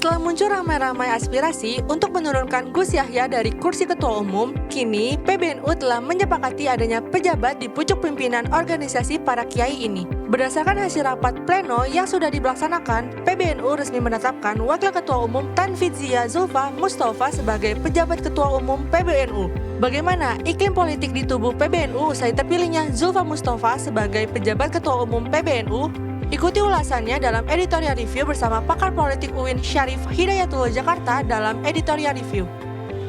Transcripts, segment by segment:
Setelah muncul ramai-ramai aspirasi untuk menurunkan Gus Yahya dari kursi ketua umum, kini PBNU telah menyepakati adanya pejabat di pucuk pimpinan organisasi para kiai ini. Berdasarkan hasil rapat pleno yang sudah dilaksanakan, PBNU resmi menetapkan Wakil Ketua Umum Tanfidzia Zulfa Mustafa sebagai pejabat ketua umum PBNU. Bagaimana iklim politik di tubuh PBNU usai terpilihnya Zulfa Mustafa sebagai pejabat ketua umum PBNU? Ikuti ulasannya dalam editorial review bersama pakar politik UIN Syarif Hidayatullah Jakarta dalam editorial review.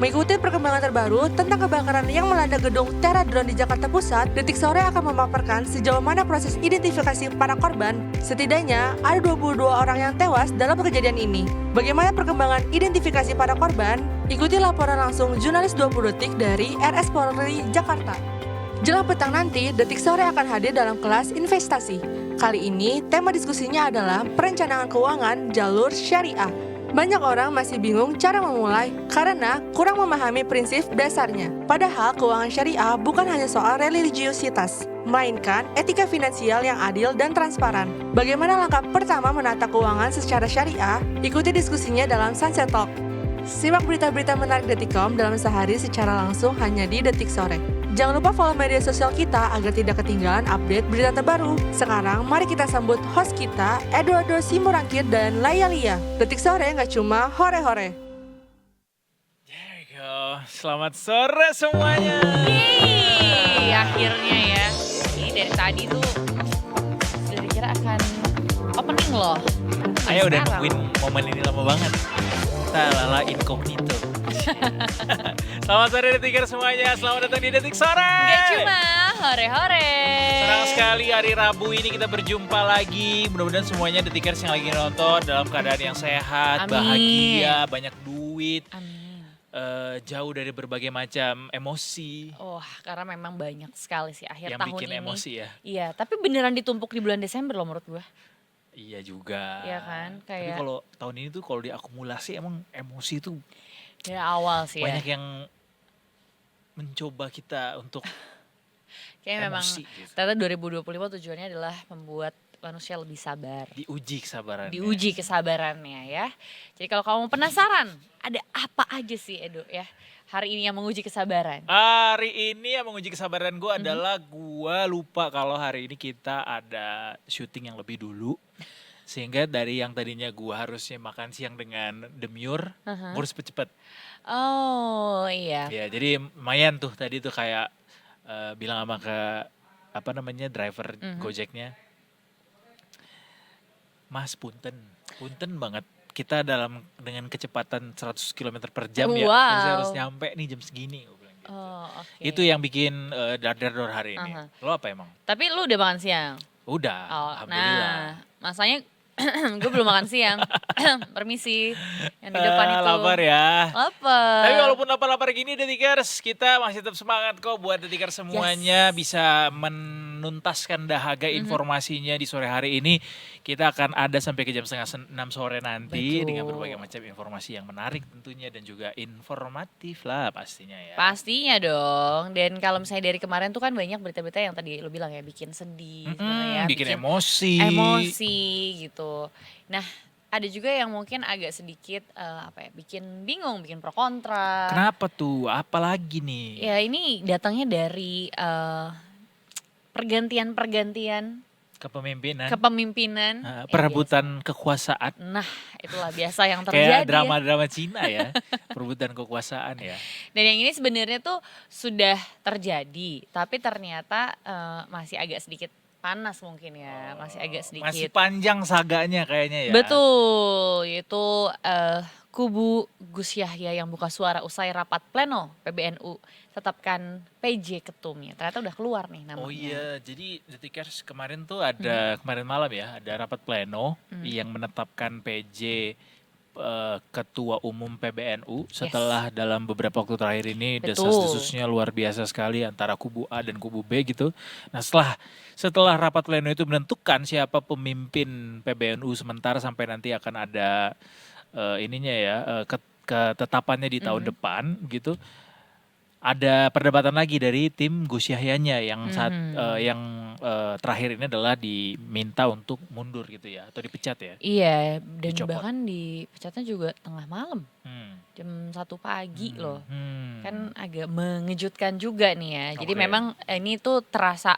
Mengikuti perkembangan terbaru tentang kebakaran yang melanda gedung Teradron di Jakarta Pusat, Detik Sore akan memaparkan sejauh mana proses identifikasi para korban. Setidaknya ada 22 orang yang tewas dalam kejadian ini. Bagaimana perkembangan identifikasi para korban? Ikuti laporan langsung jurnalis 20 Detik dari RS Polri Jakarta. Jelang petang nanti, Detik Sore akan hadir dalam kelas investasi. Kali ini, tema diskusinya adalah perencanaan keuangan jalur syariah. Banyak orang masih bingung cara memulai karena kurang memahami prinsip dasarnya. Padahal keuangan syariah bukan hanya soal religiusitas, melainkan etika finansial yang adil dan transparan. Bagaimana langkah pertama menata keuangan secara syariah? Ikuti diskusinya dalam Sunset Talk. Simak berita-berita menarik Detikcom dalam sehari secara langsung hanya di Detik Sore. Jangan lupa follow media sosial kita agar tidak ketinggalan update berita terbaru. Sekarang mari kita sambut host kita, Eduardo Simorangkir dan Laya Lia. Detik Sore nggak cuma hore-hore. There we go. Selamat sore semuanya. Yeay, akhirnya ya. Ini dari tadi tuh sudah dikira akan opening loh. Ayo udah Sekarang. nungguin momen ini lama banget. Kita lala incognito. Selamat sore Detikers semuanya, selamat datang di Detik Sore. Gak cuma hore-hore. Senang sekali hari Rabu ini kita berjumpa lagi. Mudah-mudahan semuanya Detikers yang lagi nonton dalam keadaan yang sehat, Amin. bahagia, banyak duit, Amin. jauh dari berbagai macam emosi Oh, karena memang banyak sekali sih akhir yang tahun bikin ini. emosi ya. Iya, tapi beneran ditumpuk di bulan Desember loh menurut gue. Iya juga. Iya kan, Tapi kayak kalau tahun ini tuh kalau diakumulasi emang emosi tuh dari awal sih banyak ya. yang mencoba kita untuk Kayaknya memang emosi gitu. ternyata 2025 tujuannya adalah membuat manusia lebih sabar. Diuji kesabarannya. Diuji kesabarannya ya. Jadi kalau kamu penasaran, ada apa aja sih Edo ya hari ini yang menguji kesabaran? Hari ini yang menguji kesabaran gue Mhm. adalah gue lupa kalau hari ini kita ada syuting yang lebih dulu. Sehingga dari yang tadinya gue harusnya makan siang dengan Demure, Aha. gue harus cepet-cepet. Oh iya. Ya, jadi lumayan tuh tadi tuh kayak bilang sama ke apa namanya driver Mhm. Gojeknya, Mas punten banget. Kita dengan kecepatan 100 km per jam ya. Wow. Terus saya harus nyampe nih jam segini. Gua bilang gitu. Oh oke. Itu yang bikin dar-dar hari ini. Aha. Lo apa emang? Tapi lu udah makan siang? Udah, Oh, alhamdulillah. nah masanya gue belum makan siang. Permisi yang di depan itu. Lapar ya. Lapar. Tapi walaupun lapar-lapar gini Detikers, kita masih tetap semangat kok buat Detikers semuanya bisa menuntaskan dahaga informasinya di sore hari ini. Kita akan ada sampai ke jam 5:30 sore nanti Betul. dengan berbagai macam informasi yang menarik tentunya dan juga informatif lah pastinya ya. Pastinya dong. Dan kalau misalnya dari kemarin tuh kan banyak berita-berita yang tadi lu bilang ya bikin sedih, sebenarnya ya, Bikin emosi. emosi gitu. Nah, ada juga yang mungkin agak sedikit bikin bingung, bikin pro kontra. Kenapa tuh? Apalagi nih? Ya ini datangnya dari pergantian Kepemimpinan. kepemimpinan. Nah, Ya, perebutan kekuasaan. biasa. Nah, itulah biasa yang terjadi. Kayak ya. drama-drama Cina ya. Perebutan kekuasaan ya. Dan yang ini sebenarnya tuh sudah terjadi, tapi ternyata masih agak sedikit panas mungkin ya, masih agak sedikit. Masih panjang saganya kayaknya ya. Betul, itu kubu Gus Yahya yang buka suara usai rapat pleno PBNU tetapkan PJ ketumnya. Ternyata udah keluar nih namanya. Oh iya, jadi Detikers kemarin tuh ada kemarin malam ya, ada rapat pleno yang menetapkan PJ Ketua Umum PBNU setelah dalam beberapa waktu terakhir ini Betul. desas-desusnya luar biasa sekali antara kubu A dan kubu B gitu. Nah setelah rapat pleno itu menentukan siapa pemimpin PBNU sementara sampai nanti akan ada ketetapannya di tahun depan gitu. Ada perdebatan lagi dari tim Gus Yahyanya yang terakhir ini adalah diminta untuk mundur gitu ya, atau dipecat ya, Iya, dan dicopot. bahkan dipecatnya juga tengah malam, Hmm. jam 1 pagi loh. Hmm. Kan agak mengejutkan juga nih ya. Jadi Oke. memang ini tuh terasa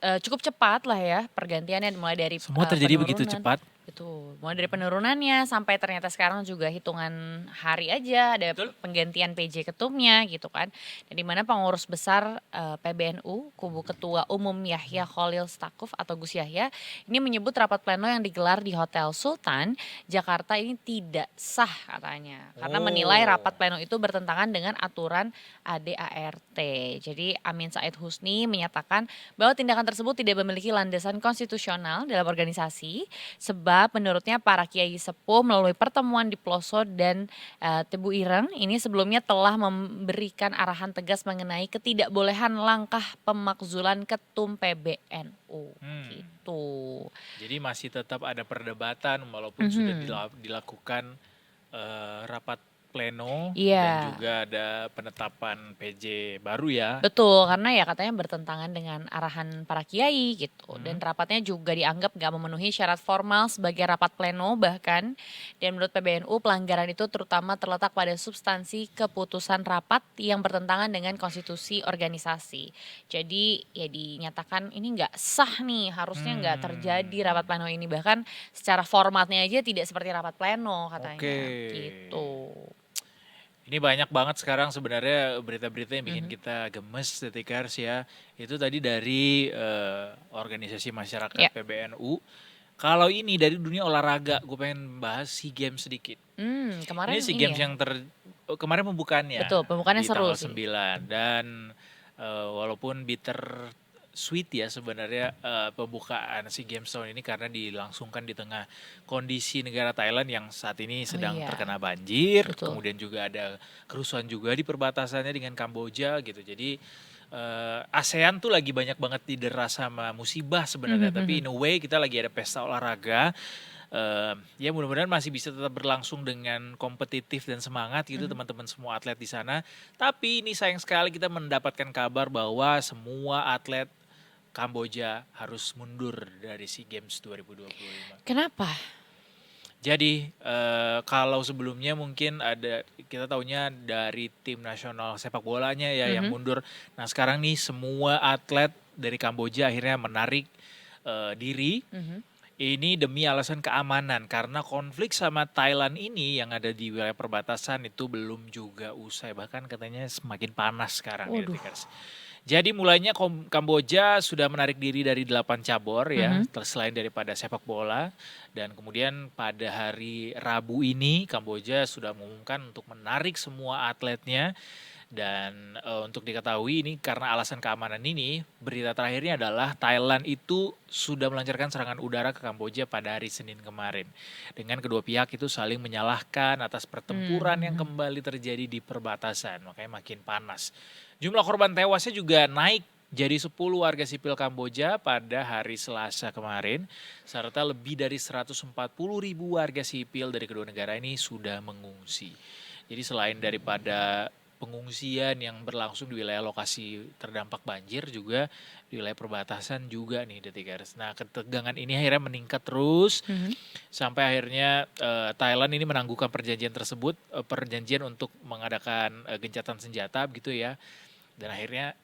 cukup cepat lah ya pergantiannya mulai dari Semua terjadi begitu penurunan. cepat. Betul, mulai dari penurunannya sampai ternyata sekarang juga hitungan hari aja ada Betul. penggantian PJ ketumnya gitu kan. Dan di mana pengurus besar PBNU kubu Ketua Umum Yahya Khalil Stakuf atau Gus Yahya ini menyebut rapat pleno yang digelar di Hotel Sultan Jakarta ini tidak sah katanya. Karena menilai rapat pleno itu bertentangan dengan aturan ADART. Jadi Amin Said Husni menyatakan bahwa tindakan tersebut tidak memiliki landasan konstitusional dalam organisasi sebab menurutnya para kiai sepuh melalui pertemuan di Ploso dan Tebu Ireng ini sebelumnya telah memberikan arahan tegas mengenai ketidakbolehan langkah pemakzulan ketum PBNU gitu. Jadi masih tetap ada perdebatan walaupun sudah dilakukan rapat pleno dan Iya. juga ada penetapan PJ baru ya. Betul, karena ya katanya bertentangan dengan arahan para kiai gitu. Dan rapatnya juga dianggap gak memenuhi syarat formal sebagai rapat pleno bahkan. Dan menurut PBNU pelanggaran itu terutama terletak pada substansi keputusan rapat yang bertentangan dengan konstitusi organisasi. Jadi ya dinyatakan ini gak sah nih, harusnya gak terjadi rapat pleno ini. Bahkan secara formatnya aja tidak seperti rapat pleno katanya. Oke. Gitu. Ini banyak banget sekarang sebenarnya berita-berita yang bikin kita gemes Detikers ya. Itu tadi dari organisasi masyarakat Ya. PBNU. Kalau ini dari dunia olahraga, gue pengen bahas SEA Games sedikit. Kemarin Ini SEA ini Games ya. yang kemarin pembukaannya. Betul, pembukaannya di seru tanggal sih. 9 dan walaupun bitter sweet ya sebenarnya pembukaan SEA Games tahun ini karena dilangsungkan di tengah kondisi negara Thailand yang saat ini sedang iya. terkena banjir, Betul. kemudian juga ada kerusuhan juga di perbatasannya dengan Kamboja gitu. Jadi ASEAN tuh lagi banyak banget didera sama musibah sebenarnya, tapi in a way kita lagi ada pesta olahraga. Ya mudah-mudahan masih bisa tetap berlangsung dengan kompetitif dan semangat gitu teman-teman semua atlet di sana. Tapi ini sayang sekali kita mendapatkan kabar bahwa semua atlet Kamboja harus mundur dari SEA Games 2025. Kenapa? Jadi kalau sebelumnya mungkin ada kita taunya dari tim nasional sepak bolanya ya yang mundur. Nah sekarang nih semua atlet dari Kamboja akhirnya menarik diri. Ini demi alasan keamanan karena konflik sama Thailand ini yang ada di wilayah perbatasan itu belum juga usai, bahkan katanya semakin panas sekarang ya Waduh. Detikers. Jadi mulainya Kamboja sudah menarik diri dari 8 cabur ya, selain daripada sepak bola. Dan kemudian pada hari Rabu ini Kamboja sudah mengumumkan untuk menarik semua atletnya. Dan untuk diketahui ini karena alasan keamanan ini, berita terakhirnya adalah Thailand itu sudah melancarkan serangan udara ke Kamboja pada hari Senin kemarin. Dengan kedua pihak itu saling menyalahkan atas pertempuran yang kembali terjadi di perbatasan, makanya makin panas. Jumlah korban tewasnya juga naik jadi 10 warga sipil Kamboja pada hari Selasa kemarin, serta lebih dari 140.000 warga sipil dari kedua negara ini sudah mengungsi. Jadi selain daripada pengungsian yang berlangsung di wilayah lokasi terdampak banjir juga di wilayah perbatasan juga nih Detikers. Nah ketegangan ini akhirnya meningkat terus sampai akhirnya Thailand ini menangguhkan perjanjian tersebut, perjanjian untuk mengadakan gencatan senjata gitu ya. Dan akhirnya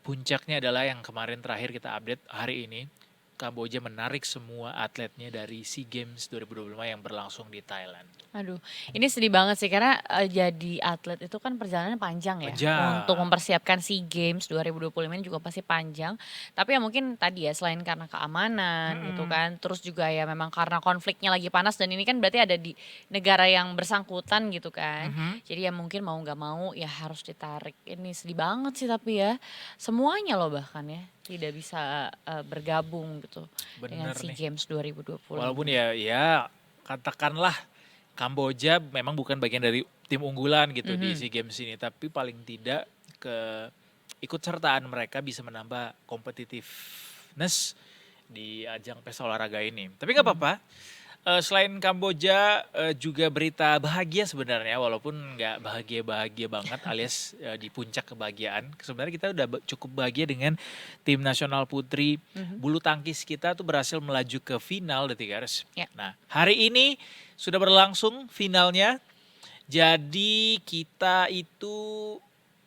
puncaknya adalah yang kemarin terakhir kita update hari ini, Kamboja menarik semua atletnya dari SEA Games 2025 yang berlangsung di Thailand. Aduh, ini sedih banget sih karena jadi atlet itu kan perjalanannya panjang ya. Panjang. Untuk mempersiapkan SEA Games 2025 ini juga pasti panjang. Tapi ya mungkin tadi ya selain karena keamanan gitu kan, terus juga ya memang karena konfliknya lagi panas dan ini kan berarti ada di negara yang bersangkutan gitu kan. Jadi ya mungkin mau nggak mau ya harus ditarik. Ini sedih banget sih tapi ya semuanya loh bahkan ya tidak bisa bergabung gitu dengan Bener SEA nih. Games 2020. Walaupun ya katakanlah Kamboja memang bukan bagian dari tim unggulan gitu di SEA Games ini, tapi paling tidak ikut sertaan mereka bisa menambah competitiveness di ajang pesta olahraga ini. Tapi nggak apa-apa, Selain Kamboja juga berita bahagia sebenarnya walaupun nggak bahagia-bahagia banget alias di puncak kebahagiaan. Sebenarnya kita udah cukup bahagia dengan tim nasional putri bulu tangkis kita tuh berhasil melaju ke final Detikers. Ya. Nah, hari ini sudah berlangsung finalnya. Jadi kita itu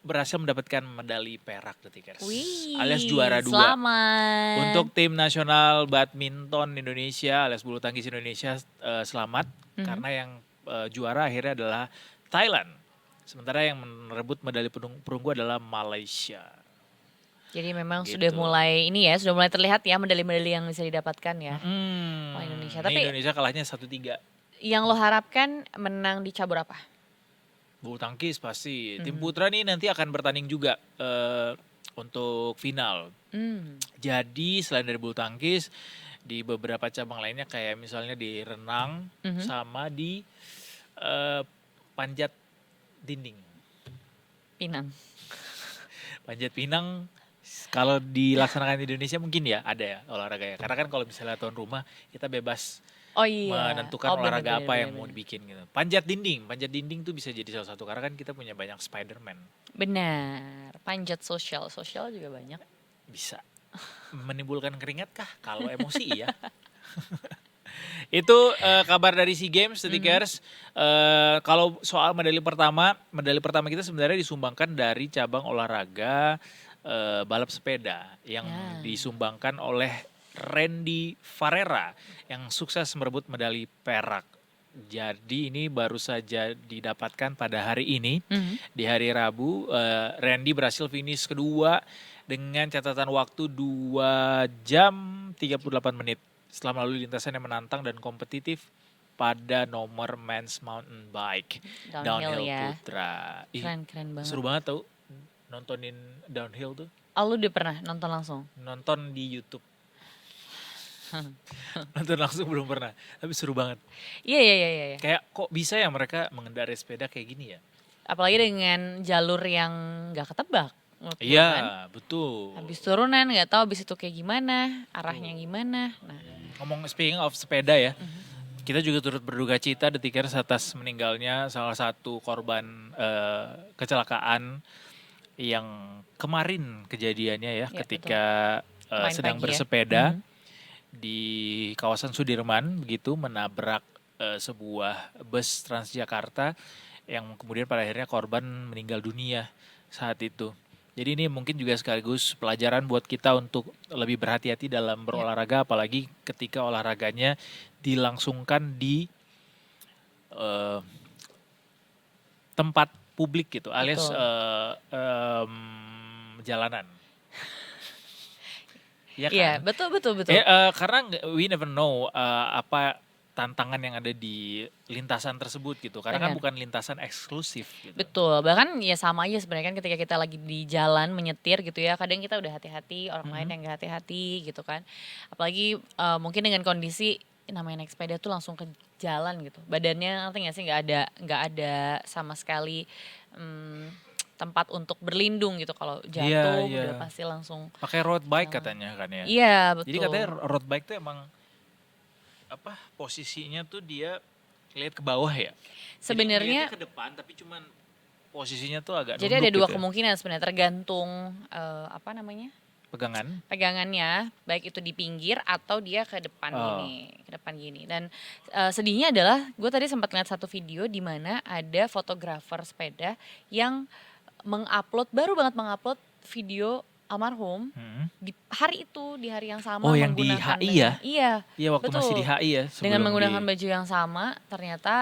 berhasil mendapatkan medali perak Detikers. Wih, Alias juara 2. selamat. Untuk tim nasional badminton Indonesia alias bulu tangkis Indonesia selamat karena yang juara akhirnya adalah Thailand. Sementara yang merebut medali perunggu adalah Malaysia. Jadi memang Gitu. sudah mulai terlihat ya medali-medali yang bisa didapatkan ya. oleh Indonesia. Ini Tapi Indonesia kalahnya 1-3. yang lo harapkan menang di cabur apa? Bulu tangkis pasti. Tim putra nih nanti akan bertanding juga untuk final. Jadi selain dari bulu tangkis, di beberapa cabang lainnya kayak misalnya di renang sama di panjat dinding. Pinang. Panjat pinang kalau dilaksanakan di Indonesia mungkin ya ada ya olahraga ya. Karena kan kalau misalnya tuan rumah kita bebas Oh iya. menentukan Oh, bener, olahraga bener, apa yang bener, mau bener. dibikin gitu. Panjat dinding tuh bisa jadi salah satu karena kan kita punya banyak Spider-Man. Benar. Panjat sosial juga banyak. Bisa menimbulkan keringat kah? Kalau emosi iya. Itu kabar dari SEA Games Detikers. Kalau soal medali pertama kita sebenarnya disumbangkan dari cabang olahraga balap sepeda yang Ya. disumbangkan oleh Randy Farera yang sukses merebut medali perak. Jadi ini baru saja didapatkan pada hari ini. Di hari Rabu, Randy berhasil finish kedua dengan catatan waktu 2 jam 38 menit. Setelah melalui lintasan yang menantang dan kompetitif pada nomor men's mountain bike. Downhill ya. putra. Ih, Keren banget. seru banget tau nontonin downhill tuh. Oh, lu udah pernah nonton langsung? Nonton di YouTube. Nonton langsung belum pernah, tapi seru banget. Iya. Kayak kok bisa ya mereka mengendarai sepeda kayak gini ya? Apalagi dengan jalur yang gak ketebak. menurut gua kan. Iya, betul. Habis turunan nggak tahu habis itu kayak gimana, arahnya gimana. Nah, Ngomong speaking of sepeda ya, kita juga turut berduka cita Detikers atas meninggalnya salah satu korban kecelakaan yang kemarin kejadiannya ya, Ya, ketika Kemarin sedang pagi ya. bersepeda di kawasan Sudirman begitu menabrak sebuah bus Transjakarta yang kemudian pada akhirnya korban meninggal dunia saat itu. Jadi ini mungkin juga sekaligus pelajaran buat kita untuk lebih berhati-hati dalam berolahraga, apalagi ketika olahraganya dilangsungkan di tempat publik gitu, alias Betul. jalanan. Ya Iya, kan? betul. Karena we never know apa tantangan yang ada di lintasan tersebut gitu. Karena kan Benar. bukan lintasan eksklusif gitu. Betul, bahkan ya sama aja sebenarnya kan ketika kita lagi di jalan menyetir gitu ya, kadang kita udah hati-hati, orang lain yang gak hati-hati gitu kan. Apalagi mungkin dengan kondisi namanya naik sepeda tuh langsung ke jalan gitu. Badannya ngerti gak sih nggak ada sama sekali tempat untuk berlindung gitu kalau jatuh Iya. udah pasti langsung. Pakai road bike katanya kan ya. Iya, betul. Jadi katanya road bike tuh emang apa posisinya tuh dia lihat ke bawah ya. Sebenarnya Jadi ke depan tapi cuman posisinya tuh agak jadi ada nunduk dua gitu ya. kemungkinan sebenarnya tergantung apa namanya? Pegangan. Pegangannya baik itu di pinggir atau dia ke depan Oh. gini dan sedihnya adalah gue tadi sempat lihat satu video di mana ada fotografer sepeda yang baru banget mengupload video almarhum di hari itu, di hari yang sama Oh, yang di menggunakan HI ya? Iya, Iya waktu masih di betul. HI ya. Dengan sebelum menggunakan di- baju yang sama, ternyata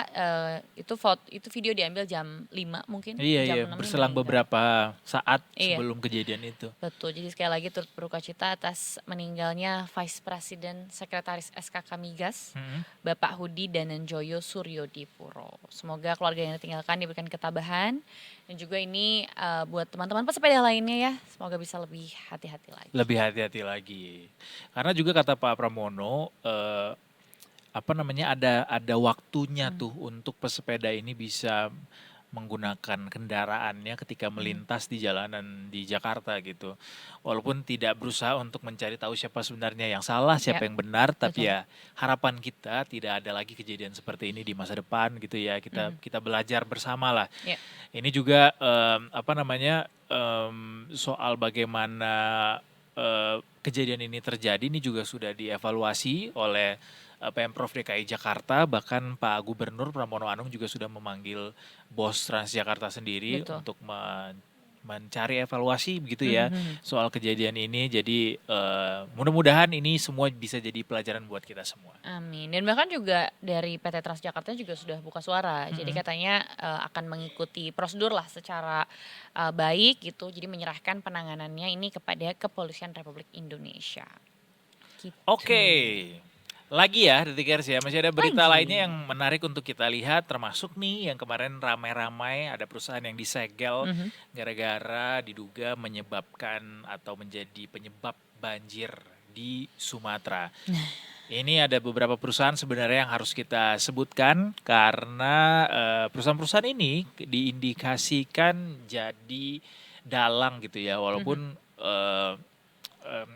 itu video diambil jam 5 mungkin, jam Iya, 6 berselang meninggal. beberapa saat Iya. sebelum kejadian itu. Betul, jadi sekali lagi turut berduka cita atas meninggalnya Vice President Sekretaris SKK Migas, Bapak Hudi Dananjoyo Suryodipuro. Semoga keluarga yang ditinggalkan diberikan ketabahan dan juga ini buat teman-teman pesepeda lainnya ya, semoga bisa lebih hati-hati lagi. Lebih hati-hati lagi. Karena juga kata Pak Pramono, ada waktunya tuh untuk pesepeda ini bisa menggunakan kendaraannya ketika melintas di jalanan di Jakarta gitu. Walaupun tidak berusaha untuk mencari tahu siapa sebenarnya yang salah, Ya, siapa yang benar, tapi betul. ya harapan kita tidak ada lagi kejadian seperti ini di masa depan gitu ya. Kita Mhm. kita belajar bersama lah. Ya. Ini juga apa namanya soal bagaimana kejadian ini terjadi ini juga sudah dievaluasi oleh Pemprov DKI Jakarta, bahkan Pak Gubernur Pramono Anung juga sudah memanggil bos Transjakarta sendiri Betul. untuk mencari evaluasi begitu ya Mhm. soal kejadian ini. Jadi mudah-mudahan ini semua bisa jadi pelajaran buat kita semua. Amin. Dan bahkan juga dari PT Transjakarta juga sudah buka suara. Jadi Mm-mm. katanya akan mengikuti prosedur lah secara baik gitu. Jadi menyerahkan penanganannya ini kepada Kepolisian Republik Indonesia. Gitu. Oke, lagi ya Detikers ya, masih ada berita Lagi. lainnya yang menarik untuk kita lihat, termasuk nih yang kemarin ramai-ramai ada perusahaan yang disegel Mhm. gara-gara diduga menyebabkan atau menjadi penyebab banjir di Sumatera. Ini ada beberapa perusahaan sebenarnya yang harus kita sebutkan karena perusahaan-perusahaan ini diindikasikan jadi dalang gitu ya, walaupun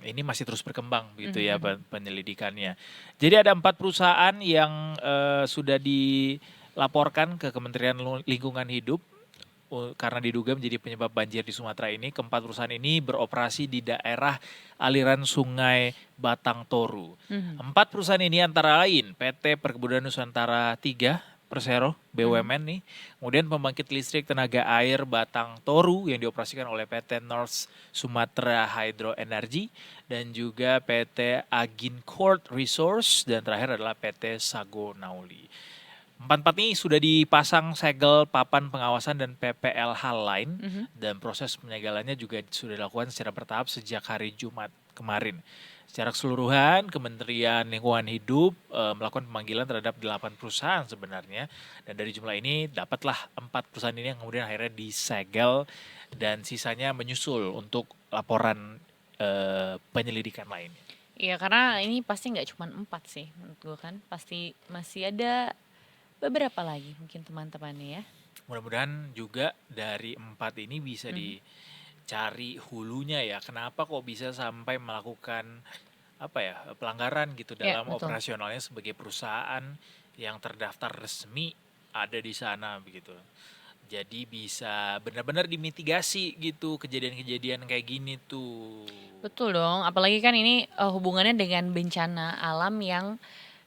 ini masih terus berkembang begitu ya Mhm. penyelidikannya. Jadi ada 4 perusahaan yang sudah dilaporkan ke Kementerian Lingkungan Hidup karena diduga menjadi penyebab banjir di Sumatera ini. Keempat perusahaan ini beroperasi di daerah aliran Sungai Batang Toru. Mhm. 4 perusahaan ini antara lain PT Perkebunan Nusantara 3, Persero, BUMN nih. Kemudian pembangkit listrik tenaga air Batang Toru yang dioperasikan oleh PT North Sumatra Hydro Energy dan juga PT Agincourt Resource dan terakhir adalah PT Sago Nauli. Empat-empat ini sudah dipasang segel papan pengawasan dan PPLH lain Mhm. dan proses penyegelannya juga sudah dilakukan secara bertahap sejak hari Jumat kemarin. Secara keseluruhan, Kementerian Lingkungan Hidup melakukan pemanggilan terhadap 8 perusahaan sebenarnya. Dan dari jumlah ini dapatlah 4 perusahaan ini yang kemudian akhirnya disegel dan sisanya menyusul untuk laporan penyelidikan lainnya. Iya, karena ini pasti nggak cuma 4 sih menurut gue kan. Pasti masih ada beberapa lagi mungkin teman-temannya ya. Mudah-mudahan juga dari 4 ini bisa dicari hulunya ya. Kenapa kok bisa sampai melakukan apa ya pelanggaran gitu Ya, dalam betul. operasionalnya sebagai perusahaan yang terdaftar resmi ada di sana begitu. Jadi bisa benar-benar dimitigasi gitu kejadian-kejadian kayak gini tuh. Betul dong, apalagi kan ini hubungannya dengan bencana alam yang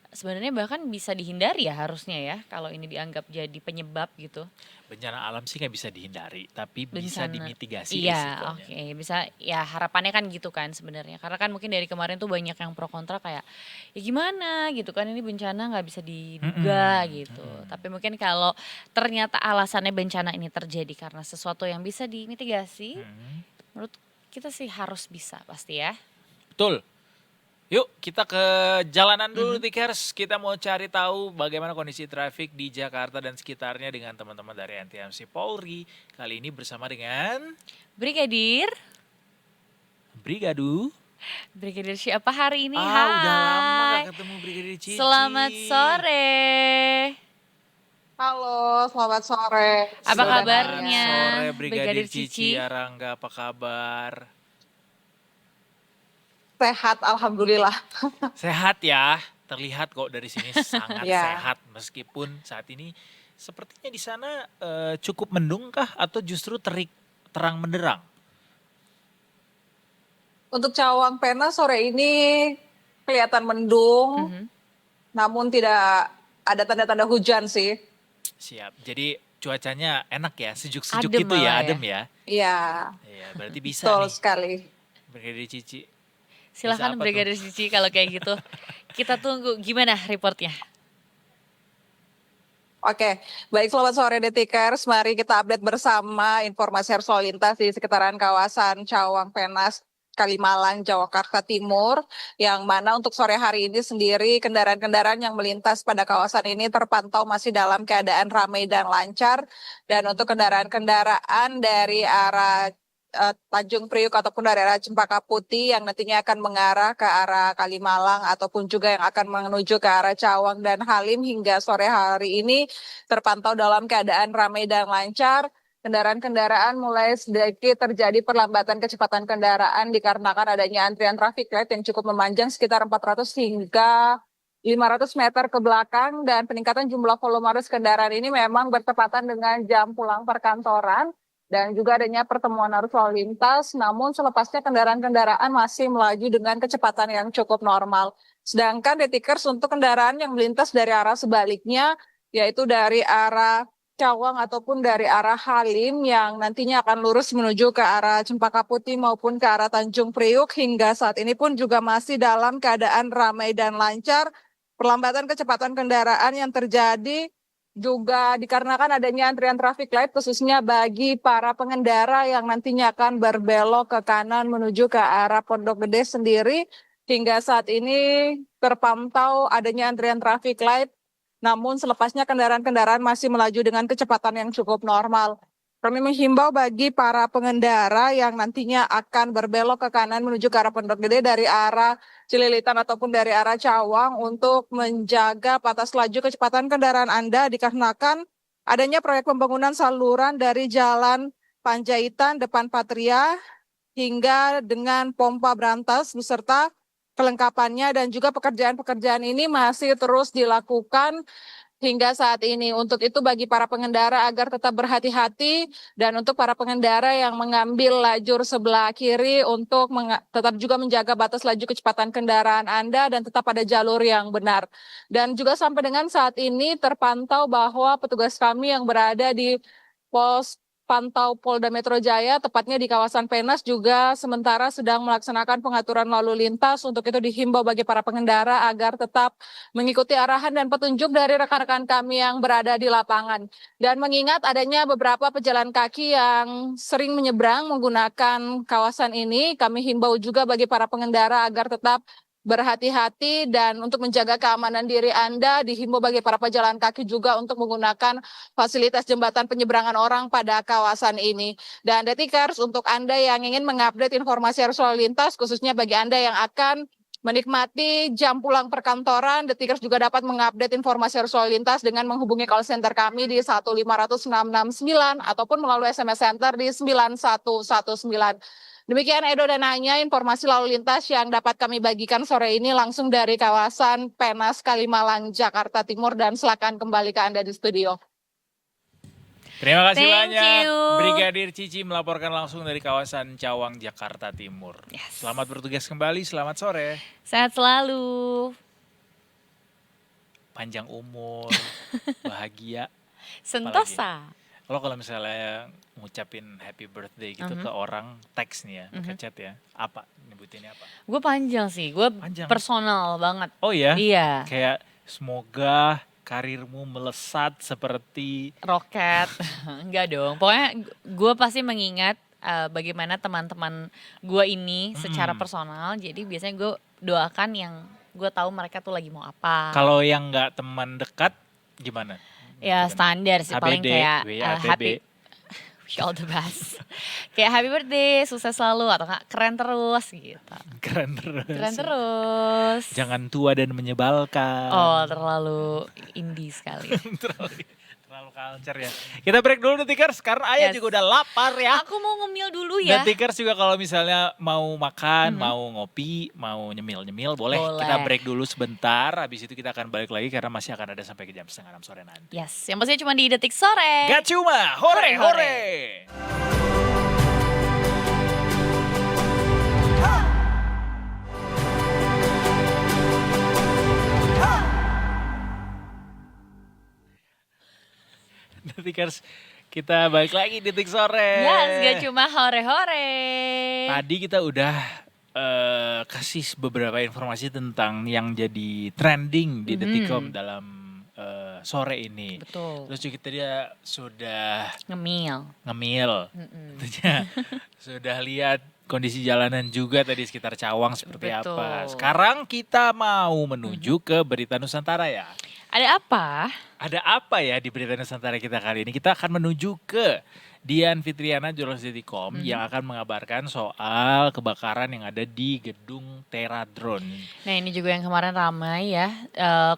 sebenarnya bahkan bisa dihindari ya harusnya ya kalau ini dianggap jadi penyebab gitu. Bencana alam sih nggak bisa dihindari, tapi bisa Bencana. dimitigasi Iya, risikonya. oke. Bisa ya harapannya kan gitu kan sebenarnya. Karena kan mungkin dari kemarin tuh banyak yang pro kontra kayak ya gimana gitu kan ini bencana nggak bisa diduga gitu. Tapi mungkin kalau ternyata alasannya bencana ini terjadi karena sesuatu yang bisa dimitigasi, menurut kita sih harus bisa pasti ya. Betul. Yuk kita ke jalanan dulu Tikers. Kita mau cari tahu bagaimana kondisi trafik di Jakarta dan sekitarnya dengan teman-teman dari NTMC Polri. Kali ini bersama dengan Brigadir Brigadu. Brigadir siapa hari ini? Udah lama Hai. gak ketemu Brigadir Cici. Selamat sore. Halo, selamat sore. Apa Selamat kabarnya, sore Brigadir Brigadir Cici? Cici Arangga, apa kabar? Sehat, alhamdulillah. Sehat ya, terlihat kok dari sini sangat Ya. sehat meskipun saat ini sepertinya di sana cukup mendung kah atau justru terang menderang? Untuk Cawang Pena sore ini kelihatan mendung, namun tidak ada tanda-tanda hujan sih. Siap. Jadi cuacanya enak ya, sejuk-sejuk Adem gitu ya, malah ya. adem ya. Iya, Iya, berarti bisa betul nih sekali. Brigadir Cici. Silahkan Bisa apa Brigadir Cici kalau kayak gitu. Kita tunggu gimana reportnya. Oke, baik selamat sore Detikers. Mari kita update bersama informasi arus lalu lintas di sekitaran kawasan Cawang Penas, Kalimalang, Jakarta Timur, yang mana untuk sore hari ini sendiri kendaraan-kendaraan yang melintas pada kawasan ini terpantau masih dalam keadaan ramai dan lancar. Dan untuk kendaraan-kendaraan dari arah Tanjung Priuk ataupun dari arah Cempaka Putih yang nantinya akan mengarah ke arah Kalimalang ataupun juga yang akan menuju ke arah Cawang dan Halim hingga sore hari ini terpantau dalam keadaan ramai dan lancar. Kendaraan-kendaraan mulai sedikit terjadi perlambatan kecepatan kendaraan dikarenakan adanya antrian traffic light yang cukup memanjang sekitar 400 hingga 500 meter ke belakang, dan peningkatan jumlah volume arus kendaraan ini memang bertepatan dengan jam pulang perkantoran dan juga adanya pertemuan arus lalu lintas, namun selepasnya kendaraan-kendaraan masih melaju dengan kecepatan yang cukup normal. Sedangkan detikers untuk kendaraan yang melintas dari arah sebaliknya, yaitu dari arah Cawang ataupun dari arah Halim yang nantinya akan lurus menuju ke arah Cempaka Putih maupun ke arah Tanjung Priuk, hingga saat ini pun juga masih dalam keadaan ramai dan lancar. Perlambatan kecepatan kendaraan yang terjadi juga dikarenakan adanya antrian traffic light khususnya bagi para pengendara yang nantinya akan berbelok ke kanan menuju ke arah Pondok Gede sendiri. Hingga saat ini terpantau adanya antrian traffic light, namun selepasnya kendaraan-kendaraan masih melaju dengan kecepatan yang cukup normal. Kami menghimbau bagi para pengendara yang nantinya akan berbelok ke kanan menuju ke arah Pondok Gede dari arah Cililitan ataupun dari arah Cawang untuk menjaga batas laju kecepatan kendaraan Anda dikarenakan adanya proyek pembangunan saluran dari Jalan Panjaitan depan Patria hingga dengan pompa berantas beserta kelengkapannya, dan juga pekerjaan-pekerjaan ini masih terus dilakukan hingga saat ini. Untuk itu bagi para pengendara agar tetap berhati-hati, dan untuk para pengendara yang mengambil lajur sebelah kiri untuk tetap juga menjaga batas laju kecepatan kendaraan Anda dan tetap pada jalur yang benar. Dan juga sampai dengan saat ini terpantau bahwa petugas kami yang berada di pos pantau Polda Metro Jaya, tepatnya di kawasan Penas, juga sementara sedang melaksanakan pengaturan lalu lintas. Untuk itu dihimbau bagi para pengendara agar tetap mengikuti arahan dan petunjuk dari rekan-rekan kami yang berada di lapangan. Dan mengingat adanya beberapa pejalan kaki yang sering menyeberang menggunakan kawasan ini, kami himbau juga bagi para pengendara agar tetap berhati-hati, dan untuk menjaga keamanan diri Anda dihimbau bagi para pejalan kaki juga untuk menggunakan fasilitas jembatan penyeberangan orang pada kawasan ini. Dan Detikers, untuk Anda yang ingin mengupdate informasi arus lalu lintas khususnya bagi Anda yang akan menikmati jam pulang perkantoran, Detikers juga dapat mengupdate informasi arus lalu lintas dengan menghubungi call center kami di 1500669 ataupun melalui SMS Center di 9119. Demikian Edo dan Anya, informasi lalu lintas yang dapat kami bagikan sore ini langsung dari kawasan Penas, Kalimalang, Jakarta Timur, dan silakan kembali ke Anda di studio. Terima kasih Thank banyak you. Brigadir Cici melaporkan langsung dari kawasan Cawang, Jakarta Timur. Yes. Selamat bertugas kembali, selamat sore. Sehat selalu. Panjang umur, bahagia. Sentosa. Kalau misalnya ngucapin happy birthday gitu ke orang, teks nih ya, ke chat ya, apa? Nyebutinnya apa? Gue panjang sih, gue Panjang. personal banget. Oh ya? Iya, Kayak semoga karirmu melesat seperti roket. Enggak dong, pokoknya gue pasti mengingat bagaimana teman-teman gue ini secara personal. Jadi biasanya gue doakan yang gue tahu mereka tuh lagi mau apa. kalau yang nggak teman dekat gimana? Ya standar sih, paling HBD, kayak WATB. happy, wish you all the best. Kayak happy birthday, sukses selalu, atau enggak keren terus gitu. Keren terus. Keren terus. Jangan tua dan menyebalkan. Oh, terlalu indie sekali. terlalu culture ya. Kita break dulu Detikers karena Ayah Yes. juga udah lapar ya. Aku mau ngemil dulu ya. Detikers juga kalau misalnya mau makan, mau ngopi, mau nyemil-nyemil boleh. Boleh. Kita break dulu sebentar. Habis itu kita akan balik lagi karena masih akan ada sampai ke jam 5:30 sore nanti. Yes, yang pastinya cuma di Detik Sore. Gak cuma, hore hore. Detikers, kita balik lagi di Detik Sore. Yes, gak cuma hore-hore. Tadi kita udah kasih beberapa informasi tentang yang jadi trending di Detikom dalam sore ini. Betul. Terus juga dia sudah Ngemil. ngemil, tentunya sudah lihat kondisi jalanan juga tadi sekitar Cawang seperti Betul. apa. Sekarang kita mau menuju ke Berita Nusantara ya. Ada apa? Ada apa ya di Berita Nusantara kita kali ini? Kita akan menuju ke Dian Fitriana, jurnalis Detikom, Mhm. yang akan mengabarkan soal kebakaran yang ada di gedung Teradron. Nah ini juga yang kemarin ramai ya,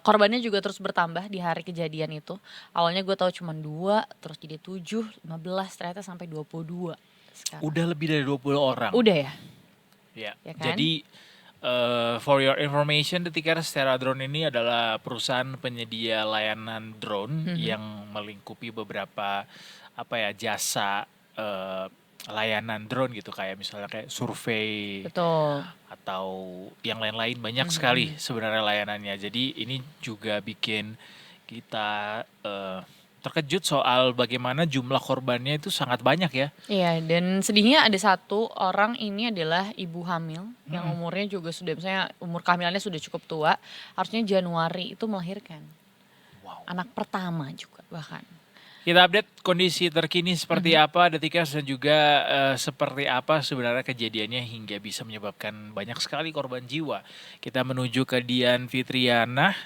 korbannya juga terus bertambah di hari kejadian itu. Awalnya gue tahu cuma 2, terus jadi 7, 15, ternyata sampai 22 sekarang. Udah lebih dari 20 orang. Udah ya? Ya. Ya kan? Jadi for your information, Detikers, Teradron ini adalah perusahaan penyedia layanan drone yang melingkupi beberapa jasa layanan drone gitu, kayak misalnya kayak survei Betul. atau yang lain-lain, banyak sekali sebenarnya layanannya. Jadi ini juga bikin kita terkejut soal bagaimana jumlah korbannya itu sangat banyak ya. Iya, dan sedihnya ada satu orang ini adalah ibu hamil yang umurnya juga sudah, misalnya umur kehamilannya sudah cukup tua, harusnya Januari itu melahirkan. Wow. Anak pertama juga bahkan. Kita update kondisi terkini seperti apa, Detikers, dan juga seperti apa sebenarnya kejadiannya hingga bisa menyebabkan banyak sekali korban jiwa. Kita menuju ke Dian Fitriana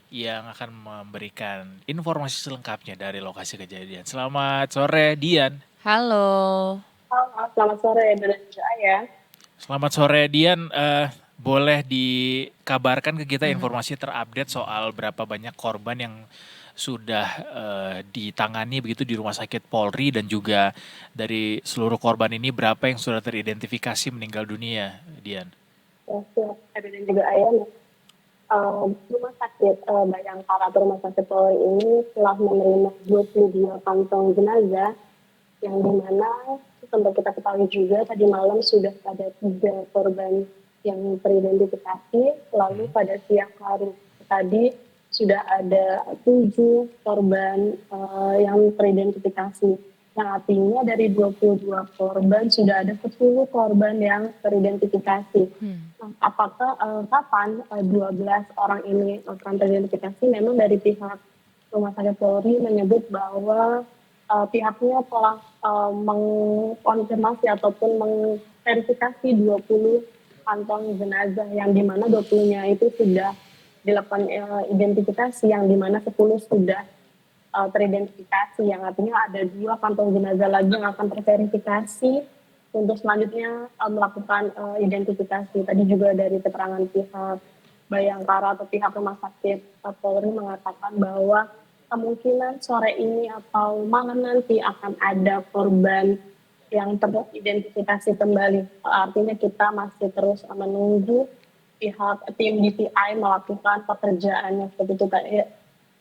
yang akan memberikan informasi selengkapnya dari lokasi kejadian. Selamat sore, Dian. Halo. Halo, selamat sore dan juga ya. Selamat sore, Dian. Boleh dikabarkan ke kita informasi terupdate soal berapa banyak korban yang sudah ditangani begitu di Rumah Sakit Polri, dan juga dari seluruh korban ini berapa yang sudah teridentifikasi meninggal dunia, Dian? Siap, ada dan juga ayah. Rumah sakit Bayangkara atau Rumah Sakit Polri ini telah menerima 22 kantong jenazah, yang dimana sempat kita ketahui juga tadi malam sudah ada 3 korban yang teridentifikasi, lalu pada siang hari tadi sudah ada 7 korban yang teridentifikasi. Yang artinya dari 22 korban sudah ada 10 korban yang teridentifikasi. Apakah kapan 12 orang ini akan teridentifikasi? Memang dari pihak Rumah Sakit Polri menyebut bahwa pihaknya telah mengkonfirmasi ataupun mengverifikasi 20 kantong jenazah, yang dimana 20-nya itu sudah dilakukan identifikasi, yang dimana 10 sudah teridentifikasi, yang artinya ada 2 kantong jenazah lagi yang akan terverifikasi untuk selanjutnya melakukan identifikasi. Tadi juga dari keterangan pihak Bayangkara atau pihak Rumah Sakit Polri mengatakan bahwa kemungkinan sore ini atau malam nanti akan ada korban yang teridentifikasi kembali. Artinya kita masih terus menunggu pihak tim DPI melakukan pekerjaannya seperti itu.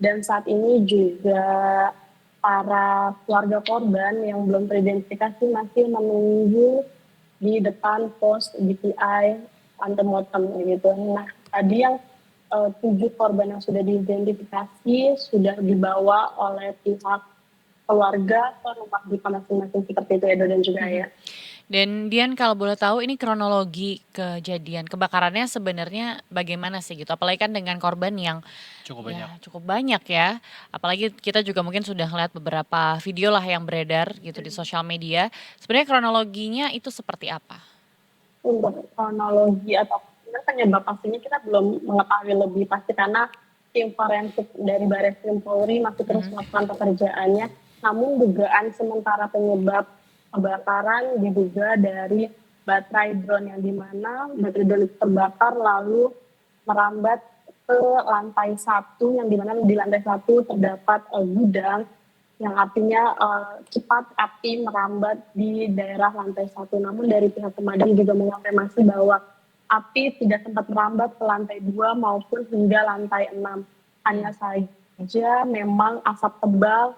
Dan saat ini juga para keluarga korban yang belum teridentifikasi masih menunggu di depan pos DPI antemortem gitu. Nah, tadi yang 7 korban yang sudah diidentifikasi sudah dibawa oleh pihak keluarga ke rumah duka masing-masing seperti itu, Edo dan juga ya. Dan Dian, kalau boleh tahu ini kronologi kejadian kebakarannya sebenarnya bagaimana sih gitu? Apalagi kan dengan korban yang Cukup banyak. cukup banyak ya. Apalagi kita juga mungkin sudah ngeliat beberapa video lah yang beredar gitu di sosial media. Sebenarnya kronologinya itu seperti apa? Untuk kronologi atau penyebab pastinya kita belum mengetahui lebih pasti, karena tim forensik dari Barreskrim Polri masih terus melakukan pekerjaannya. Namun dugaan sementara penyebab kebakaran diduga dari baterai drone, yang dimana baterai drone itu terbakar lalu merambat ke lantai 1, yang dimana di lantai 1 terdapat gudang, yang artinya cepat api merambat di daerah lantai 1. Namun dari pihak pemadam juga mengonfirmasi bahwa api tidak sempat merambat ke lantai 2 maupun hingga lantai 6. Hanya saja memang asap tebal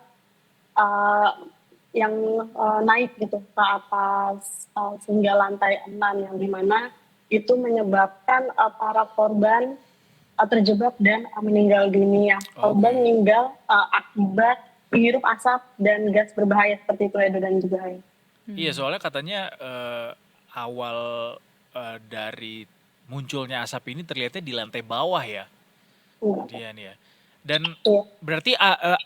yang naik gitu ke atas hingga lantai 6, yang dimana itu menyebabkan para korban terjebak dan meninggal dunia. Korban meninggal akibat menghirup asap dan gas berbahaya seperti itu, Edo dan juga Hai. Iya, soalnya katanya awal dari munculnya asap ini terlihatnya di lantai bawah ya, Dian ya. Dan berarti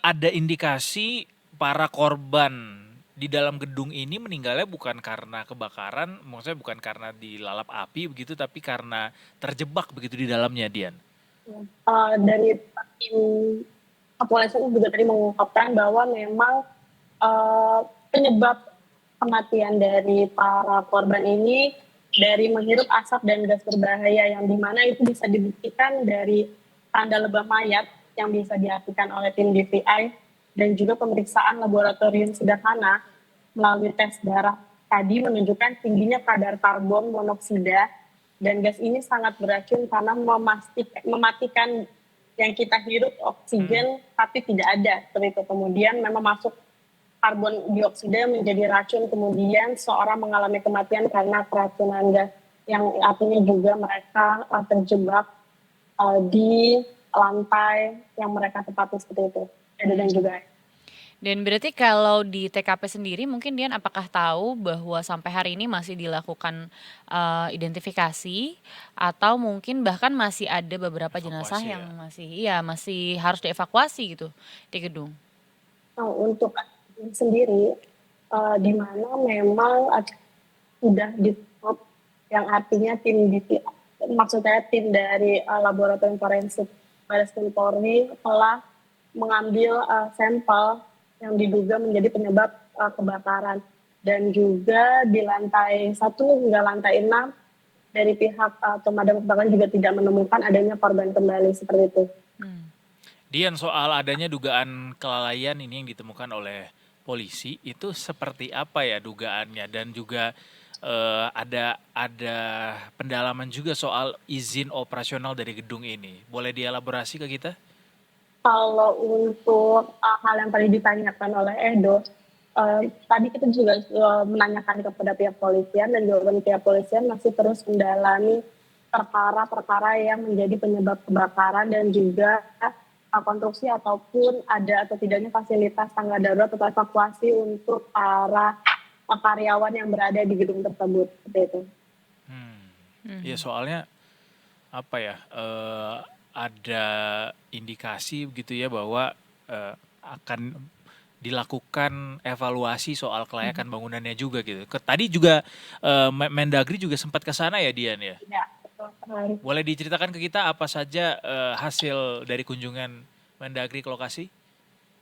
ada indikasi para korban di dalam gedung ini meninggalnya bukan karena kebakaran, maksudnya bukan karena dilalap api begitu, tapi karena terjebak begitu di dalamnya, Dian. Dari tim kepolisian juga tadi mengungkapkan bahwa memang penyebab kematian dari para korban ini dari menghirup asap dan gas berbahaya, yang dimana itu bisa dibuktikan dari tanda lebam mayat yang bisa diartikan oleh tim DVI dan juga pemeriksaan laboratorium sederhana melalui tes darah tadi menunjukkan tingginya kadar karbon monoksida, dan gas ini sangat beracun karena mematikan yang kita hirup oksigen tapi tidak ada seperti itu. Kemudian memang masuk karbon dioksida menjadi racun, kemudian seorang mengalami kematian karena keracunan gas, yang artinya juga mereka terjebak di lantai yang mereka tempati seperti itu. Edo dan juga Dan berarti kalau di TKP sendiri mungkin Dian apakah tahu bahwa sampai hari ini masih dilakukan identifikasi atau mungkin bahkan masih ada beberapa jenazah Evakuasi yang ya. masih harus dievakuasi gitu di gedung? untuk sendiri di mana memang sudah ditutup, yang artinya maksudnya tim dari laboratorium forensik Baris Krim Polri telah mengambil sampel yang diduga menjadi penyebab kebakaran, dan juga di lantai 1 hingga lantai 6 dari pihak pemadam kebakaran juga tidak menemukan adanya korban kembali seperti itu. Dian, soal adanya dugaan kelalaian ini yang ditemukan oleh polisi itu seperti apa ya dugaannya, dan juga ada pendalaman juga soal izin operasional dari gedung ini. Boleh dielaborasi ke kita? Kalau untuk hal yang tadi ditanyakan oleh Edo, tadi kita juga menanyakan kepada pihak polisian, dan jawaban pihak polisian masih terus mendalami perkara-perkara yang menjadi penyebab kebakaran dan juga konstruksi ataupun ada atau tidaknya fasilitas tangga darurat atau evakuasi untuk para karyawan yang berada di gedung tersebut seperti itu. Ya soalnya apa ya, ada indikasi begitu ya bahwa akan dilakukan evaluasi soal kelayakan bangunannya juga gitu. Tadi juga Mendagri juga sempat ke sana ya Dian ya. Ya, betul sekali. Boleh diceritakan ke kita apa saja hasil dari kunjungan Mendagri ke lokasi?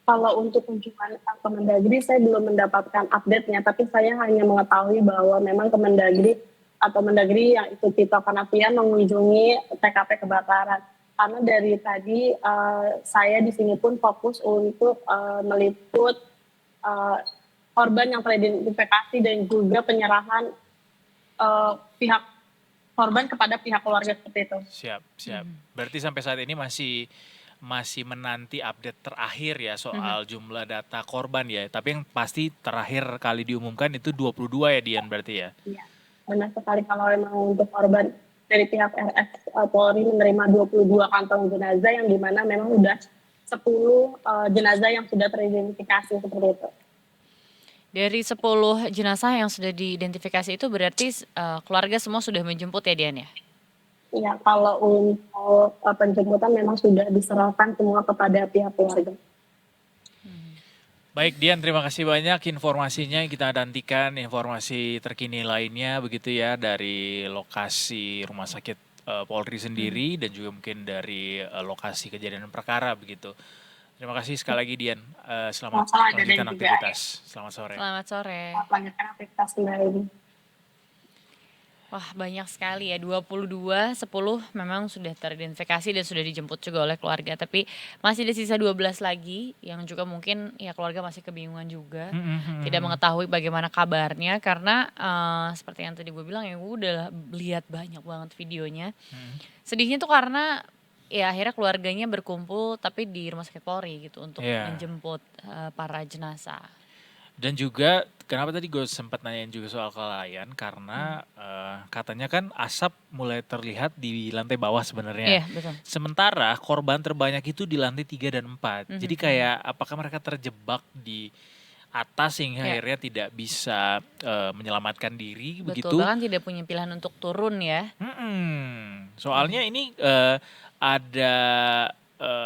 Kalau untuk kunjungan Kemendagri, saya belum mendapatkan update-nya, tapi saya hanya mengetahui bahwa memang Kemendagri atau Mendagri yang itu Tito Karnavian mengunjungi TKP kebakaran. Karena dari tadi saya di sini pun fokus untuk meliput korban yang teridentifikasi dan juga penyerahan pihak korban kepada pihak keluarga seperti itu. Siap. Berarti sampai saat ini masih menanti update terakhir ya soal jumlah data korban ya. Tapi yang pasti terakhir kali diumumkan itu 22 ya Dian berarti ya. Iya, benar sekali. Kalau memang untuk korban dari pihak RS Polri menerima 22 kantong jenazah, yang dimana memang sudah 10 jenazah yang sudah teridentifikasi seperti itu. Dari 10 jenazah yang sudah diidentifikasi itu berarti keluarga semua sudah menjemput ya Dian ya? Iya, kalau untuk penjemputan memang sudah diserahkan semua kepada pihak keluarga. Baik Dian, terima kasih banyak informasinya. Kita nantikan informasi terkini lainnya begitu ya dari lokasi rumah sakit Polri sendiri dan juga mungkin dari lokasi kejadian perkara begitu. Terima kasih sekali lagi Dian. Selamat melanjutkan aktivitas. Selamat sore. Selamat sore. Selamat melanjutkan aktivitas kembali. Wah banyak sekali ya, 22, 10 memang sudah teridentifikasi dan sudah dijemput juga oleh keluarga. Tapi masih ada sisa 12 lagi yang juga mungkin ya keluarga masih kebingungan juga. Tidak mengetahui bagaimana kabarnya karena seperti yang tadi gue bilang ya, gue udah lihat banyak banget videonya. Sedihnya tuh karena ya akhirnya keluarganya berkumpul tapi di Rumah Sakit Polri gitu untuk menjemput para jenazah. Dan juga kenapa tadi gue sempat nanyain juga soal kelalaian karena katanya kan asap mulai terlihat di lantai bawah sebenarnya. Iya, betul. Sementara korban terbanyak itu di lantai 3 dan 4. Jadi kayak apakah mereka terjebak di atas sehingga akhirnya tidak bisa menyelamatkan diri begitu. Betul, bahkan tidak punya pilihan untuk turun ya. Soalnya ini ada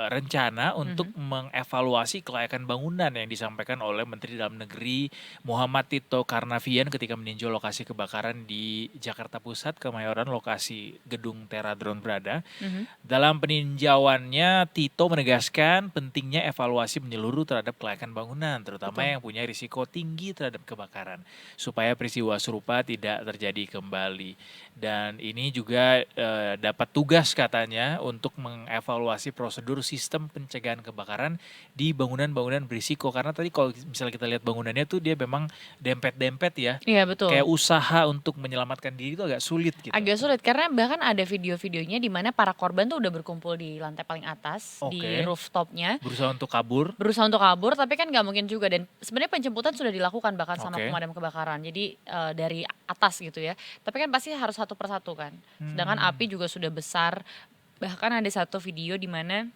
rencana untuk mengevaluasi kelayakan bangunan yang disampaikan oleh Menteri Dalam Negeri Muhammad Tito Karnavian ketika meninjau lokasi kebakaran di Jakarta Pusat, Kemayoran, lokasi gedung Teradron berada. Dalam peninjauannya, Tito menegaskan pentingnya evaluasi menyeluruh terhadap kelayakan bangunan, terutama yang punya risiko tinggi terhadap kebakaran, supaya peristiwa serupa tidak terjadi kembali. Dan ini juga dapat tugas katanya untuk mengevaluasi prosedur sistem pencegahan kebakaran di bangunan-bangunan berisiko. Karena tadi kalau misalnya kita lihat bangunannya tuh dia memang dempet-dempet ya. Iya betul. Kayak usaha untuk menyelamatkan diri itu agak sulit gitu. Agak sulit karena bahkan ada video-videonya di mana para korban tuh udah berkumpul di lantai paling atas di rooftopnya. Berusaha untuk kabur. Tapi kan nggak mungkin juga, dan sebenarnya penjemputan sudah dilakukan bahkan sama pemadam kebakaran. Jadi dari atas gitu ya. Tapi kan pasti harus satu persatu kan. Sedangkan api juga sudah besar. Bahkan ada satu video di mana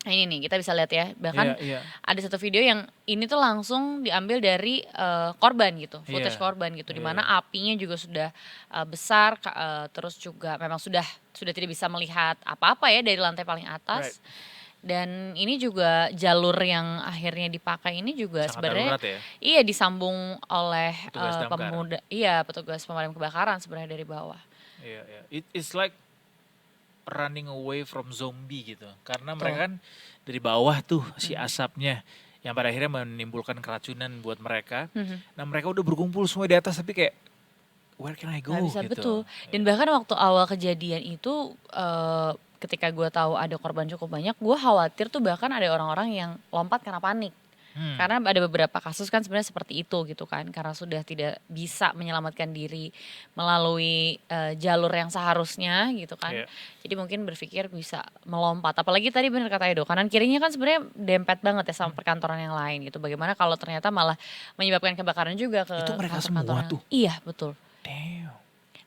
ini nih kita bisa lihat ya, bahkan ada satu video yang ini tuh langsung diambil dari korban gitu, footage korban gitu, di mana apinya juga sudah besar, terus juga memang sudah tidak bisa melihat apa-apa ya dari lantai paling atas. Dan ini juga jalur yang akhirnya dipakai ini juga sebenarnya iya disambung oleh petugas pemadam kebakaran sebenarnya dari bawah. It's like running away from zombie gitu. Karena mereka kan dari bawah tuh si asapnya yang pada akhirnya menimbulkan keracunan buat mereka. Nah mereka udah berkumpul semua di atas tapi kayak where can I go bisa, gitu. Betul. Dan bahkan waktu awal kejadian itu ketika gue tahu ada korban cukup banyak, gue khawatir tuh bahkan ada orang-orang yang lompat karena panik. Karena ada beberapa kasus kan sebenarnya seperti itu gitu kan, karena sudah tidak bisa menyelamatkan diri melalui jalur yang seharusnya gitu kan. Jadi mungkin berpikir bisa melompat. Apalagi tadi benar kata Edo, kanan kirinya kan sebenarnya dempet banget ya sama perkantoran yang lain gitu. Bagaimana kalau ternyata malah menyebabkan kebakaran juga ke itu mereka semua tuh. Iya betul. Damn.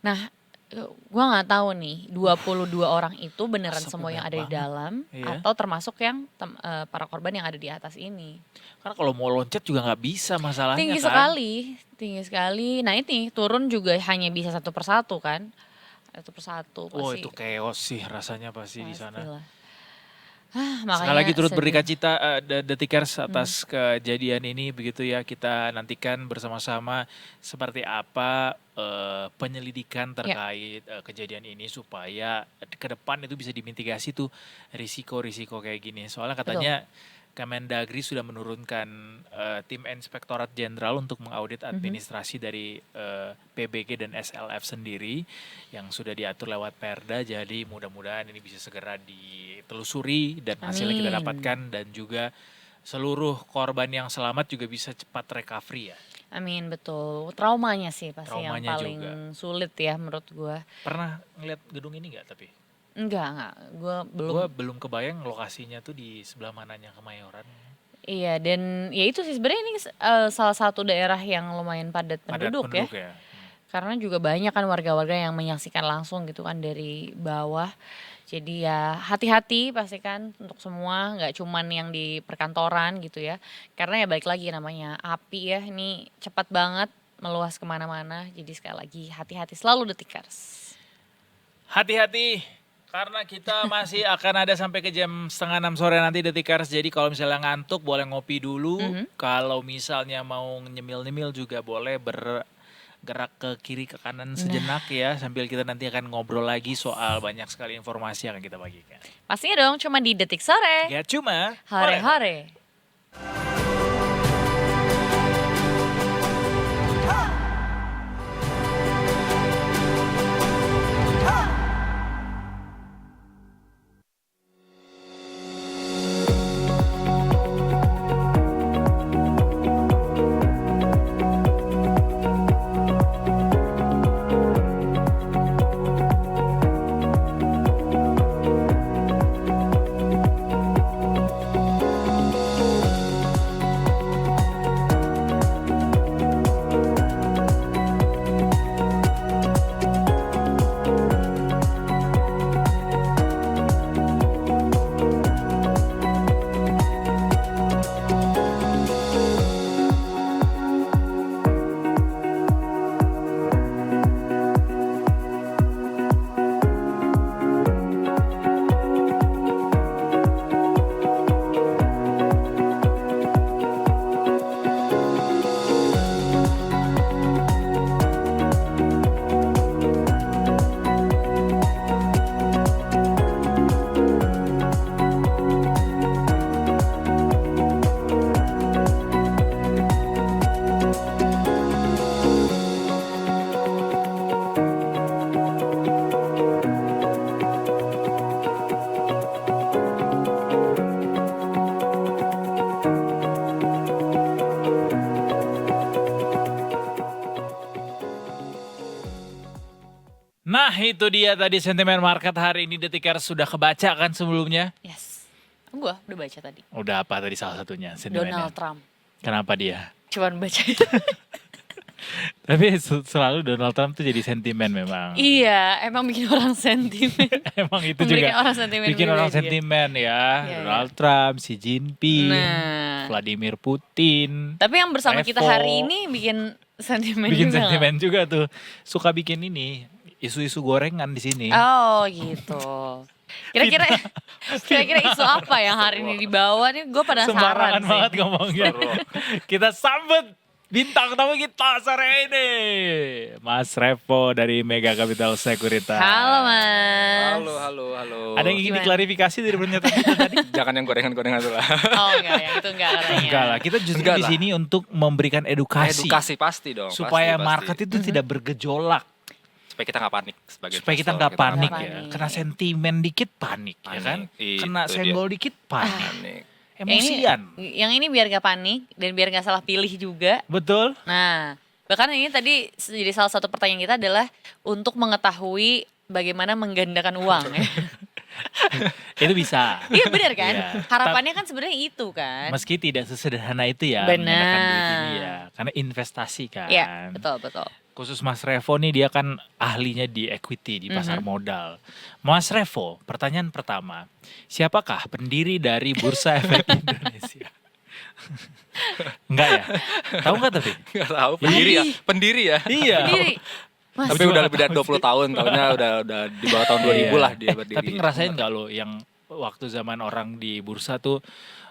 Nah gue nggak tahu nih 22 orang itu beneran semua yang ada di dalam atau termasuk yang para korban yang ada di atas ini. Karena kalau mau loncat juga nggak bisa masalahnya tinggi sekali. Nah ini turun juga hanya bisa satu persatu kan, satu persatu. Pasti. Itu chaos sih rasanya pasti di sana. Sekali lagi turut berduka cita Detikers atas kejadian ini begitu ya. Kita nantikan bersama-sama seperti apa penyelidikan terkait kejadian ini supaya ke depan itu bisa dimitigasi tuh risiko-risiko kayak gini. Soalnya katanya Kemendagri sudah menurunkan tim Inspektorat Jenderal untuk mengaudit administrasi dari PBG dan SLF sendiri yang sudah diatur lewat Perda. Jadi mudah-mudahan ini bisa segera ditelusuri dan hasilnya kita dapatkan, dan juga seluruh korban yang selamat juga bisa cepat recovery ya. Amin, betul. Traumanya sih pasti yang paling sulit ya menurut gue. Pernah ngeliat gedung ini nggak tapi? Enggak. Gue belum kebayang lokasinya tuh di sebelah mananya Kemayoran. Iya, dan ya itu sih sebenarnya ini salah satu daerah yang lumayan padat penduduk ya. Karena juga banyak kan warga-warga yang menyaksikan langsung gitu kan dari bawah. Jadi ya hati-hati pastikan untuk semua, nggak cuman yang di perkantoran gitu ya. Karena ya balik lagi namanya api ya, ini cepat banget meluas kemana-mana. Jadi sekali lagi hati-hati selalu Detikers. Hati-hati. Karena kita masih akan ada sampai ke jam 5:30 sore nanti Detikers. Jadi kalau misalnya ngantuk boleh ngopi dulu. Kalau misalnya mau nyemil-nyemil juga boleh bergerak ke kiri ke kanan sejenak ya. Sambil kita nanti akan ngobrol lagi soal banyak sekali informasi yang akan kita bagikan. Pastinya dong cuma di Detik Sore. Ya cuma Hore-hore. Nah itu dia tadi sentimen market hari ini Detikers sudah kebaca kan sebelumnya? Yes. Gua udah baca tadi. Udah apa tadi salah satunya sentimennya? Donald Trump. Kenapa dia? Cuman baca. Tapi selalu Donald Trump tuh jadi sentimen memang. Iya, emang bikin orang sentimen. Emang itu Memberikan juga orang sentimen bikin orang pribadi ya. sentimen ya. Iya, Donald Trump, Xi Jinping, Nah. Vladimir Putin. Tapi yang bersama kita Revo. hari ini bikin sentimen Bikin juga nggak? sentimen juga tuh. Suka bikin ini isu-isu gorengan di sini. Oh gitu. Kira-kira isu apa yang hari ini dibawa nih? Gue penasaran Sembarangan sih. banget ngomongnya. Kita sambut bintang tamu kita sore ini, Mas Revo dari Mega Capital Sekuritas. Halo Mas. Halo. Ada yang ingin Gimana? diklarifikasi dari pernyataan kita tadi? Jangan yang gorengan-gorengan itu lah. Oh enggak ya, itu enggak katanya. Enggak lah, kita justru Enggak di lah. sini untuk memberikan edukasi, Edukasi pasti dong. supaya pasti. market itu tidak bergejolak, Supaya kita nggak panik sebagai supaya kita investor, nggak panik nggak ya. panik. Kena sentimen dikit panik, ya Panik, kan? itu Kena dia. senggol dikit panik, panik. emosian. Yang ini biar gak panik dan biar gak salah pilih juga. Betul? Nah, bahkan ini tadi jadi salah satu pertanyaan kita adalah untuk mengetahui bagaimana menggandakan uang. Itu bisa. Iya benar kan? Iya. Harapannya kan sebenarnya itu kan. Meski tidak sesederhana itu ya, Benar. menggunakan duit ini ya, karena investasi kan. Iya, betul. Khusus Mas Revo nih dia kan ahlinya di equity, di pasar modal. Mas Revo, pertanyaan pertama, siapakah pendiri dari Bursa Efek Indonesia? Enggak ya? Tahu nggak tapi? Nggak tahu. Pendiri ya. Iya. Sendiri. Mas, Tapi udah lebih dari 20 tahun. Tahunnya udah di bawah tahun 2000 Iya. lah dia berdiri. Tapi ngerasain nggak lo yang waktu zaman orang di bursa tuh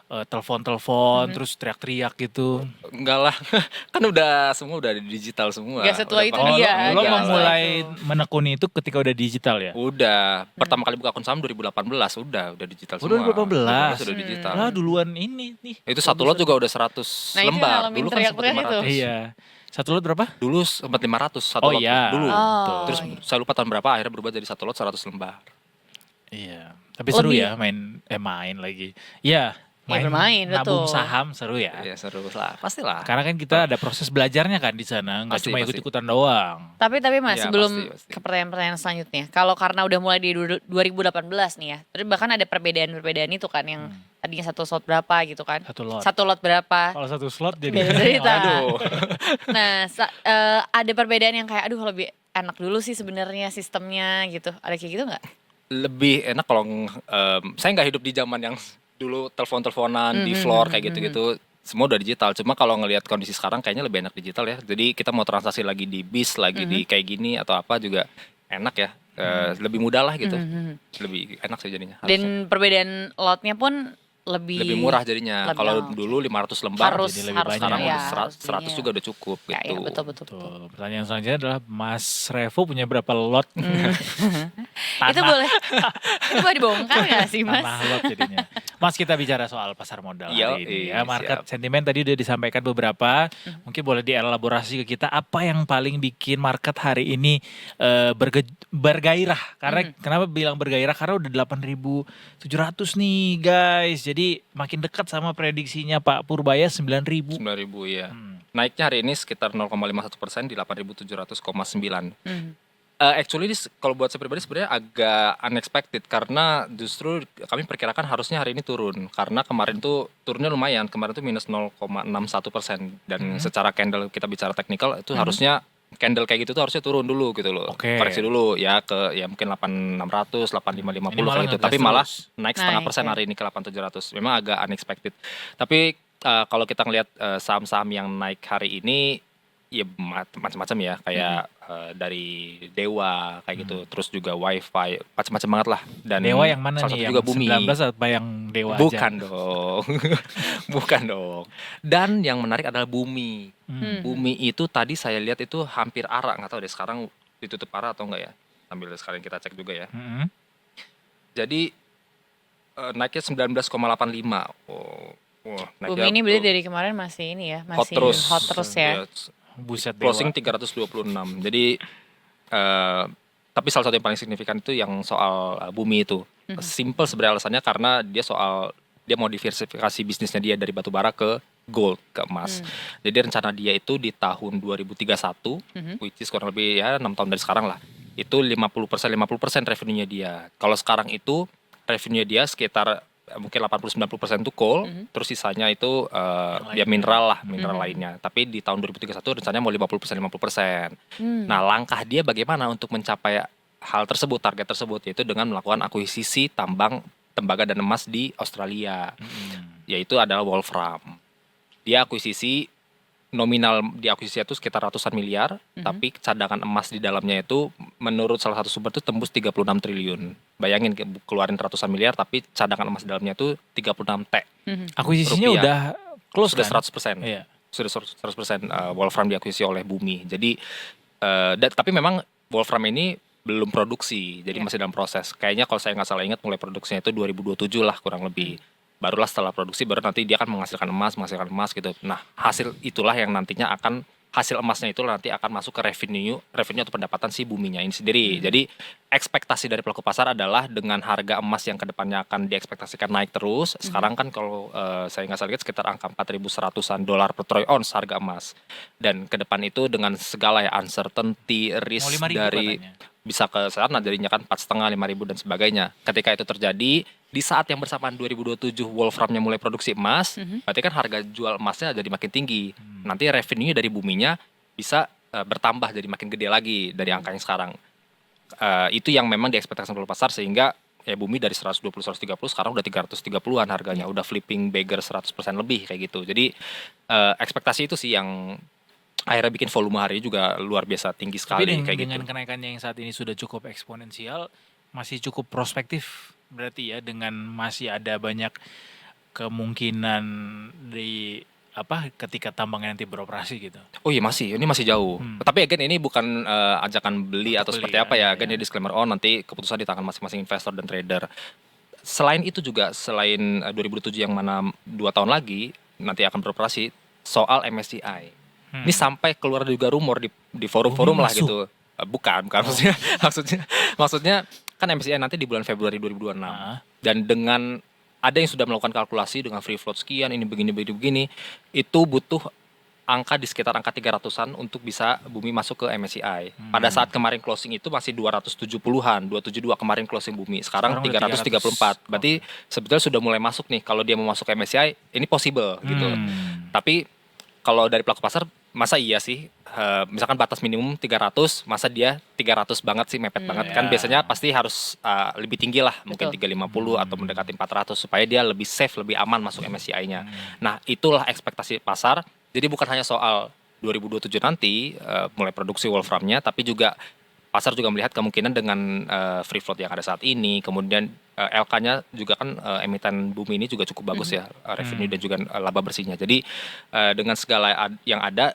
telepon-telepon terus teriak-teriak gitu? Enggak lah. Kan semua udah digital semua. Nggak setua Udah itu paham. dia. lo jangan memulai salah itu. menekuni itu ketika udah digital ya? Udah. Pertama kali buka akun saham 2018 udah digital Udah semua. 2018. Sudah digital. Lah duluan ini nih. Itu satu lot juga udah 100 Nah, itu lembar. ngalamin Dulu kan sempat teriak-teriak itu. 500. Iya. Satu lot berapa? Dulu sempat 500 satu Oh lot iya. dulu. Oh, Terus iya. saya lupa tahun berapa akhirnya berubah jadi satu lot 100 lembar. Iya. Tapi seru Lebih- ya main lagi. Iya. Ya, bermain, nabung betul. saham seru ya. Iya seru lah, pastilah. Karena kan kita ada proses belajarnya kan di sana, nggak Pasti, cuma pasti. ikut-ikutan doang. Tapi Mas, Iya, sebelum pasti. ke pertanyaan-pertanyaan selanjutnya, kalau karena udah mulai di 2018 nih ya, terus bahkan ada perbedaan-perbedaan itu kan yang tadinya satu slot berapa gitu kan, Satu lot. satu lot berapa. Kalau satu slot jadi Beda cerita. Aduh. Nah, ada perbedaan yang kayak aduh lebih enak dulu sih sebenarnya sistemnya gitu. Ada kayak gitu nggak? Lebih enak kalau saya nggak hidup di zaman yang dulu telepon-teleponan di floor kayak gitu-gitu. Semua udah digital. Cuma kalau ngelihat kondisi sekarang kayaknya lebih enak digital ya. Jadi kita mau transaksi lagi di bis, lagi di kayak gini atau apa juga enak ya. Lebih mudah lah gitu. Lebih enak sih jadinya. harusnya. Dan perbedaan lotnya pun lebih Lebih murah jadinya. lebih- Kalau oh, dulu 500 lembar harus jadi lebih harus banyak. sekarang ya, udah 100 harusnya. juga udah cukup Ya, gitu. ya, betul. Tuh, pertanyaan selanjutnya adalah Mas Revo punya berapa lot? Itu boleh itu boleh dibongkar nggak sih Mas? Tanah lot jadinya. Mas kita bicara soal pasar modal Yo, hari ini ya. iya, Market siap. sentimen tadi udah disampaikan beberapa. Mungkin boleh dielaborasi ke kita apa yang paling bikin market hari ini bergairah. Karena kenapa bilang bergairah? Karena udah 8.700 nih guys. Jadi makin dekat sama prediksinya Pak Purbaya 9.000. 9.000 ya. Naiknya hari ini sekitar 0,51% di 8.700,9. Actually ini kalau buat saya pribadi sebenarnya agak unexpected karena justru kami perkirakan harusnya hari ini turun karena kemarin tuh turunnya lumayan, kemarin tuh minus 0,61% dan secara candle kita bicara teknikal itu harusnya candle kayak gitu tuh harusnya turun dulu gitu loh, Oke. koreksi dulu ya ke ya mungkin 8.600, 8.550 Ini malah kayak gitu, ngegas tapi malah terus. naik setengah Naik, persen ya. hari ini ke 8.700, memang agak unexpected. Tapi kalau kita ngelihat saham-saham yang naik hari ini ya macam-macam ya kayak dari Dewa kayak gitu, terus juga WiFi macam-macam banget lah, dan Dewa yang mana salah nih? satu Yang juga Bumi. 19 apa yang Dewa Bukan aja? dong. Bukan dong. Dan yang menarik adalah Bumi. Bumi itu tadi saya lihat itu hampir arah, nggak tahu deh sekarang ditutup arah atau enggak ya. Sambil sekarang kita cek juga ya. Mm-mm. Jadi naiknya 19,85. Wah, Bumi naiknya ini beli tuh dari kemarin masih ini ya, hot masih terus. hot terus ya. Buset Dewa. Closing 326. Jadi tapi salah satu yang paling signifikan itu yang soal Bumi itu. Simple sebenarnya alasannya karena dia mau diversifikasi bisnisnya dia dari batu bara ke gold, ke emas. Jadi rencana dia itu di tahun 2031, which is kurang lebih ya 6 tahun dari sekarang lah. itu 50% revenue-nya dia. Kalau sekarang itu revenue dia sekitar mungkin 80-90% itu coal, terus sisanya itu ya mineral lainnya. Tapi di tahun 2031 rencananya mau 50% 50%. Nah, langkah dia bagaimana untuk mencapai hal tersebut, target tersebut, yaitu dengan melakukan akuisisi tambang tembaga dan emas di Australia, yaitu adalah Wolfram. Dia akuisisi nominal di akuisisi itu sekitar ratusan miliar, tapi cadangan emas di dalamnya itu menurut salah satu sumber itu tembus 36 triliun. Bayangin keluarin ratusan miliar tapi cadangan emas di dalamnya itu 36 T. Akuisisinya Rupiah. udah close Sudah kan? 100%. Iya. Sudah 100% Wolfram diakuisisi oleh Bumi. Jadi tapi memang Wolfram ini belum produksi, jadi masih dalam proses. Kayaknya kalau saya nggak salah ingat mulai produksinya itu 2027 lah kurang lebih. Barulah setelah produksi baru nanti dia akan menghasilkan emas gitu. Nah, hasil itulah yang nantinya hasil emasnya itu nanti akan masuk ke revenue atau pendapatan si buminya ini sendiri. Jadi ekspektasi dari pelaku pasar adalah dengan harga emas yang kedepannya akan diekspektasikan naik terus. Sekarang kan kalau saya nggak salah lihat sekitar angka 4.100-an dolar per troy ounce harga emas. Dan ke depan itu dengan segala ya uncertainty, risk Mau 5.000 dari katanya. bisa ke sana jadinya kan 4,5 5.000 dan sebagainya. Ketika itu terjadi di saat yang bersamaan 2027 Wolframnya mulai produksi emas, berarti kan harga jual emasnya jadi makin tinggi. Nanti revenue dari buminya bisa bertambah jadi makin gede lagi dari angka yang sekarang. Itu yang memang diekspektasikan oleh pasar sehingga ya bumi dari 120-130 sekarang udah 330-an harganya, udah flipping beggar 100% lebih kayak gitu. Jadi ekspektasi itu sih yang akhirnya bikin volume hari juga luar biasa tinggi Tapi sekali dengan, kayak dengan gitu. kenaikannya yang saat ini sudah cukup eksponensial, masih cukup prospektif berarti ya, dengan masih ada banyak kemungkinan di ketika tambangnya nanti beroperasi gitu. Oh iya ini masih jauh. Tapi again ini bukan ajakan beli atau Beli seperti ya, apa ya. iya, Again iya. ini disclaimer nanti keputusan di tangan masing-masing investor dan trader. Selain itu juga selain 2007 yang mana 2 tahun lagi nanti akan beroperasi soal MSCI. Ini sampai keluar juga rumor di forum-forum lah masuk. gitu. Bukan maksudnya kan MSCI nanti di bulan Februari 2026. Dan dengan ada yang sudah melakukan kalkulasi dengan free float sekian ini begini itu butuh angka di sekitar angka 300-an untuk bisa bumi masuk ke MSCI. Pada saat kemarin closing itu masih 270-an, 272 kemarin closing bumi. Sekarang Sekarang udah 334. Berarti sebetulnya sudah mulai masuk nih kalau dia mau masuk ke MSCI, ini possible gitu. Tapi kalau dari pelaku pasar masa iya sih misalkan batas minimum 300, masa dia 300 banget sih, mepet banget kan. Ya. Biasanya pasti harus lebih tinggi lah, mungkin Betul. 350 atau mendekati 400 supaya dia lebih safe, lebih aman masuk MSCI-nya. Nah, itulah ekspektasi pasar. Jadi bukan hanya soal 2027 nanti mulai produksi Wolframnya, tapi juga pasar juga melihat kemungkinan dengan free float yang ada saat ini, kemudian LK-nya juga kan emiten bumi ini juga cukup bagus ya, revenue dan juga laba bersihnya. Jadi dengan segala yang ada,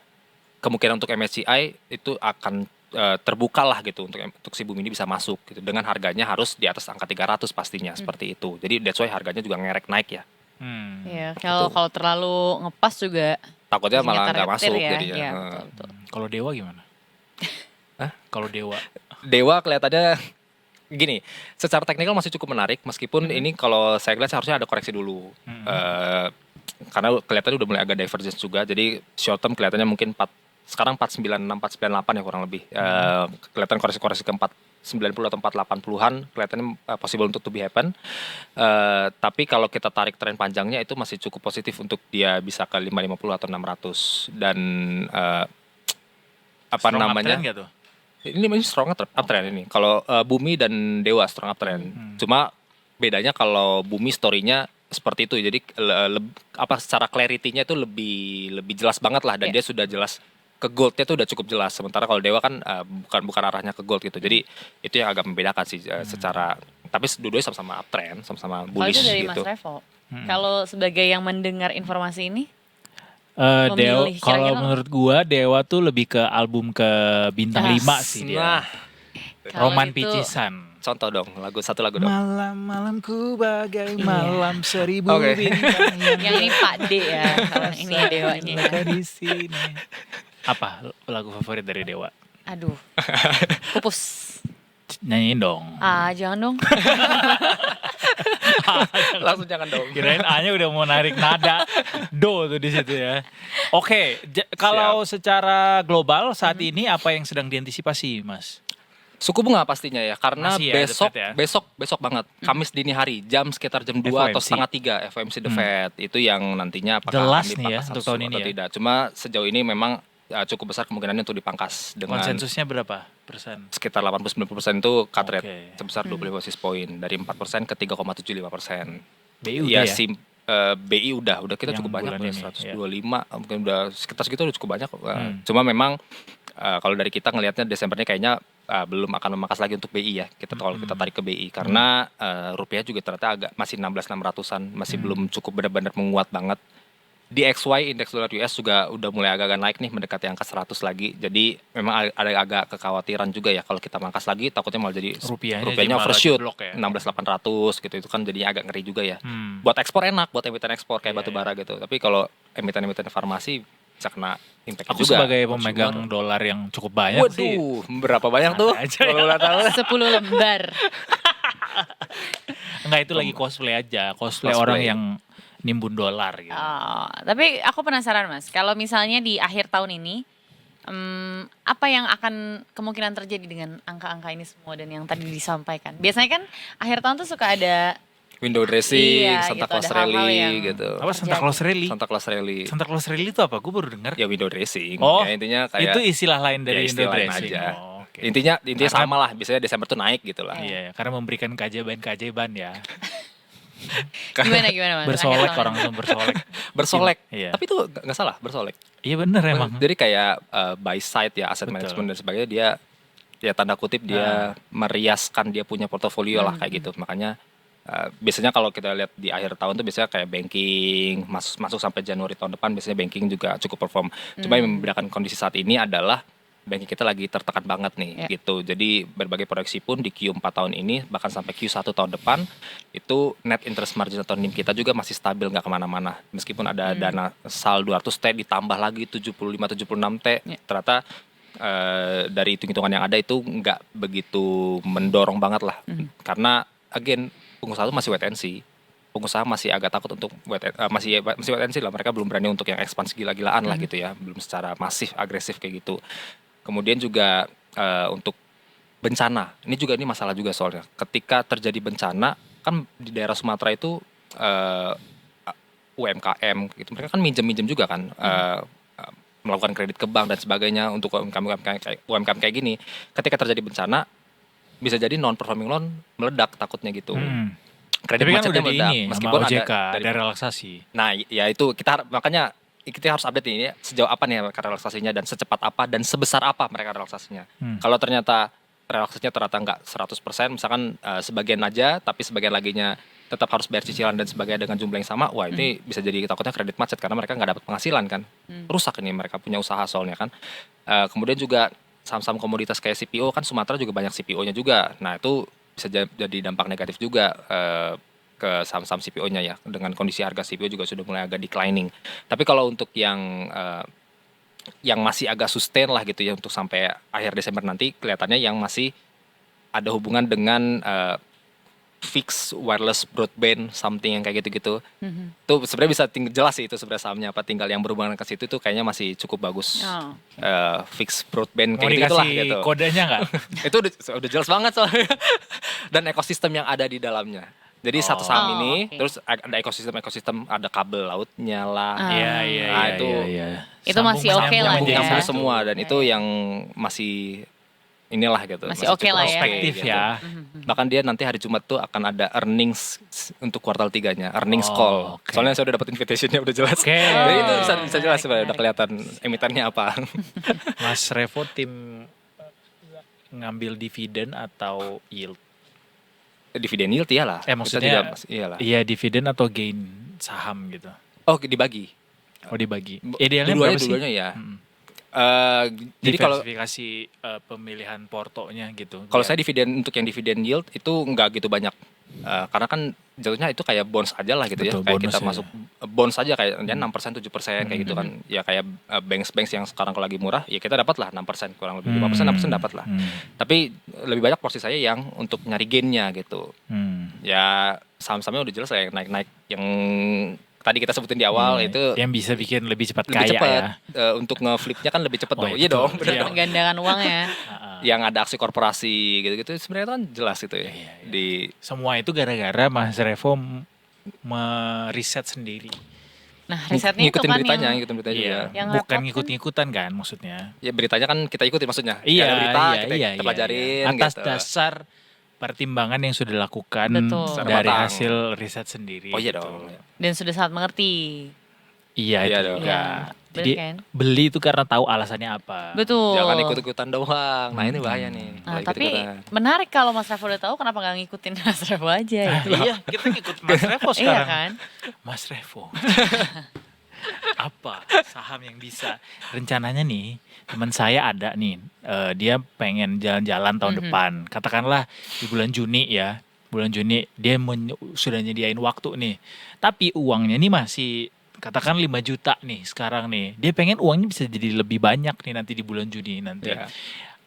kemungkinan untuk MSCI itu akan terbuka lah gitu untuk si bumi ini bisa masuk gitu. Dengan harganya harus di atas angka 300 pastinya seperti itu. Jadi that's why harganya juga ngerek naik ya. Iya, kalau terlalu ngepas juga Takutnya bisa malah nggak nyetar-nyetir masuk ya. jadinya. Iya, betul. Kalau Dewa gimana? Hah? Kalau Dewa. Dewa kelihatannya gini, secara teknikal masih cukup menarik meskipun ini kalau saya lihat seharusnya ada koreksi dulu. Karena kelihatannya udah mulai agak divergence juga. Jadi short term kelihatannya mungkin sekarang 496 498 ya kurang lebih. Kelihatan koreksi ke 490 atau 480-an kelihatannya possible untuk to be happen. Tapi kalau kita tarik tren panjangnya itu masih cukup positif untuk dia bisa ke 550 atau 600 dan Strong uptrend nggak tuh? ini masih strong uptrend ini. Kalau Bumi dan Dewa strong uptrend. Cuma bedanya kalau Bumi story-nya seperti itu. Jadi secara clarity-nya itu lebih jelas banget lah dan dia sudah jelas ke gold-nya tuh udah cukup jelas. Sementara kalau Dewa kan bukan arahnya ke gold gitu. Jadi itu yang agak membedakan sih secara, tapi dua-duanya sama-sama uptrend, sama-sama Kalau bullish itu dari gitu. Mas Revo, kalau sebagai yang mendengar informasi ini, Dewa, memilih kalau kira-kira- menurut gua Dewa tuh lebih ke album ke bintang 5 sih dia. Nah, kalau Roman itu- Picisan. contoh dong, satu lagu dong. Malam-malamku bagai Iya. malam 1000 Oke. bintang yang ini Pak D ya, kalau ini Dewanya. Maka di sini. Apa lagu favorit dari Dewa? Aduh, pupus. Nyanyiin dong. Jangan dong. Langsung jangan dong. Kirain A-nya udah mau narik nada do tuh di situ ya. Oke, kalau secara global saat ini apa yang sedang diantisipasi, Mas? Suku bunga pastinya ya, karena Masih ya, The besok Fed ya? besok banget, Kamis dini hari, jam sekitar jam 2 atau FOMC. setengah 3 FOMC The Fed. Itu yang nantinya apakah The last akan nih ya, dipangkas untuk atau tahun ini ya? tidak. Cuma sejauh ini memang cukup besar kemungkinannya untuk dipangkas dengan Konsensusnya berapa persen? sekitar 89% itu cut rate Oke. sebesar 25 basis point dari 4% ke 3,75%. BI Ya udah ya? BI udah kita Yang cukup banyak bulan udah ini, 125 mungkin udah sekitar segitu udah cukup banyak. Hmm. Cuma memang kalau dari kita ngelihatnya Desembernya kayaknya belum akan memangkas lagi untuk BI ya. Kalau kita tarik ke BI karena rupiah juga ternyata agak masih 16.600-an, masih belum cukup benar-benar menguat banget. Di XY indeks dolar US juga udah mulai agak-agak naik nih mendekati angka 100 lagi. Jadi memang ada agak kekhawatiran juga ya kalau kita mangkas lagi takutnya malah jadi Rupiahnya rupiahnya malah overshoot jeblok ya? 16.800 gitu. Itu kan jadinya agak ngeri juga ya. Hmm. Buat ekspor enak, buat emiten ekspor kayak Iya, batu bara gitu. Tapi kalau emiten-emiten farmasi bisa kena impact Aku juga. sebagai Consumer. pemegang dolar yang cukup banyak sih. Waduh, berapa banyak tuh? Ada aja Kalau ya. boleh tahu. 10 lembar. Enggak, itu lagi cosplay aja. Cosplay Cosplay. orang yang nimbun dolar gitu. Oh, tapi aku penasaran Mas, kalau misalnya di akhir tahun ini, apa yang akan kemungkinan terjadi dengan angka-angka ini semua dan yang tadi disampaikan? Biasanya kan akhir tahun tuh suka ada Window dressing, Iya, Santa gitu, Claus ada hal-hal rally yang- gitu. Apa Santa Claus Rally? Santa Claus rally. Santa Claus Rally itu apa? Gue baru dengar. Ya window dressing. Oh, Ya, intinya kayak itu istilah lain dari ya, window istilah lain dressing. aja. Oh, oke. Intinya Karena- sama lah. Biasanya Desember tuh naik gitu lah. Iya, karena memberikan keajaiban-keajaiban ya. gimana Mas? Bersolek Akhir tahun orang tuh bersolek. Bersolek. Iya. Tapi itu nggak salah bersolek. Iya bener emang. Jadi kayak buy side ya, asset Betul. management dan sebagainya dia ya tanda kutip dia meriaskan dia punya portofolio lah kayak gitu. Makanya biasanya kalau kita lihat di akhir tahun tuh biasanya kayak banking masuk sampai Januari tahun depan biasanya banking juga cukup perform. Cuma yang membedakan kondisi saat ini adalah banking kita lagi tertekan banget nih Ya. gitu. Jadi berbagai proyeksi pun di Q4 tahun ini bahkan sampai Q1 tahun depan itu net interest margin atau NIM kita juga masih stabil nggak kemana-mana. Meskipun ada dana saldo 200T ditambah lagi 75-76T Ya. ternyata dari hitung-hitungan yang ada itu nggak begitu mendorong banget lah. Karena again pengusaha itu masih wait and see. Pengusaha masih agak takut untuk masih wait and see lah. Mereka belum berani untuk yang ekspansi gila-gilaan lah gitu ya. Belum secara masif agresif kayak gitu. Kemudian juga untuk bencana. Ini masalah juga soalnya. Ketika terjadi bencana kan di daerah Sumatera itu UMKM gitu. Mereka kan minjem juga kan. Melakukan kredit ke bank dan sebagainya untuk UMKM kayak gini. Ketika terjadi bencana bisa jadi non performing loan meledak takutnya gitu. Kredit Tapi kan macetnya udah di meledak ini meskipun sama OJK dari ada relaksasi. Nah, ya itu makanya kita harus update ini ya, sejauh apa nih mereka relaksasinya dan secepat apa dan sebesar apa mereka relaksasinya. Kalau ternyata relaksasinya ternyata nggak 100%, misalkan sebagian aja tapi sebagian laginya tetap harus bayar cicilan dan sebagainya dengan jumlah yang sama, wah ini bisa jadi takutnya kredit macet karena mereka nggak dapat penghasilan kan. Rusak ini mereka punya usaha soalnya kan. Kemudian juga saham-saham komoditas kayak CPO kan Sumatera juga banyak CPO-nya juga. Nah, itu bisa jadi dampak negatif juga ke saham-saham CPO-nya ya. Dengan kondisi harga CPO juga sudah mulai agak declining. Tapi kalau untuk yang masih agak sustain lah gitu ya untuk sampai akhir Desember nanti kelihatannya yang masih ada hubungan dengan fixed wireless broadband something yang kayak gitu-gitu. Itu sebenarnya bisa jelas sih itu sebenarnya sahamnya apa, tinggal yang berhubungan ke situ itu kayaknya masih cukup bagus. Oh. Fixed broadband Mau kayak gitu lah dikasih gitu. kodenya nggak? Itu udah jelas banget soalnya. Dan ekosistem yang ada di dalamnya. Jadi satu saham ini oke. terus ada ekosistem ada kabel lautnya lah. Iya, Nah, itu Itu masih oke lah nyambung ya. nyambung semua dan itu yang masih inilah gitu. Masih oke cukup lah ya. Perspektif gitu. ya. Bahkan dia nanti hari Jumat tuh akan ada earnings untuk kuartal 3-nya, earnings Oh, call. oke. Soalnya saya udah dapat invitation-nya udah jelas. Oke. Jadi itu bisa jelas menarik, sebenarnya udah menarik. kelihatan emitennya apa. Mas Revo tim ngambil dividen atau yield? Dividen yield iyalah. Maksudnya iyalah. iya dividen atau gain saham gitu. Oh, dibagi. Oh dibagi. Idealnya Dua-duanya berapa sih? dua-duanya ya. Mm. Jadi kalau Diversifikasi pemilihan portonya gitu. Kalau Biar- saya untuk yang dividen yield itu nggak gitu banyak. Karena kan jatuhnya itu kayak bonds aja lah gitu Betul, ya. Kayak bonus kita ya. masuk bonds aja kayak ya 6%, 7% kayak gitu kan. Ya kayak banks yang sekarang kalau lagi murah ya kita dapat lah 6%, kurang lebih 5%, 6% dapat lah. Tapi lebih banyak porsi saya yang untuk nyari gainnya gitu. Ya saham-sahamnya udah jelas lah yang naik-naik yang tadi kita sebutin di awal Iya, itu yang bisa bikin lebih cepat lebih kaya cepat. ya. Untuk ngeflipnya kan lebih cepat Oh, dong. iya, Iya betul. dong, bener Iya. dong. Menggandakan uang ya. Ah, yang ada aksi korporasi gitu-gitu sebenarnya kan jelas itu ya. Iya. Di Semua itu gara-gara Mas Revo meriset sendiri. Nah, risetnya itu ngikutin kan beritanya, yang ngikutin beritanya juga. Yang Bukan repot kan- ngikut-ngikutan kan maksudnya. Ya beritanya kan kita ikutin maksudnya. Iya, Ada berita iya, kita iya, pelajarin iya. Atas gitu. dasar pertimbangan yang sudah dilakukan Betul. dari Matang. hasil riset sendiri. Oh iya gitu. dong. dan sudah sangat mengerti. Iya, Iya itu dong. juga. Iya, Jadi bener kan? beli itu karena tahu alasannya apa. Betul. Jangan ikut-ikutan doang. Nah, ini bahaya nih. Nah, kalau tapi ikut-ikutan. menarik kalau Mas Revo udah tahu kenapa nggak ngikutin Mas Revo aja Ah, gitu. iya, kita ngikut Mas Revo Iya sekarang. kan? Mas Revo. Apa saham yang bisa? Rencananya nih, teman saya ada nih, dia pengen jalan-jalan tahun depan. Katakanlah di bulan Juni ya. Bulan Juni dia sudah nyediain waktu nih. Tapi uangnya nih masih katakan 5 juta nih sekarang nih. Dia pengen uangnya bisa jadi lebih banyak nih nanti di bulan Juni nanti. Ya.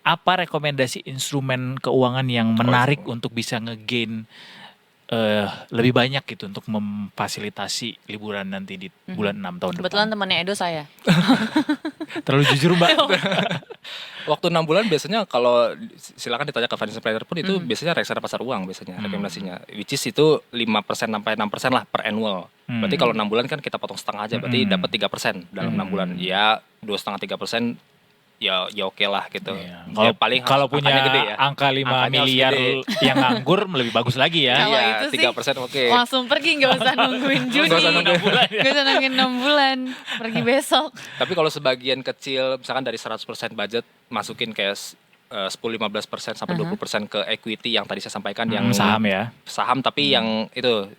Apa rekomendasi instrumen keuangan yang menarik untuk bisa ngegain lebih banyak gitu untuk memfasilitasi liburan nanti di bulan 6 tahun Kebetulan depan. temannya Edo saya. Terlalu jujur Mbak. Waktu 6 bulan biasanya kalau silakan ditanya ke financial planner pun itu biasanya reksadana pasar uang biasanya rekomendasinya. Which is itu 5% sampai 6% lah per annual. Berarti kalau 6 bulan kan kita potong setengah aja, berarti dapat 3% dalam 6 bulan. Ya 2,5-3% ya oke lah gitu. Iya. Ya, paling Kalau punya angkanya gede ya. angka 5 Angkanya harus miliar gede. yang nganggur lebih bagus lagi ya. Kalau Iya, itu sih 3% oke. langsung pergi, nggak usah nungguin Juni. Nggak usah nungguin. Nggak usah nungguin 6 bulan. Pergi besok. Tapi kalau sebagian kecil misalkan dari 100% budget masukin kayak 10-15% sampai 20% ke equity yang tadi saya sampaikan yang Saham ya. saham tapi yang itu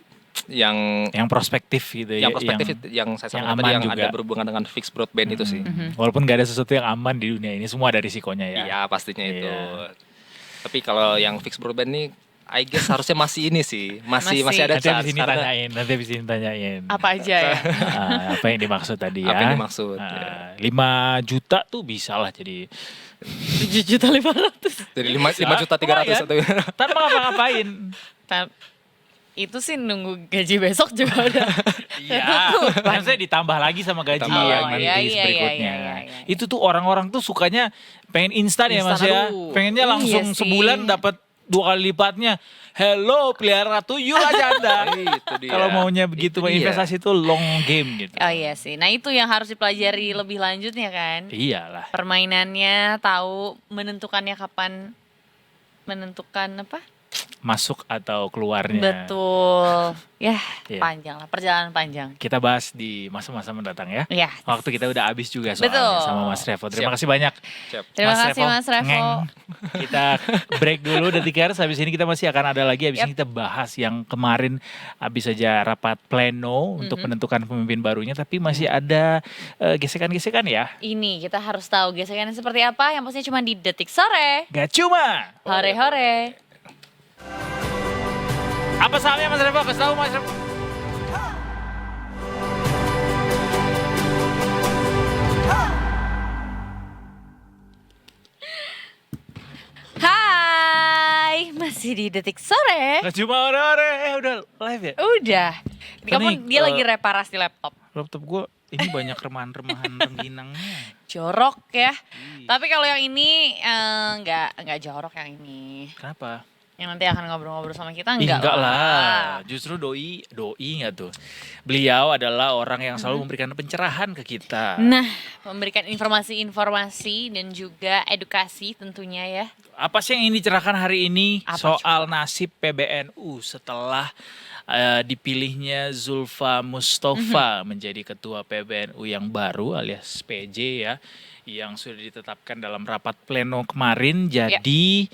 yang Yang prospektif gitu ya. yang prospektif yang saya yang sampaikan tadi aman yang juga. ada berhubungan dengan fixed broadband itu sih. Walaupun gak ada sesuatu yang aman di dunia ini, semua ada risikonya ya. Iya pastinya itu. Iya. Tapi kalau yang fixed broadband nih, I guess harusnya masih ini sih, masih Masih. ada Nanti habis chance ini karena tanyain, nanti habis ini tanyain. Apa aja ya? Apa yang dimaksud tadi ya? Apa yang dimaksud, ya. 5 juta tuh bisa lah jadi 7.500.000. dari 5.300.000 atau Ntar mau ngapa-ngapain? Itu sih nunggu gaji besok juga udah. Iya, maksudnya ditambah lagi sama gaji Ditambah yang lagi. nanti Iya, berikutnya. iya. Itu tuh orang-orang tuh sukanya pengen instan ya Mas Instan, ya. aduh. Pengennya langsung Iya sih. sebulan dapat 2 kali lipatnya. Hello, pelihara tuyul aja Anda. Itu dia. Kalau maunya begitu Itu dia. investasi itu long game gitu. Oh iya sih. Nah itu yang harus dipelajari lebih lanjutnya kan. Iyalah. Permainannya, tahu menentukannya kapan, menentukan apa? Masuk atau keluarnya. Betul. Ya, Iya. panjang lah, perjalanan panjang. Kita bahas di masa-masa mendatang ya. Ya. Waktu kita udah habis juga soalnya Betul. sama Mas Revo. Terima Siap. kasih banyak. Siap. Terima kasih Mas Revo. Ngeng. Kita break dulu Detikers. Habis ini kita masih akan ada lagi. Habis Yap. ini kita bahas yang kemarin habis saja rapat pleno untuk menentukan pemimpin barunya. Tapi masih ada gesekan-gesekan ya. Ini kita harus tahu gesekannya seperti apa. Yang pastinya cuma di Detik Sore. Gak cuma. Hore-hore. Apa sahamnya Mas Revo? Kasih tahu Mas Revo. Hai, masih di Detik Sore. Gak cuma ore-ore. Udah live ya? Udah. Ini kamu Nih, dia lagi reparasi laptop. Laptop gue ini banyak remahan-remahan rengginangnya. Jorok ya. Tapi kalau yang ini nggak jorok yang ini. Kenapa? Yang nanti akan ngobrol-ngobrol sama kita Ih, enggak enggak lah. Justru doi nggak tuh. Beliau adalah orang yang selalu memberikan pencerahan ke kita. Nah, memberikan informasi-informasi dan juga edukasi tentunya ya. Apa sih yang ingin dicerahkan hari ini Apa soal nasib PBNU setelah dipilihnya Zulfa Mustafa menjadi ketua PBNU yang baru alias PJ ya, yang sudah ditetapkan dalam rapat pleno kemarin. Jadi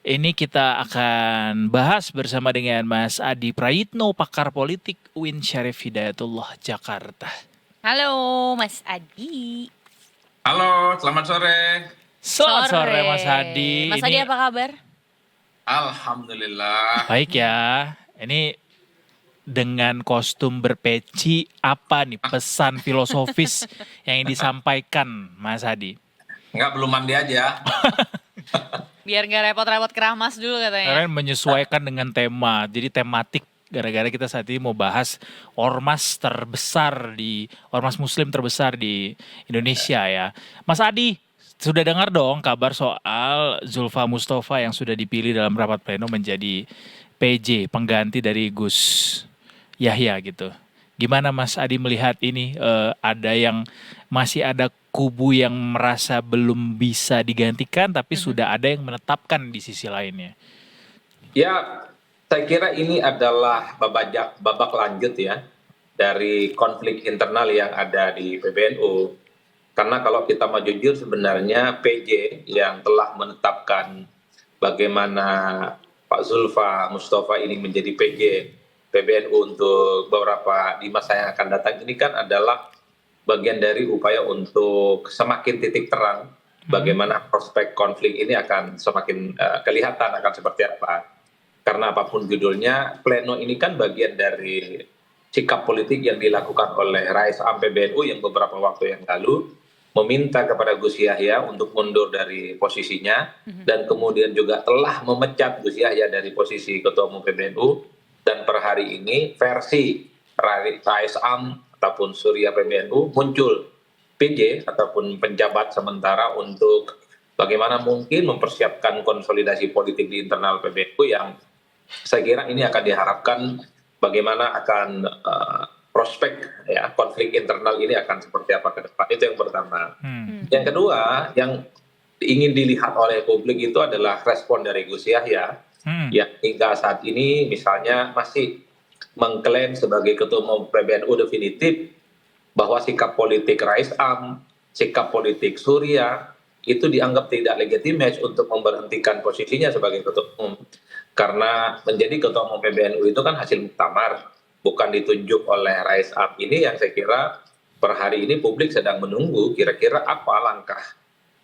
ini kita akan bahas bersama dengan Mas Adi Prayitno, pakar politik UIN Syarif Hidayatullah Jakarta. Halo Mas Adi. Halo, selamat sore. Selamat sore Mas Adi. Mas Ini Adi apa kabar? Alhamdulillah. baik ya. Ini dengan kostum berpeci, apa nih pesan filosofis yang disampaikan Mas Adi? Enggak, belum mandi aja. Biar nggak repot-repot keramas dulu katanya. Karena menyesuaikan dengan tema, jadi tematik. Gara-gara kita saat ini mau bahas ormas muslim terbesar di Indonesia ya. Mas Adi, sudah dengar dong kabar soal Zulfa Mustafa yang sudah dipilih dalam rapat pleno menjadi PJ, pengganti dari Gus Yahya gitu. Gimana Mas Adi melihat ini, ada yang masih ada kubu yang merasa belum bisa digantikan tapi sudah ada yang menetapkan di sisi lainnya. Ya, saya kira ini adalah babak lanjut ya dari konflik internal yang ada di PBNU. Karena kalau kita mau jujur sebenarnya PJ yang telah menetapkan bagaimana Pak Zulfa Mustafa ini menjadi PJ PBNU untuk beberapa di masa yang akan datang ini kan adalah bagian dari upaya untuk semakin titik terang bagaimana prospek konflik ini akan semakin kelihatan akan seperti apa. Karena apapun judulnya, pleno ini kan bagian dari sikap politik yang dilakukan oleh Rais Am PBNU yang beberapa waktu yang lalu meminta kepada Gus Yahya untuk mundur dari posisinya dan kemudian juga telah memecat Gus Yahya dari posisi Ketua Umum PBNU dan per hari ini versi Rais Am ataupun Surya PBNU muncul PJ ataupun penjabat sementara untuk bagaimana mungkin mempersiapkan konsolidasi politik di internal PBNU yang saya kira ini akan diharapkan bagaimana akan prospek ya konflik internal ini akan seperti apa ke depan. Itu yang pertama. Yang kedua yang ingin dilihat oleh publik itu adalah respon dari Gus Yahya yang hingga saat ini misalnya masih mengklaim sebagai Ketua Umum PBNU definitif bahwa sikap politik Rais Am, sikap politik Surya itu dianggap tidak legitimate untuk memberhentikan posisinya sebagai Ketua Umum. Karena menjadi Ketua Umum PBNU itu kan hasil muktamar, bukan ditunjuk oleh Rais Am ini yang saya kira per hari ini publik sedang menunggu kira-kira apa langkah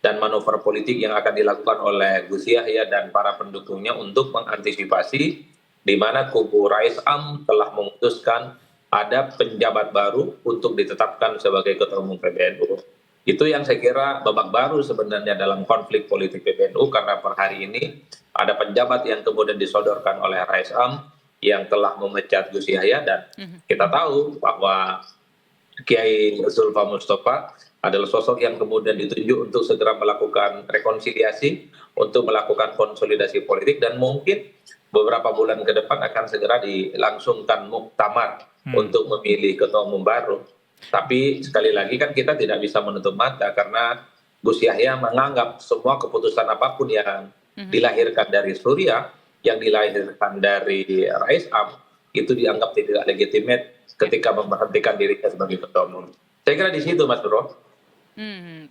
dan manuver politik yang akan dilakukan oleh Gus Yahya dan para pendukungnya untuk mengantisipasi di mana kubu Rais Am telah memutuskan ada penjabat baru untuk ditetapkan sebagai Ketua Umum PBNU. Itu yang saya kira babak baru sebenarnya dalam konflik politik PBNU karena per hari ini ada penjabat yang kemudian disodorkan oleh Rais Am yang telah memecat Gus Yahya dan kita tahu bahwa Kiai Zulfa Mustafa adalah sosok yang kemudian ditunjuk untuk segera melakukan rekonsiliasi, untuk melakukan konsolidasi politik dan mungkin beberapa bulan ke depan akan segera dilangsungkan muktamar untuk memilih ketua umum baru. Tapi sekali lagi kan kita tidak bisa menutup mata karena Gus Yahya menganggap semua keputusan apapun yang dilahirkan dari Surya, yang dilahirkan dari Rais Am, itu dianggap tidak legitimate ketika memberhentikan dirinya sebagai ketua umum. Saya kira di situ Mas Bro.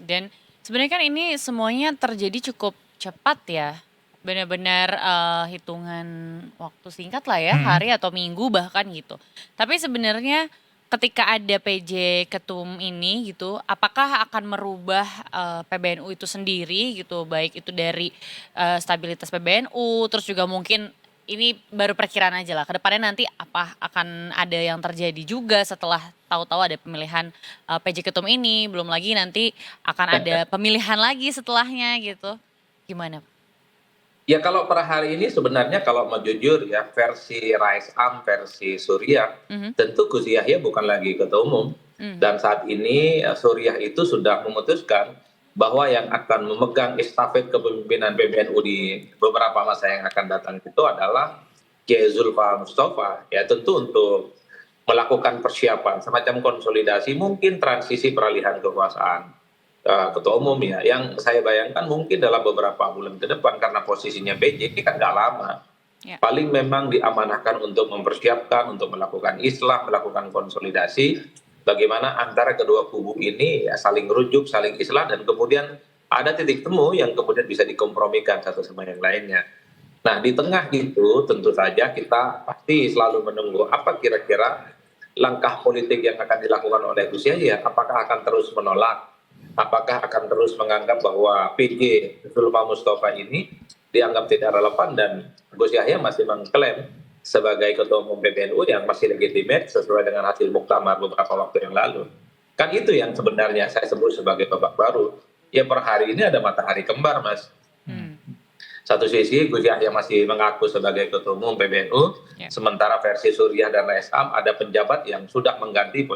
Dan sebenarnya kan ini semuanya terjadi cukup cepat ya. Benar-benar hitungan waktu singkat lah ya, hari atau minggu bahkan gitu. Tapi sebenarnya ketika ada PJ Ketum ini gitu, apakah akan merubah PBNU itu sendiri gitu, baik itu dari stabilitas PBNU, terus juga mungkin ini baru perkiraan aja lah, kedepannya nanti apa akan ada yang terjadi juga setelah tahu-tahu ada pemilihan PJ Ketum ini, belum lagi nanti akan ada pemilihan lagi setelahnya gitu, gimana? Ya kalau per hari ini sebenarnya kalau mau jujur ya versi Rais Am versi Surya tentu Gus Yahya bukan lagi ketua umum dan saat ini Surya itu sudah memutuskan bahwa yang akan memegang estafet kepemimpinan PBNU di beberapa masa yang akan datang itu adalah Kiai Zulfa Mustafa ya tentu untuk melakukan persiapan semacam konsolidasi mungkin transisi peralihan kekuasaan ketua umum ya yang saya bayangkan mungkin dalam beberapa bulan ke depan karena posisinya PJ ini kan nggak lama paling memang diamanahkan untuk mempersiapkan untuk melakukan islah melakukan konsolidasi bagaimana antara kedua kubu ini ya saling rujuk saling islah dan kemudian ada titik temu yang kemudian bisa dikompromikan satu sama yang lainnya. Nah di tengah itu tentu saja kita pasti selalu menunggu apa kira-kira langkah politik yang akan dilakukan oleh Gus Yahya apakah akan terus menolak apakah akan terus menganggap bahwa PJ Zulfa Mustafa ini dianggap tidak relevan dan Gus Yahya masih mengklaim sebagai ketua umum PBNU yang masih legitimate sesuai dengan hasil muktamar beberapa waktu yang lalu. Kan itu yang sebenarnya saya sebut sebagai babak baru. Ya per hari ini ada matahari kembar Mas. Satu sisi Gus Yahya masih mengaku sebagai ketua umum PBNU, sementara versi Surya dan Rais Am ada penjabat yang sudah mengganti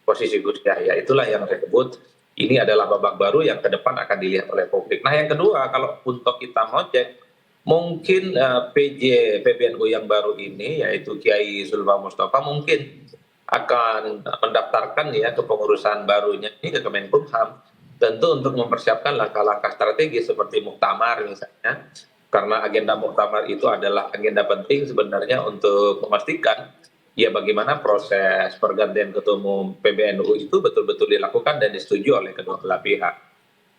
posisi Gus Yahya. Itulah yang saya sebut ini adalah babak baru yang ke depan akan dilihat oleh publik. Nah, yang kedua, kalau untuk kita mau cek, mungkin PJ PBNU yang baru ini, yaitu Kiai Zulfa Mustafa, mungkin akan mendaftarkan ya kepengurusan barunya ini ke Kemenkumham, tentu untuk mempersiapkan langkah-langkah strategis seperti muktamar misalnya, karena agenda muktamar itu adalah agenda penting sebenarnya untuk memastikan ya bagaimana proses pergantian ketua umum PBNU itu betul-betul dilakukan dan disetujui oleh kedua belah pihak.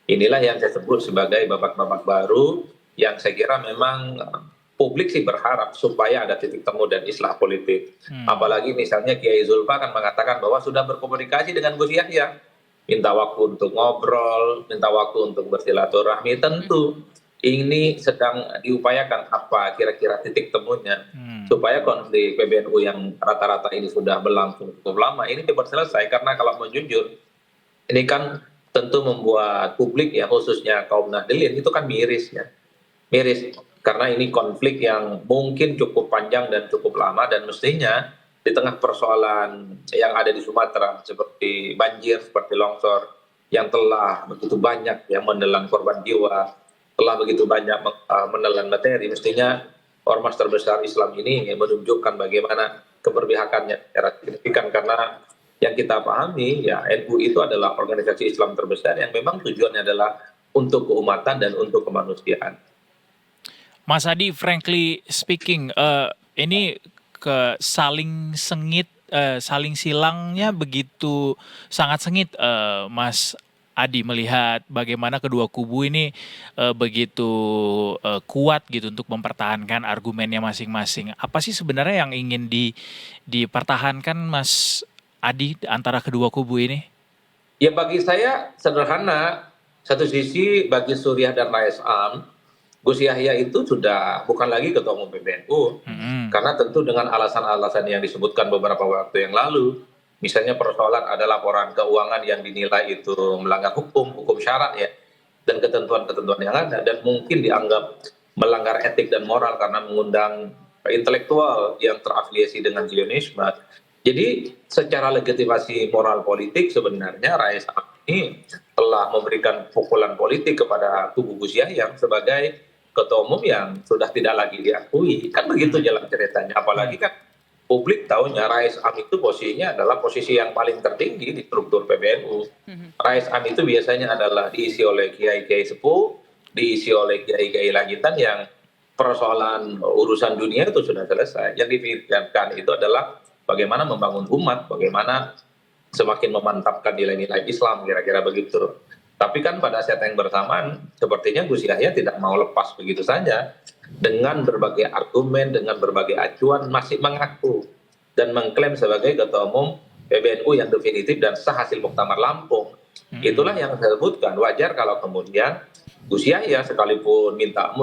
Inilah yang saya sebut sebagai babak-babak baru yang saya kira memang publik sih berharap supaya ada titik temu dan islah politik. Apalagi misalnya Kiai Zulfa kan mengatakan bahwa sudah berkomunikasi dengan Gus Yahya, minta waktu untuk ngobrol, minta waktu untuk bersilaturahmi. Tentu ini sedang diupayakan apa kira-kira titik temunya supaya konflik PBNU yang rata-rata ini sudah berlangsung cukup lama ini cepat selesai. Karena kalau mau jujur, ini kan tentu membuat publik ya khususnya kaum Nahdlin itu kan miris ya, miris karena ini konflik yang mungkin cukup panjang dan cukup lama, dan mestinya di tengah persoalan yang ada di Sumatera seperti banjir, seperti longsor yang telah begitu banyak yang menelan korban jiwa, telah begitu banyak menelan materi, mestinya ormas terbesar Islam ini menunjukkan bagaimana keberpihakannya secara signifikan. Karena yang kita pahami ya NU itu adalah organisasi Islam terbesar yang memang tujuannya adalah untuk keumatan dan untuk kemanusiaan. Mas Adi, frankly speaking, ini saling sengit, saling silangnya begitu sangat sengit, Mas Adi, melihat bagaimana kedua kubu ini begitu kuat gitu untuk mempertahankan argumennya masing-masing. Apa sih sebenarnya yang ingin dipertahankan, Mas Adi, antara kedua kubu ini? Ya bagi saya sederhana. Satu sisi bagi Suriah dan Rais Am, Gus Yahya itu sudah bukan lagi ketua umum PBNU, karena tentu dengan alasan-alasan yang disebutkan beberapa waktu yang lalu. Misalnya persoalan ada laporan keuangan yang dinilai itu melanggar hukum syarat ya, dan ketentuan-ketentuan yang ada, dan mungkin dianggap melanggar etik dan moral karena mengundang intelektual yang terafiliasi dengan Zionisme. Jadi secara legitimasi moral politik sebenarnya Rais Am ini telah memberikan pukulan politik kepada kubu Gus Yahya sebagai ketua umum yang sudah tidak lagi diakui. Kan begitu jalan ceritanya, apalagi kan publik tahunya Rais Am itu posisinya adalah posisi yang paling tertinggi di struktur PBNU. Rais Am itu biasanya adalah diisi oleh kiai-kiai sepuh, diisi oleh kiai-kiai lanjutan yang persoalan urusan dunia itu sudah selesai. Yang dipikirkan itu adalah bagaimana membangun umat, bagaimana semakin memantapkan nilai-nilai Islam, kira-kira begitu. Tapi kan pada saat yang bersamaan, sepertinya Gus Yahya tidak mau lepas begitu saja. Dengan berbagai argumen, dengan berbagai acuan, masih mengaku dan mengklaim sebagai ketua umum PBNU yang definitif dan sah hasil muktamar Lampung. Itulah yang saya sebutkan. Wajar kalau kemudian Gus Yahya sekalipun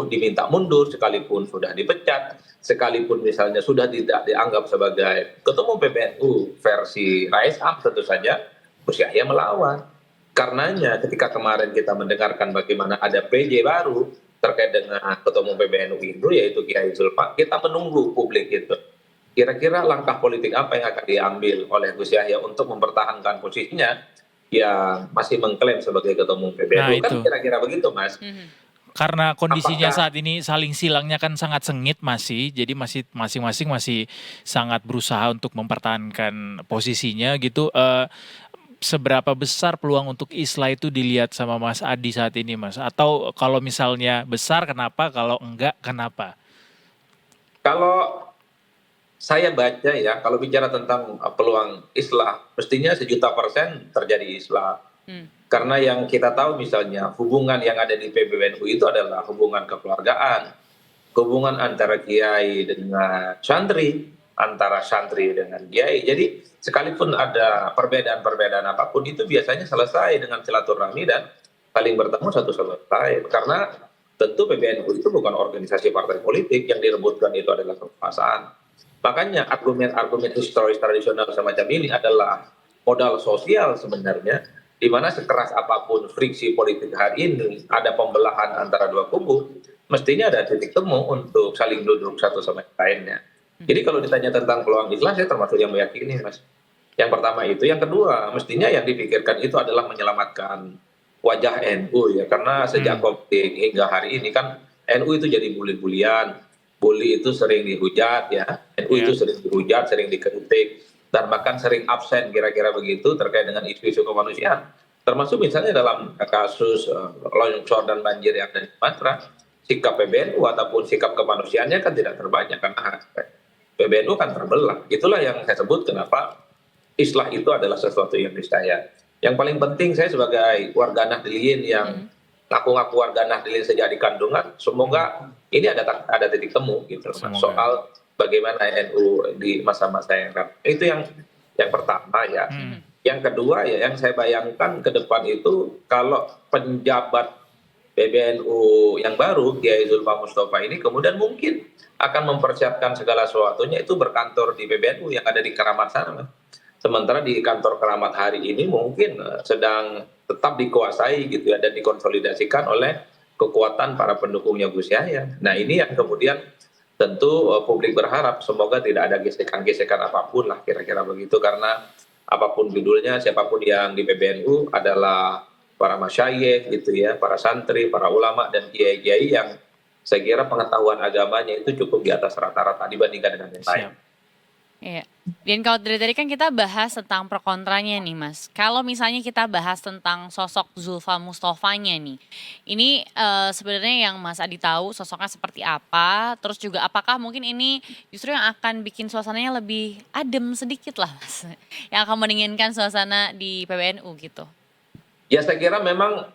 diminta mundur, sekalipun sudah dipecat, sekalipun misalnya sudah tidak dianggap sebagai ketua umum PBNU versi Rais Am, tentu saja Gus Yahya melawan. Karenanya ketika kemarin kita mendengarkan bagaimana ada PJ baru terkait dengan ketua umum PBNU itu, yaitu Kiai Zulfa, kita menunggu publik itu. Kira-kira langkah politik apa yang akan diambil oleh Gus Yahya untuk mempertahankan posisinya yang masih mengklaim sebagai ketua umum PBNU. Kan kira-kira begitu, Mas. Karena kondisinya saat ini saling silangnya kan sangat sengit masih, jadi masing-masing masih sangat berusaha untuk mempertahankan posisinya gitu. Seberapa besar peluang untuk islah itu dilihat sama Mas Adi saat ini, Mas? Atau kalau misalnya besar, kenapa? Kalau enggak, kenapa? Kalau saya baca ya, kalau bicara tentang peluang islah, mestinya 1.000.000% terjadi islah. Karena yang kita tahu misalnya hubungan yang ada di PBNU itu adalah hubungan kekeluargaan, hubungan antara kiai dengan santri, antara santri dengan kiai. Jadi sekalipun ada perbedaan-perbedaan apapun itu biasanya selesai dengan silaturahmi dan saling bertemu satu sama lain. Karena tentu PBNU itu bukan organisasi partai politik, yang direbutkan itu adalah kekuasaan. Makanya argumen-argumen historis tradisional semacam ini adalah modal sosial sebenarnya, di mana sekeras apapun friksi politik hari ini, ada pembelahan antara dua kubu, mestinya ada titik temu untuk saling duduk satu sama lainnya. Jadi kalau ditanya tentang peluang islah, saya termasuk yang meyakini, Mas. Yang pertama itu, yang kedua mestinya yang dipikirkan itu adalah menyelamatkan wajah NU ya, karena sejak konflik hingga hari ini kan NU itu jadi bully-bulian, bully itu sering dihujat ya, NU itu Ya. sering dihujat, sering dikritik, dan bahkan sering absen kira-kira begitu terkait dengan isu-isu kemanusiaan. Termasuk misalnya dalam kasus longsor dan banjir yang ada di Sumatera, sikap PBNU ataupun sikap kemanusiaannya kan tidak terbanyak karena PBNU kan terbelah. Itulah yang saya sebut kenapa islah itu adalah sesuatu yang niscaya. Yang paling penting saya sebagai warga Nahdliyin yang ngaku-ngaku warga Nahdliyin sejak di kandungan, semoga ini ada titik temu gitu Semoga. soal bagaimana NU di masa-masa yang akan. Itu yang pertama ya. Yang kedua ya, yang saya bayangkan ke depan itu kalau penjabat PBNU yang baru Kiai Zulfa Mustafa ini kemudian mungkin akan mempersiapkan segala sesuatunya itu berkantor di PBNU yang ada di Keramat sana. Sementara di kantor Keramat hari ini mungkin sedang tetap dikuasai gitu ya dan dikonsolidasikan oleh kekuatan para pendukungnya Gus Yahya. Nah ini yang kemudian tentu publik berharap semoga tidak ada gesekan-gesekan apapun lah kira-kira begitu, karena apapun judulnya siapapun yang di PBNU adalah para masyayikh gitu ya, para santri, para ulama dan kiai-kiai yang saya kira pengetahuan agamanya itu cukup di atas rata-rata dibandingkan dengan yang lain. Siap. Iya. Dan kalau dari tadi kan kita bahas tentang pro kontranya nih Mas. Kalau misalnya kita bahas tentang sosok Zulfa Mustafanya nih. Ini sebenarnya yang Mas Adi tahu sosoknya seperti apa. Terus juga apakah mungkin ini justru yang akan bikin suasananya lebih adem sedikit lah Mas. Yang akan mendinginkan suasana di PBNU gitu. Ya saya kira memang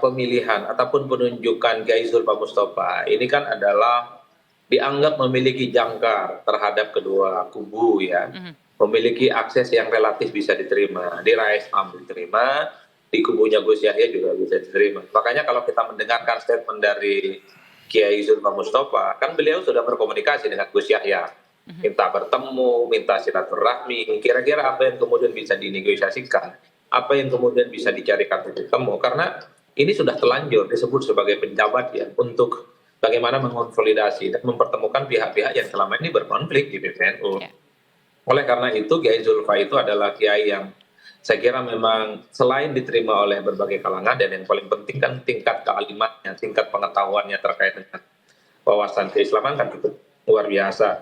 pemilihan ataupun penunjukan Kiai Zulfa Mustafa ini kan adalah dianggap memiliki jangkar terhadap kedua kubu ya, memiliki akses yang relatif bisa diterima, di Rais Am diterima, di kubunya Gus Yahya juga bisa diterima. Makanya kalau kita mendengarkan statement dari Kiai Zulfa Mustafa, kan beliau sudah berkomunikasi dengan Gus Yahya, minta bertemu, minta silaturahmi, kira-kira apa yang kemudian bisa dinegosiasikan, apa yang kemudian bisa dicarikan titik temu, karena ini sudah telanjur disebut sebagai penjabat ya untuk bagaimana mengonsolidasi dan mempertemukan pihak-pihak yang selama ini berkonflik di PBNU. Oleh karena itu Kiai Zulfa itu adalah kiai yang saya kira memang selain diterima oleh berbagai kalangan dan yang paling penting kan tingkat kealimannya, tingkat pengetahuannya terkait dengan wawasan keislaman kan cukup luar biasa.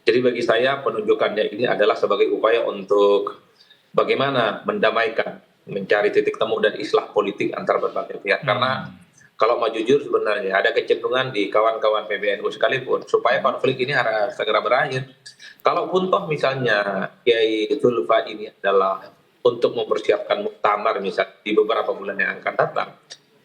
Jadi bagi saya penunjukannya ini adalah sebagai upaya untuk bagaimana mendamaikan, mencari titik temu dan islah politik antar berbagai pihak. Karena kalau mau jujur sebenarnya ada kecenderungan di kawan-kawan PBNU sekalipun supaya konflik ini harus segera berakhir. Kalaupun toh misalnya Kiai Zulfa ini adalah untuk mempersiapkan muktamar misalnya di beberapa bulan yang akan datang,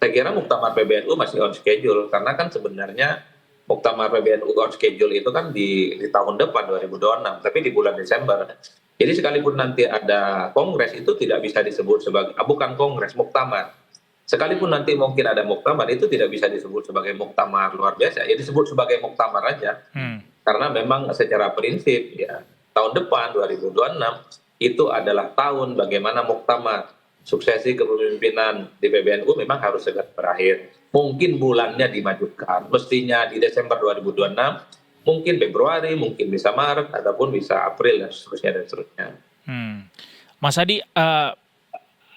saya kira muktamar PBNU masih on schedule karena kan sebenarnya muktamar PBNU on schedule itu kan di tahun depan 2026, tapi di bulan Desember. Jadi sekalipun nanti ada kongres itu tidak bisa disebut sebagai bukan kongres, muktamar. Sekalipun nanti mungkin ada muktamar itu tidak bisa disebut sebagai muktamar luar biasa, ya disebut sebagai muktamar aja. Karena memang secara prinsip ya tahun depan 2026 itu adalah tahun bagaimana muktamar suksesi kepemimpinan di PBNU memang harus segera berakhir. Mungkin bulannya dimajukan, mestinya di Desember 2026, mungkin Februari, mungkin bisa Maret ataupun bisa April dan seterusnya. Mas Adi,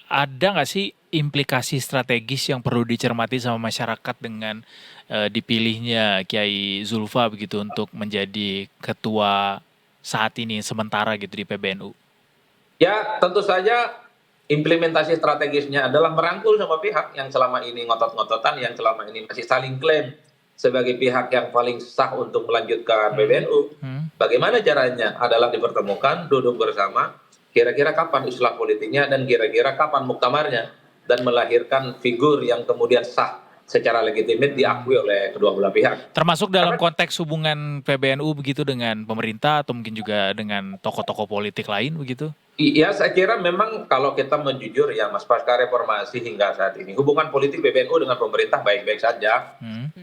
ada nggak sih implikasi strategis yang perlu dicermati sama masyarakat dengan dipilihnya Kiai Zulfa begitu untuk menjadi ketua saat ini sementara gitu di PBNU? Ya tentu saja implementasi strategisnya adalah merangkul sama pihak yang selama ini ngotot-ngototan, yang selama ini masih saling klaim sebagai pihak yang paling sah untuk melanjutkan PBNU. Bagaimana caranya? Adalah dipertemukan, duduk bersama, kira-kira kapan islah politiknya dan kira-kira kapan muktamarnya, dan melahirkan figur yang kemudian sah secara legitimit diakui oleh kedua belah pihak. Termasuk dalam konteks hubungan PBNU begitu dengan pemerintah atau mungkin juga dengan tokoh-tokoh politik lain begitu? Iya, saya kira memang kalau kita menjujur ya Mas, pasca reformasi hingga saat ini hubungan politik PBNU dengan pemerintah baik-baik saja.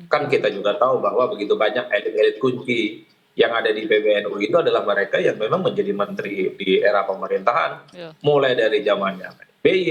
Kan kita juga tahu bahwa begitu banyak elit-elit kunci yang ada di PBNU itu adalah mereka yang memang menjadi menteri di era pemerintahan, mulai dari zamannya SBY,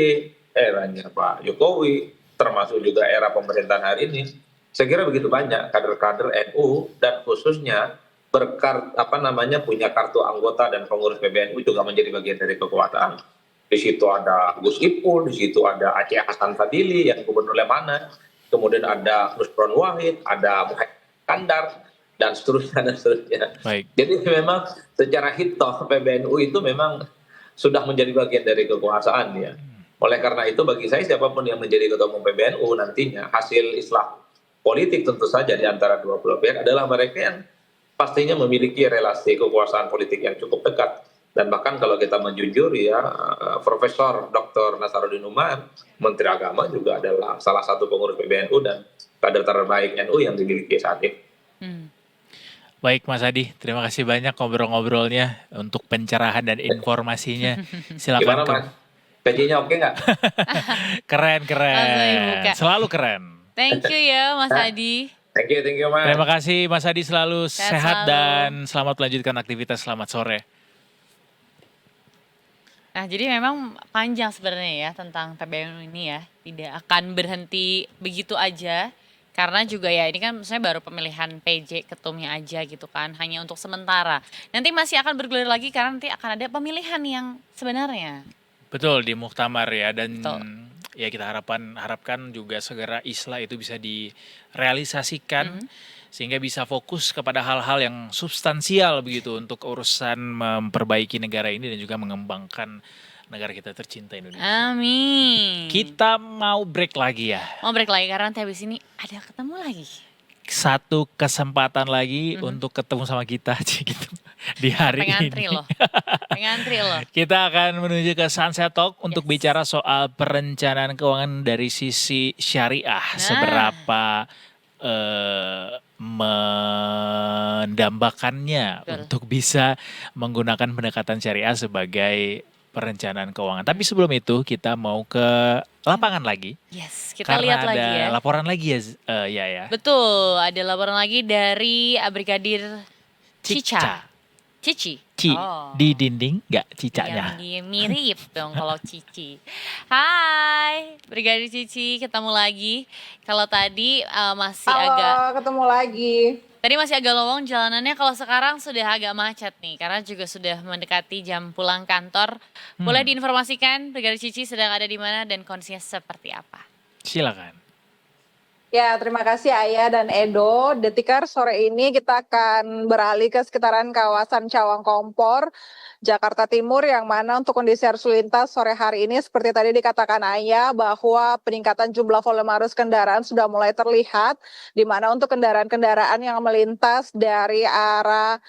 eranya Pak Jokowi, termasuk juga era pemerintahan hari ini. Saya kira begitu banyak kader-kader NU dan khususnya punya kartu anggota dan pengurus PBNU juga menjadi bagian dari kekuasaan. Di situ ada Gus Ipul, di situ ada Aceh Hasan Fadili yang gubernur Lemanan, kemudian ada Nusron Wahid, ada Muhammad Kandar, dan seterusnya dan seterusnya. Baik. Jadi memang secara hitoh PBNU itu memang sudah menjadi bagian dari kekuasaan ya. Oleh karena itu bagi saya siapapun yang menjadi ketua umum PBNU nantinya hasil islah politik tentu saja di antara dua belah pihak adalah mereka yang pastinya memiliki relasi kekuasaan politik yang cukup dekat. Dan bahkan kalau kita menjujur ya, Profesor Dr. Nasaruddin Umar, Menteri Agama juga adalah salah satu pengurus PBNU dan kader terbaik NU yang dimiliki saat ini. Baik Mas Adi, terima kasih banyak ngobrol-ngobrolnya untuk pencerahan dan informasinya. Gimana Silakan. Mas? Gajinya oke nggak? Keren. Langsung dibuka. Selalu keren. Thank you ya Mas Adi. Thank you Mas. Terima kasih Mas Adi, selalu Sehat sehat selalu. dan selamat melanjutkan aktivitas. Selamat sore. Nah, jadi memang panjang sebenarnya ya tentang PBNU ini ya. Tidak akan berhenti begitu aja. Karena juga ya ini kan misalnya baru pemilihan PJ ketumnya aja gitu kan. Hanya untuk sementara. Nanti masih akan bergulir lagi karena nanti akan ada pemilihan yang sebenarnya. Betul, di Muktamar ya, dan Betul. ya kita harapkan juga segera islah itu bisa direalisasikan sehingga bisa fokus kepada hal-hal yang substansial begitu untuk urusan memperbaiki negara ini dan juga mengembangkan negara kita tercinta Indonesia. Amin. Kita mau break lagi ya. Mau break lagi karena nanti habis ini ada ketemu lagi. Satu kesempatan lagi untuk ketemu sama kita gitu di hari Pengantri ini. loh. Pengantri loh. Kita akan menuju ke Sunset Talk untuk bicara soal perencanaan keuangan dari sisi syariah. Seberapa mendambakannya Betul. untuk bisa menggunakan pendekatan syariah sebagai perencanaan keuangan. Tapi sebelum itu kita mau ke lapangan lagi. Yes, kita Karena lihat ada lagi ya. laporan lagi ya, ya. Betul, ada laporan lagi dari Brigadir Cica. Cici. Oh. Di dinding nggak Yang cicanya. mirip dong kalau Cici. Hai, Brigadir Cici, ketemu lagi. Kalau tadi Halo, ketemu lagi. Tadi masih agak lowong jalanannya, kalau sekarang sudah agak macet nih, karena juga sudah mendekati jam pulang kantor. Boleh diinformasikan Brigadir Cici sedang ada di mana dan kondisinya seperti apa? Silakan. Ya, terima kasih Ayah dan Edo. Detikar sore ini kita akan beralih ke sekitaran kawasan Cawang Kompor, Jakarta Timur, yang mana untuk kondisi arus lintas sore hari ini seperti tadi dikatakan Ayah bahwa peningkatan jumlah volume arus kendaraan sudah mulai terlihat, di mana untuk kendaraan-kendaraan yang melintas dari arah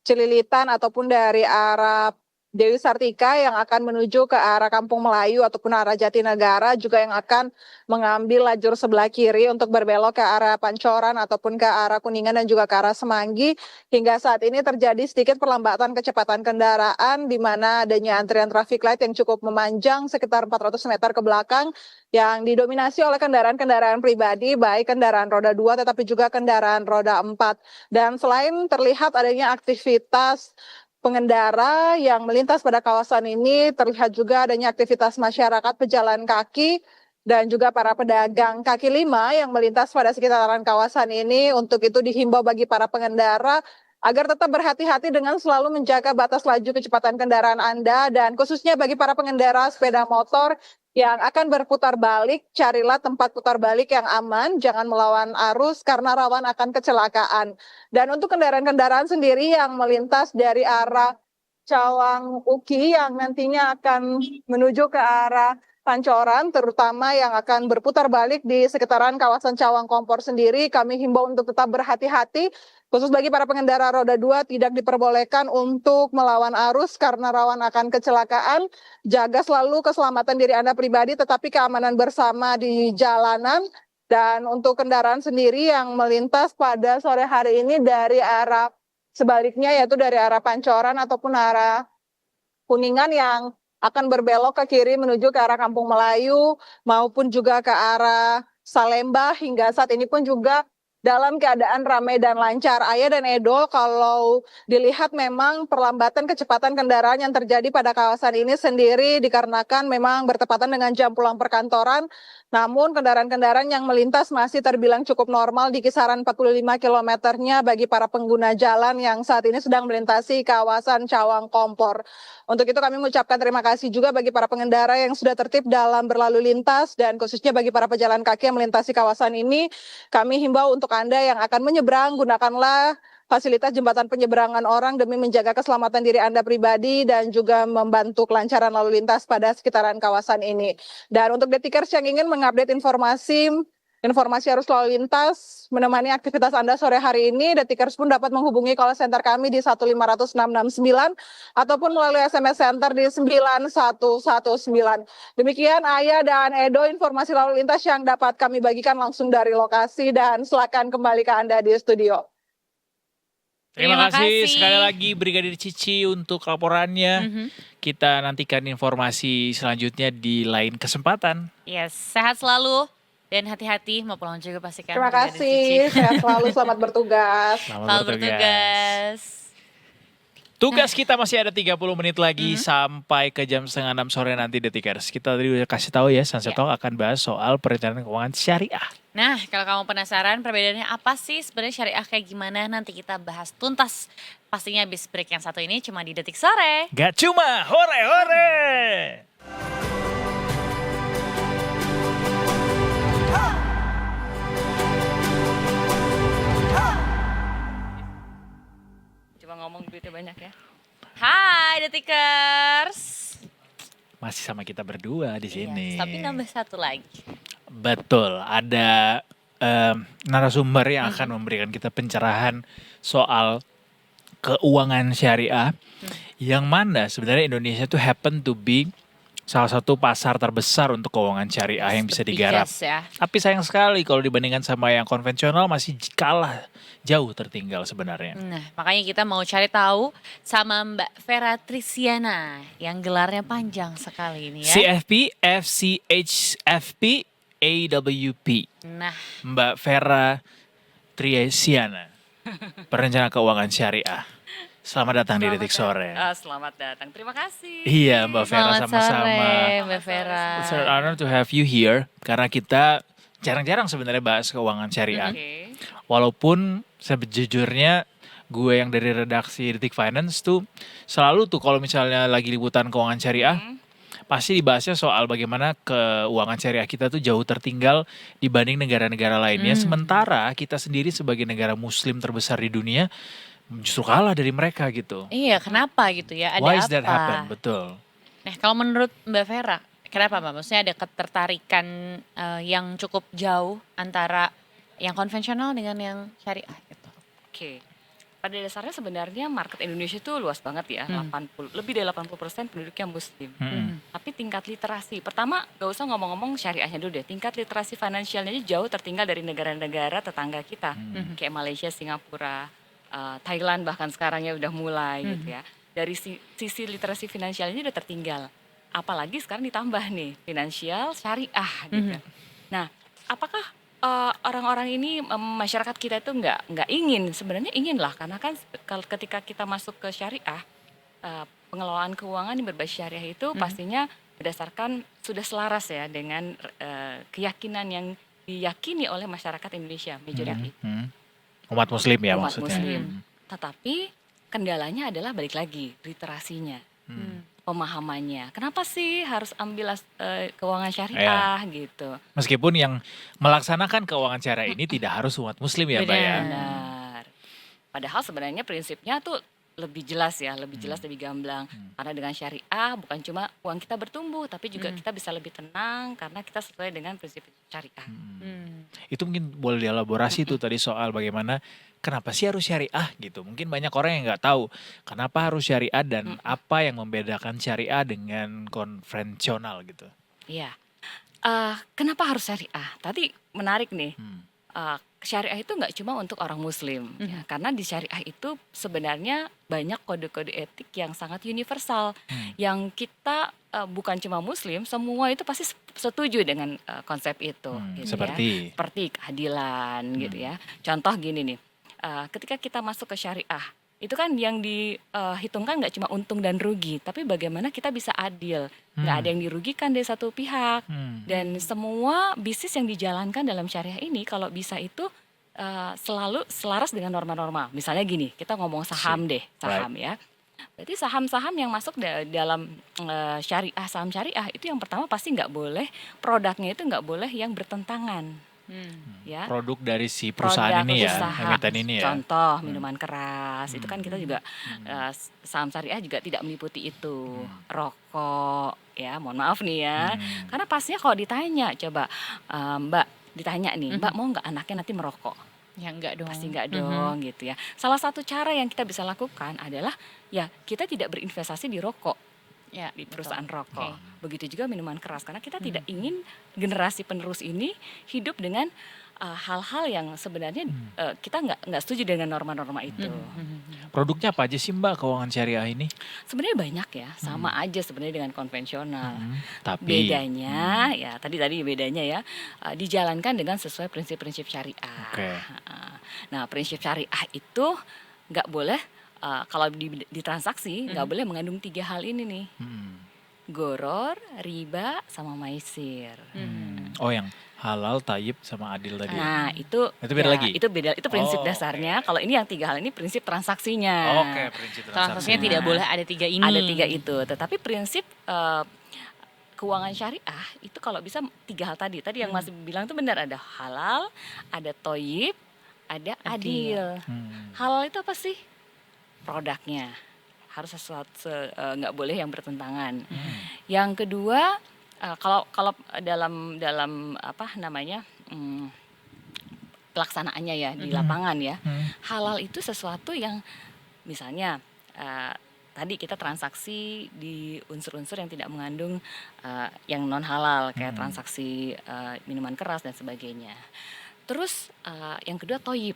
Cililitan ataupun dari arah Dewi Sartika yang akan menuju ke arah Kampung Melayu ataupun arah Jatinegara juga yang akan mengambil lajur sebelah kiri untuk berbelok ke arah Pancoran ataupun ke arah Kuningan dan juga ke arah Semanggi. Hingga saat ini terjadi sedikit perlambatan kecepatan kendaraan di mana adanya antrian traffic light yang cukup memanjang sekitar 400 meter ke belakang yang didominasi oleh kendaraan-kendaraan pribadi, baik kendaraan roda 2 tetapi juga kendaraan roda 4. Dan selain terlihat adanya aktivitas pengendara yang melintas pada kawasan ini, terlihat juga adanya aktivitas masyarakat pejalan kaki dan juga para pedagang kaki lima yang melintas pada sekitaran kawasan ini. Untuk itu dihimbau bagi para pengendara agar tetap berhati-hati dengan selalu menjaga batas laju kecepatan kendaraan Anda, dan khususnya bagi para pengendara sepeda motor yang akan berputar balik, carilah tempat putar balik yang aman, jangan melawan arus karena rawan akan kecelakaan. Dan untuk kendaraan-kendaraan sendiri yang melintas dari arah Cawang Uki yang nantinya akan menuju ke arah Pancoran, terutama yang akan berputar balik di sekitaran kawasan Cawang Kompor sendiri, kami himbau untuk tetap berhati-hati. Khusus bagi para pengendara roda 2 tidak diperbolehkan untuk melawan arus karena rawan akan kecelakaan. Jaga selalu keselamatan diri Anda pribadi tetapi keamanan bersama di jalanan. Dan untuk kendaraan sendiri yang melintas pada sore hari ini dari arah sebaliknya, yaitu dari arah Pancoran ataupun arah Kuningan yang akan berbelok ke kiri menuju ke arah Kampung Melayu maupun juga ke arah Salemba, hingga saat ini pun juga dalam keadaan ramai dan lancar. Ayah dan Edo, kalau dilihat memang perlambatan kecepatan kendaraan yang terjadi pada kawasan ini sendiri dikarenakan memang bertepatan dengan jam pulang perkantoran. Namun kendaraan-kendaraan yang melintas masih terbilang cukup normal di kisaran 45 kilometernya bagi para pengguna jalan yang saat ini sedang melintasi kawasan Cawang Kompor. Untuk itu kami mengucapkan terima kasih juga bagi para pengendara yang sudah tertib dalam berlalu lintas dan khususnya bagi para pejalan kaki yang melintasi kawasan ini. Kami himbau untuk Anda yang akan menyeberang, gunakanlah fasilitas jembatan penyeberangan orang demi menjaga keselamatan diri Anda pribadi dan juga membantu kelancaran lalu lintas pada sekitaran kawasan ini. Dan untuk Detikers yang ingin mengupdate informasi arus lalu lintas menemani aktivitas Anda sore hari ini, Detikers pun dapat menghubungi call center kami di 1500669 ataupun melalui SMS center di 9119. Demikian Ayah dan Edo informasi lalu lintas yang dapat kami bagikan langsung dari lokasi dan silakan kembali ke Anda di studio. Terima kasih sekali lagi Brigadir Cici untuk laporannya. Kita nantikan informasi selanjutnya di lain kesempatan. Yes, sehat selalu. Dan hati-hati mau pulang juga pastikan. Terima kasih, sehat selalu, selamat bertugas. Selamat bertugas. Tugas kita masih ada 30 menit lagi sampai ke jam 5:30 sore nanti Detikers. Kita tadi udah kasih tahu ya, Sunset Talk akan bahas soal perencanaan keuangan syariah. Nah, kalau kamu penasaran perbedaannya apa sih sebenarnya syariah kayak gimana, nanti kita bahas tuntas. Pastinya habis break yang satu ini cuma di Detik Sore. Gak cuma hore-hore. Coba ngomong duitnya banyak ya. Hai Detikers. Masih sama kita berdua di sini. Yes, tapi nambah satu lagi. Betul, ada narasumber yang akan memberikan kita pencerahan soal keuangan syariah. Yang mana sebenarnya Indonesia tuh happen to be salah satu pasar terbesar untuk keuangan syariah yang bisa digarap. Yes, ya. Tapi sayang sekali kalau dibandingkan sama yang konvensional masih kalah jauh tertinggal sebenarnya. Nah, makanya kita mau cari tahu sama Mbak Vera Trisiana yang gelarnya panjang sekali ini ya. CFP, FCHFP, AWP. Nah, Mbak Vera Trisiana, perencana keuangan syariah. Selamat datang di Detik Sore. Selamat datang, terima kasih. Iya Mbak Vera, Selamat sama-sama. sore Mbak Vera. It's an honor to have you here karena kita jarang-jarang sebenarnya bahas keuangan syariah. Oke. Walaupun sejujurnya gue yang dari redaksi Detik Finance tuh selalu tuh kalau misalnya lagi liputan keuangan syariah pasti dibahasnya soal bagaimana keuangan syariah kita tuh jauh tertinggal dibanding negara-negara lainnya. Sementara kita sendiri sebagai negara muslim terbesar di dunia justru kalah dari mereka gitu. Iya, kenapa gitu ya? Ada Why apa? is that happen? Betul. Nah, kalau menurut Mbak Vera, kenapa Mbak? Maksudnya ada ketertarikan yang cukup jauh antara yang konvensional dengan yang syariah gitu. Oke. Pada dasarnya sebenarnya market Indonesia itu luas banget ya, 80, lebih dari 80% penduduknya muslim. Tapi tingkat literasi, pertama gak usah ngomong-ngomong syariahnya dulu deh, tingkat literasi finansialnya jauh tertinggal dari negara-negara tetangga kita, kayak Malaysia, Singapura, Thailand bahkan sekarang ya udah mulai gitu ya. Dari sisi literasi finansial ini udah tertinggal. Apalagi sekarang ditambah nih finansial syariah gitu. Nah, apakah orang-orang ini masyarakat kita itu nggak ingin? Sebenarnya ingin lah, karena kan ketika kita masuk ke syariah, pengelolaan keuangan yang berbasis syariah itu pastinya berdasarkan sudah selaras ya dengan keyakinan yang diyakini oleh masyarakat Indonesia majority. Umat muslim ya Umat maksudnya. muslim. Tetapi kendalanya adalah balik lagi literasinya, pemahamannya. Kenapa sih harus ambil keuangan syariah gitu? Meskipun yang melaksanakan keuangan syariah ini tidak harus umat muslim ya Mbak ya. Benar. Padahal sebenarnya prinsipnya tuh lebih jelas ya, lebih jelas, lebih gamblang. Karena dengan syariah bukan cuma uang kita bertumbuh, tapi juga kita bisa lebih tenang karena kita sesuai dengan prinsip syariah. Itu mungkin boleh dielaborasi tuh tadi soal bagaimana kenapa sih harus syariah gitu. Mungkin banyak orang yang nggak tahu kenapa harus syariah dan apa yang membedakan syariah dengan konvensional gitu. Iya. Kenapa harus syariah? Tadi menarik nih. syariah itu nggak cuma untuk orang muslim ya, karena di syariah itu sebenarnya banyak kode-kode etik yang sangat universal yang kita bukan cuma muslim, semua itu pasti setuju dengan konsep itu gitu Seperti? ya. Seperti keadilan gitu ya. Contoh gini nih, ketika kita masuk ke syariah itu kan yang dihitungkan nggak cuma untung dan rugi, tapi bagaimana kita bisa adil, nggak ada yang dirugikan dari satu pihak, dan semua bisnis yang dijalankan dalam syariah ini kalau bisa itu selalu selaras dengan norma-norma. Misalnya gini, kita ngomong saham deh, saham ya. Berarti saham-saham yang masuk dalam syariah, saham syariah itu yang pertama pasti nggak boleh, produknya itu nggak boleh yang bertentangan. Ya. Produk dari si perusahaan ini ya, usaha. emiten ini ya. Contoh minuman keras, itu kan kita juga saham syariah juga tidak meliputi itu. Rokok, ya mohon maaf nih ya. Karena pastinya kalau ditanya, coba Mbak ditanya nih, Mbak mau nggak anaknya nanti merokok? Ya enggak dong. Pasti nggak dong gitu ya. Salah satu cara yang kita bisa lakukan adalah ya kita tidak berinvestasi di rokok. Ya, Di perusahaan rokok. Oke. Begitu juga minuman keras, karena kita tidak ingin generasi penerus ini hidup dengan hal-hal yang sebenarnya kita nggak setuju dengan norma-norma itu. Produknya apa aja sih Mbak keuangan syariah ini? Sebenarnya banyak ya, sama aja sebenarnya dengan konvensional. Tapi Bedanya ya tadi bedanya ya dijalankan dengan sesuai prinsip-prinsip syariah. Oke. Nah, prinsip syariah itu nggak boleh kalau di transaksi nggak boleh mengandung 3 hal ini nih. Goror, riba, sama maisir. Oh yang halal, tayyib, sama adil tadi. Nah, itu beda lagi? Itu beda, itu prinsip Oh, dasarnya. Kalau ini yang 3 hal ini prinsip transaksinya. Oke, prinsip Transaksinya transaksi. tidak boleh ada 3 ini. Ada 3 itu. Tetapi prinsip keuangan syariah itu kalau bisa 3 hal tadi. Tadi yang Mas bilang itu benar, ada halal, ada toyib, ada adil. Halal itu apa sih? Produknya harus sesuatu nggak boleh yang bertentangan. Yang kedua kalau dalam apa namanya pelaksanaannya ya di lapangan ya, halal itu sesuatu yang misalnya tadi kita transaksi di unsur-unsur yang tidak mengandung yang non halal kayak transaksi minuman keras dan sebagainya. Terus yang kedua toyib.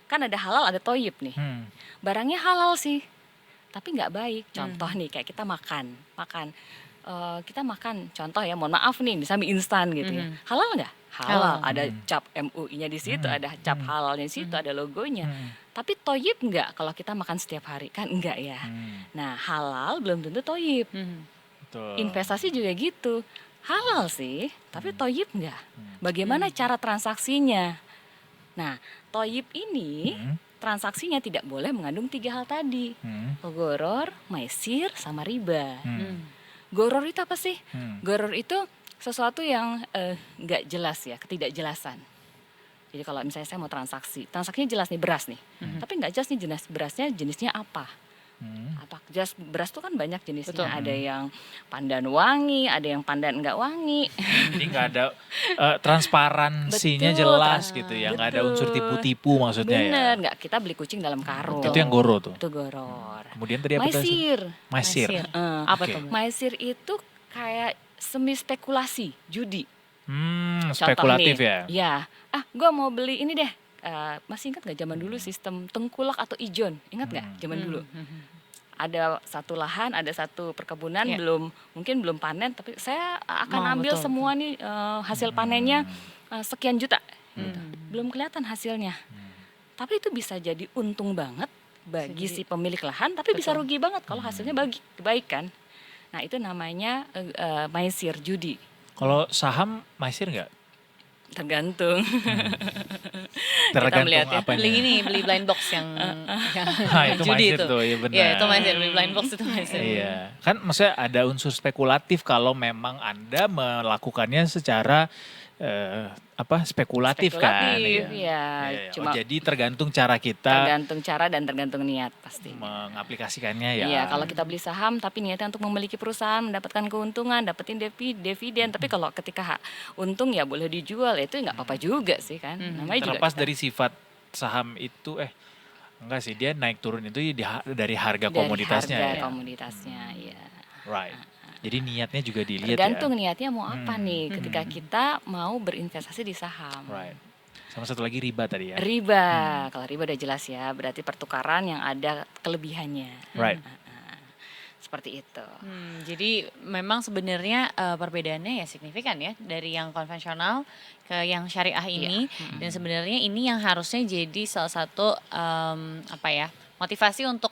Kan ada halal ada toyib nih. Barangnya halal sih, tapi nggak baik. Contoh nih kayak kita makan. Kita makan contoh ya, mohon maaf nih, bisa mie instan gitu ya. Halal nggak? Halal. Ada cap MUI-nya di situ, ada cap halalnya di situ, ada logonya. Tapi toyib nggak kalau kita makan setiap hari? Kan enggak ya. Nah, halal belum tentu toyib. Betul. Investasi juga gitu. Halal sih, tapi toyib nggak? Bagaimana cara transaksinya? Nah, toyib ini transaksinya tidak boleh mengandung 3 hal tadi. Goror, maisir, sama riba. Goror itu apa sih? Goror itu sesuatu yang nggak jelas ya, ketidakjelasan. Jadi kalau misalnya saya mau transaksinya jelas nih beras nih, tapi nggak jelas nih jenis berasnya jenisnya apa. Apa jelas beras tuh kan banyak jenisnya. Betul. Ada yang pandan wangi, ada yang pandan nggak wangi. Jadi nggak ada transparansinya Betul, jelas gitu ya, nggak ada unsur tipu-tipu maksudnya ya. Bener, nggak kita beli kucing dalam karung. Itu yang goro tuh. Itu goror. Kemudian tadi apa tadi? Maisir. Maisir. Apa Oke. tuh? Mbak? Maisir itu kayak semi spekulasi, judi. Spekulatif nih, ya. Iya. Gue mau beli ini deh. Masih ingat nggak zaman dulu sistem tengkulak atau ijon? Ingat nggak zaman dulu? Ada satu lahan, ada satu perkebunan Iya. mungkin belum panen, tapi saya akan ambil betul, semua nih hasil panennya sekian juta. Gitu. Belum kelihatan hasilnya. Tapi itu bisa jadi untung banget bagi si pemilik lahan, tapi bisa rugi banget kalau hasilnya baik kan. Nah, itu namanya maisir, judi. Kalau saham maisir nggak? Tergantung. Tergantung melihat ya. apanya. Beli blind box yang Nah, itu judi maisir itu. tuh, iya benar. Iya, itu maisir, beli blind box itu maisir. Iya, kan maksudnya ada unsur spekulatif kalau memang Anda melakukannya secara spekulatif kan. Spekulatif, Iya. ya. Cuma Jadi tergantung cara kita tergantung cara dan tergantung niat pasti. mengaplikasikannya ya. Iya, kalau kita beli saham tapi niatnya untuk memiliki perusahaan, mendapatkan keuntungan, dapetin dividen, tapi kalau ketika untung ya boleh dijual, itu nggak apa-apa juga sih kan. Namanya juga Terlepas kita- dari sifat saham itu enggak sih, dia naik turun itu dari harga dari komoditasnya harga ya. komoditasnya, iya. Right. Jadi niatnya juga dilihat Tergantung ya. niatnya mau apa nih ketika kita mau berinvestasi di saham. Right. Sama satu lagi riba tadi ya. Riba, kalau riba udah jelas ya, berarti pertukaran yang ada kelebihannya. Right. Seperti itu. Jadi memang sebenarnya perbedaannya ya signifikan ya dari yang konvensional ke yang syariah ini. Dan sebenarnya ini yang harusnya jadi salah satu motivasi untuk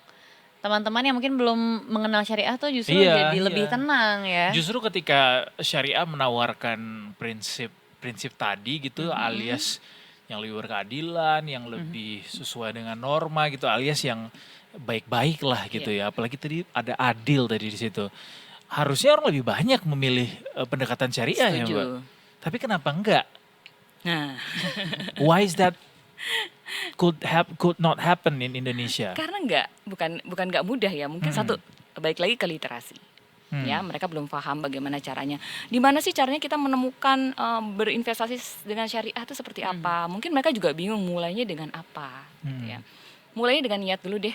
teman-teman yang mungkin belum mengenal syariah tuh justru jadi lebih tenang ya. Justru ketika syariah menawarkan prinsip tadi gitu, alias yang lebih berkeadilan, yang lebih sesuai dengan norma gitu, alias yang baik-baik lah gitu ya. Apalagi tadi ada adil tadi di situ. Harusnya orang lebih banyak memilih pendekatan syariah ya, Setuju. Mbak. Tapi kenapa enggak? Nah, Why is that could not happen in Indonesia? karena bukan nggak mudah ya. Mungkin satu, balik lagi ke literasi. Ya, mereka belum paham bagaimana caranya. Di mana sih caranya kita menemukan berinvestasi dengan syariah itu seperti apa? Mungkin mereka juga bingung mulainya dengan apa, gitu ya. Mulainya dengan niat dulu deh.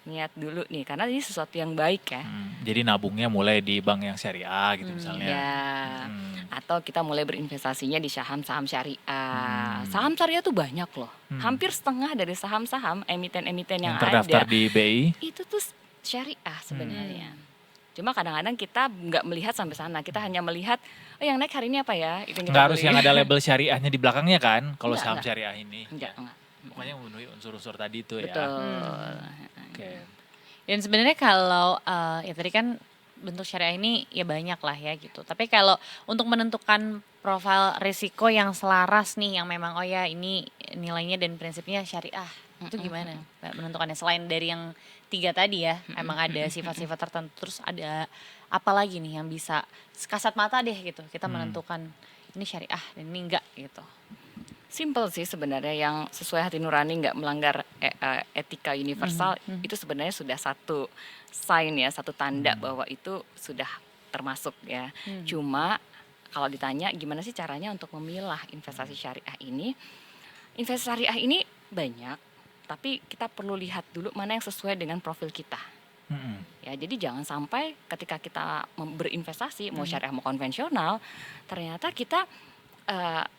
Niat dulu nih, karena ini sesuatu yang baik ya. Jadi nabungnya mulai di bank yang syariah gitu misalnya. Ya. Atau kita mulai berinvestasinya di saham-saham syariah. Saham syariah tuh banyak loh. Hampir setengah dari saham-saham emiten-emiten yang terdaftar ada di BI. itu tuh syariah sebenarnya. Cuma kadang-kadang kita nggak melihat sampai sana. Kita hanya melihat, oh yang naik hari ini apa ya? Itu yang kita Nggak harus beli. yang ada label syariahnya di belakangnya kan, kalau Enggak, saham enggak. syariah ini. Enggak. Pokoknya memenuhi unsur-unsur tadi itu ya. Betul. Oke. Dan sebenarnya kalau ya tadi kan bentuk syariah ini ya banyak lah ya gitu. Tapi kalau untuk menentukan profil risiko yang selaras nih, yang memang oh ya ini nilainya dan prinsipnya syariah, itu gimana Mbak menentukannya? Selain dari yang 3 tadi ya, emang ada sifat-sifat tertentu, terus ada apa lagi nih yang bisa kasat mata deh gitu, kita menentukan ini syariah dan ini enggak gitu. Simple sih sebenarnya, yang sesuai hati nurani, nggak melanggar etika universal, itu sebenarnya sudah satu sign ya, satu tanda bahwa itu sudah termasuk ya. Cuma kalau ditanya gimana sih caranya untuk memilah investasi syariah ini? Investasi syariah ini banyak, tapi kita perlu lihat dulu mana yang sesuai dengan profil kita. Ya, jadi jangan sampai ketika kita berinvestasi, mau syariah mau konvensional, ternyata kita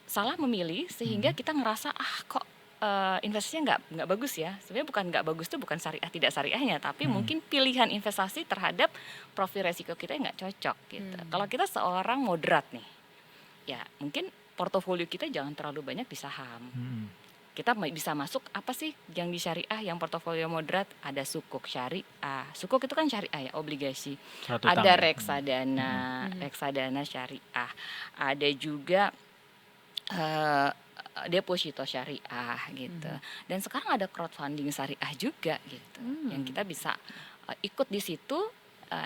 salah memilih sehingga kita ngerasa kok investasinya nggak bagus ya. Sebenarnya bukan nggak bagus itu bukan syariah tidak syariahnya, tapi mungkin pilihan investasi terhadap profil resiko kita nggak cocok gitu. Kalau kita seorang moderat nih, ya mungkin portofolio kita jangan terlalu banyak di saham. Kita bisa masuk apa sih yang di syariah yang portofolio moderat? Ada sukuk syariah. Sukuk itu kan syariah ya, obligasi. Surat Ada utang ya. reksadana syariah. Ada juga deposito syariah gitu. Dan sekarang ada crowdfunding syariah juga gitu. Yang kita bisa ikut di situ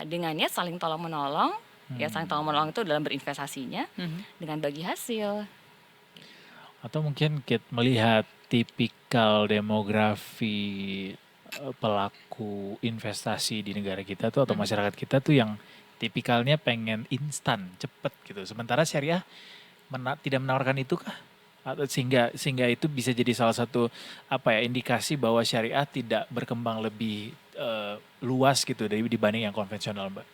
dengan niat saling tolong menolong. Ya, saling tolong menolong itu dalam berinvestasinya dengan bagi hasil. Atau mungkin kita melihat tipikal demografi pelaku investasi di negara kita tuh atau masyarakat kita tuh yang tipikalnya pengen instan, cepet gitu. Sementara syariah tidak menawarkan itu kah? Atau sehingga itu bisa jadi salah satu indikasi bahwa syariah tidak berkembang lebih luas gitu dibanding yang konvensional, Mbak.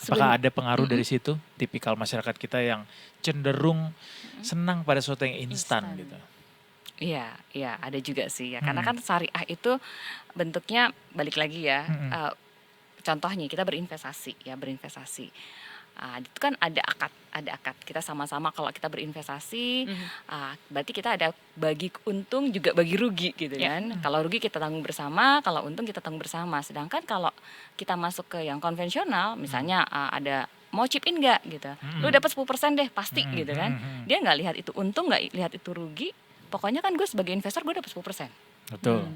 Apakah ada pengaruh dari situ, tipikal masyarakat kita yang cenderung senang pada sesuatu yang instan gitu? Iya, ada juga sih ya. Karena kan syariah itu bentuknya balik lagi ya. Contohnya kita berinvestasi. Itu kan ada akad. Kita sama-sama kalau kita berinvestasi, berarti kita ada bagi untung juga bagi rugi gitu kan. Kalau rugi kita tanggung bersama, kalau untung kita tanggung bersama. Sedangkan kalau kita masuk ke yang konvensional, misalnya ada mau chip in nggak gitu, lu dapat 10% deh pasti gitu kan. Dia nggak lihat itu untung, nggak lihat itu rugi. Pokoknya kan gue sebagai investor gue dapat 10%. Betul.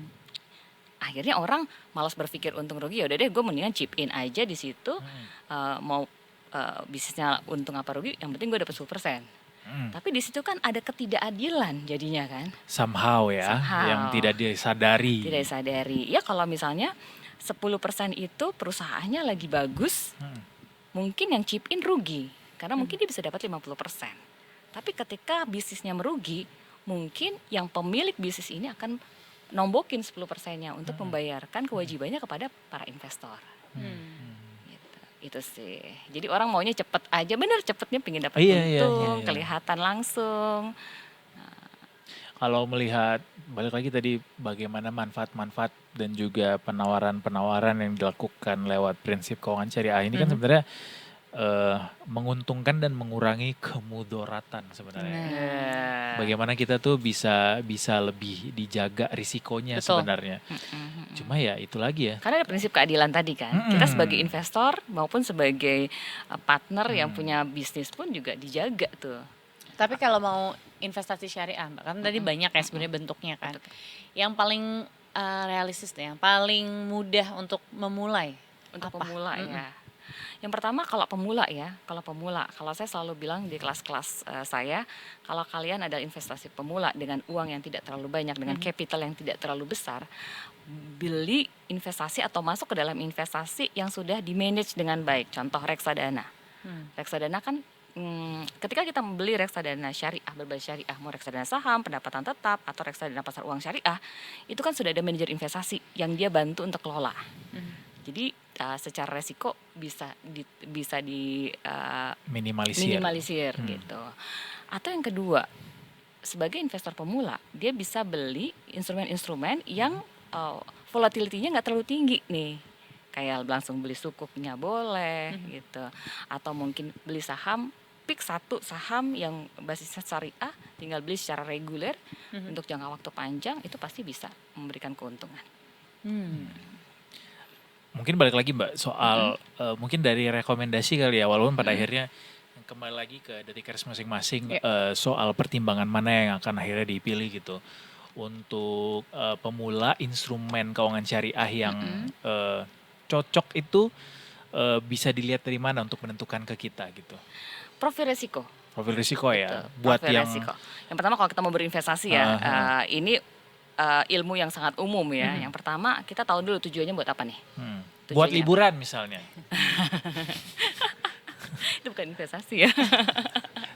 Akhirnya orang malas berpikir untung rugi, ya udah deh gue mendingan chip in aja di situ, mau bisnisnya untung apa rugi, yang penting gue dapat 10%. Tapi di situ kan ada ketidakadilan jadinya kan. Somehow ya, yang tidak disadari. Tidak disadari. Ya kalau misalnya 10% itu perusahaannya lagi bagus, mungkin yang chip in rugi, karena mungkin dia bisa dapat 50%. Tapi ketika bisnisnya merugi, mungkin yang pemilik bisnis ini akan nombokin 10%-nya untuk membayarkan kewajibannya kepada para investor. Itu sih. Jadi orang maunya cepet aja, bener cepetnya pengen dapat untung, kelihatan langsung. Kalau melihat balik lagi tadi bagaimana manfaat-manfaat dan juga penawaran-penawaran yang dilakukan lewat prinsip keuangan syariah ini kan sebenarnya menguntungkan dan mengurangi kemudoratan sebenarnya. Nah. Bagaimana kita tuh bisa lebih dijaga risikonya Betul. sebenarnya. Cuma ya itu lagi ya. Karena ada prinsip keadilan tadi kan. Kita sebagai investor maupun sebagai partner yang punya bisnis pun juga dijaga tuh. Tapi kalau mau investasi syariah, Mbak, kan tadi banyak ya sebenarnya bentuknya kan. Yang paling realistis deh, yang paling mudah untuk memulai. Untuk Apa? pemula ya. Yang pertama kalau pemula, kalau saya selalu bilang di kelas-kelas saya, kalau kalian ada investasi pemula dengan uang yang tidak terlalu banyak, dengan capital yang tidak terlalu besar, beli investasi atau masuk ke dalam investasi yang sudah di-manage dengan baik. Contoh reksadana. Reksadana kan ketika kita membeli reksadana syariah, berbasis syariah, mau reksadana saham, pendapatan tetap, atau reksadana pasar uang syariah, itu kan sudah ada manajer investasi yang dia bantu untuk kelola. Jadi secara resiko bisa minimalisir gitu. Atau yang kedua, sebagai investor pemula, dia bisa beli instrumen-instrumen yang volatility-nya nggak terlalu tinggi nih. Kayak langsung beli sukuknya boleh gitu. Atau mungkin beli saham, pick satu saham yang basisnya syariah, tinggal beli secara reguler untuk jangka waktu panjang, itu pasti bisa memberikan keuntungan. Mungkin balik lagi Mbak soal mungkin dari rekomendasi kali ya, walaupun pada akhirnya kembali lagi ke detikers masing-masing soal pertimbangan mana yang akan akhirnya dipilih gitu. Untuk pemula instrumen keuangan syariah yang cocok itu bisa dilihat dari mana untuk menentukan ke kita gitu. Profil resiko. Profil risiko ya. Betul, Buat profil yang resiko. Yang pertama kalau kita mau berinvestasi ya, ini ilmu yang sangat umum ya. Yang pertama kita tahu dulu tujuannya buat apa nih. buat Tujuannya liburan misalnya. Itu bukan investasi ya.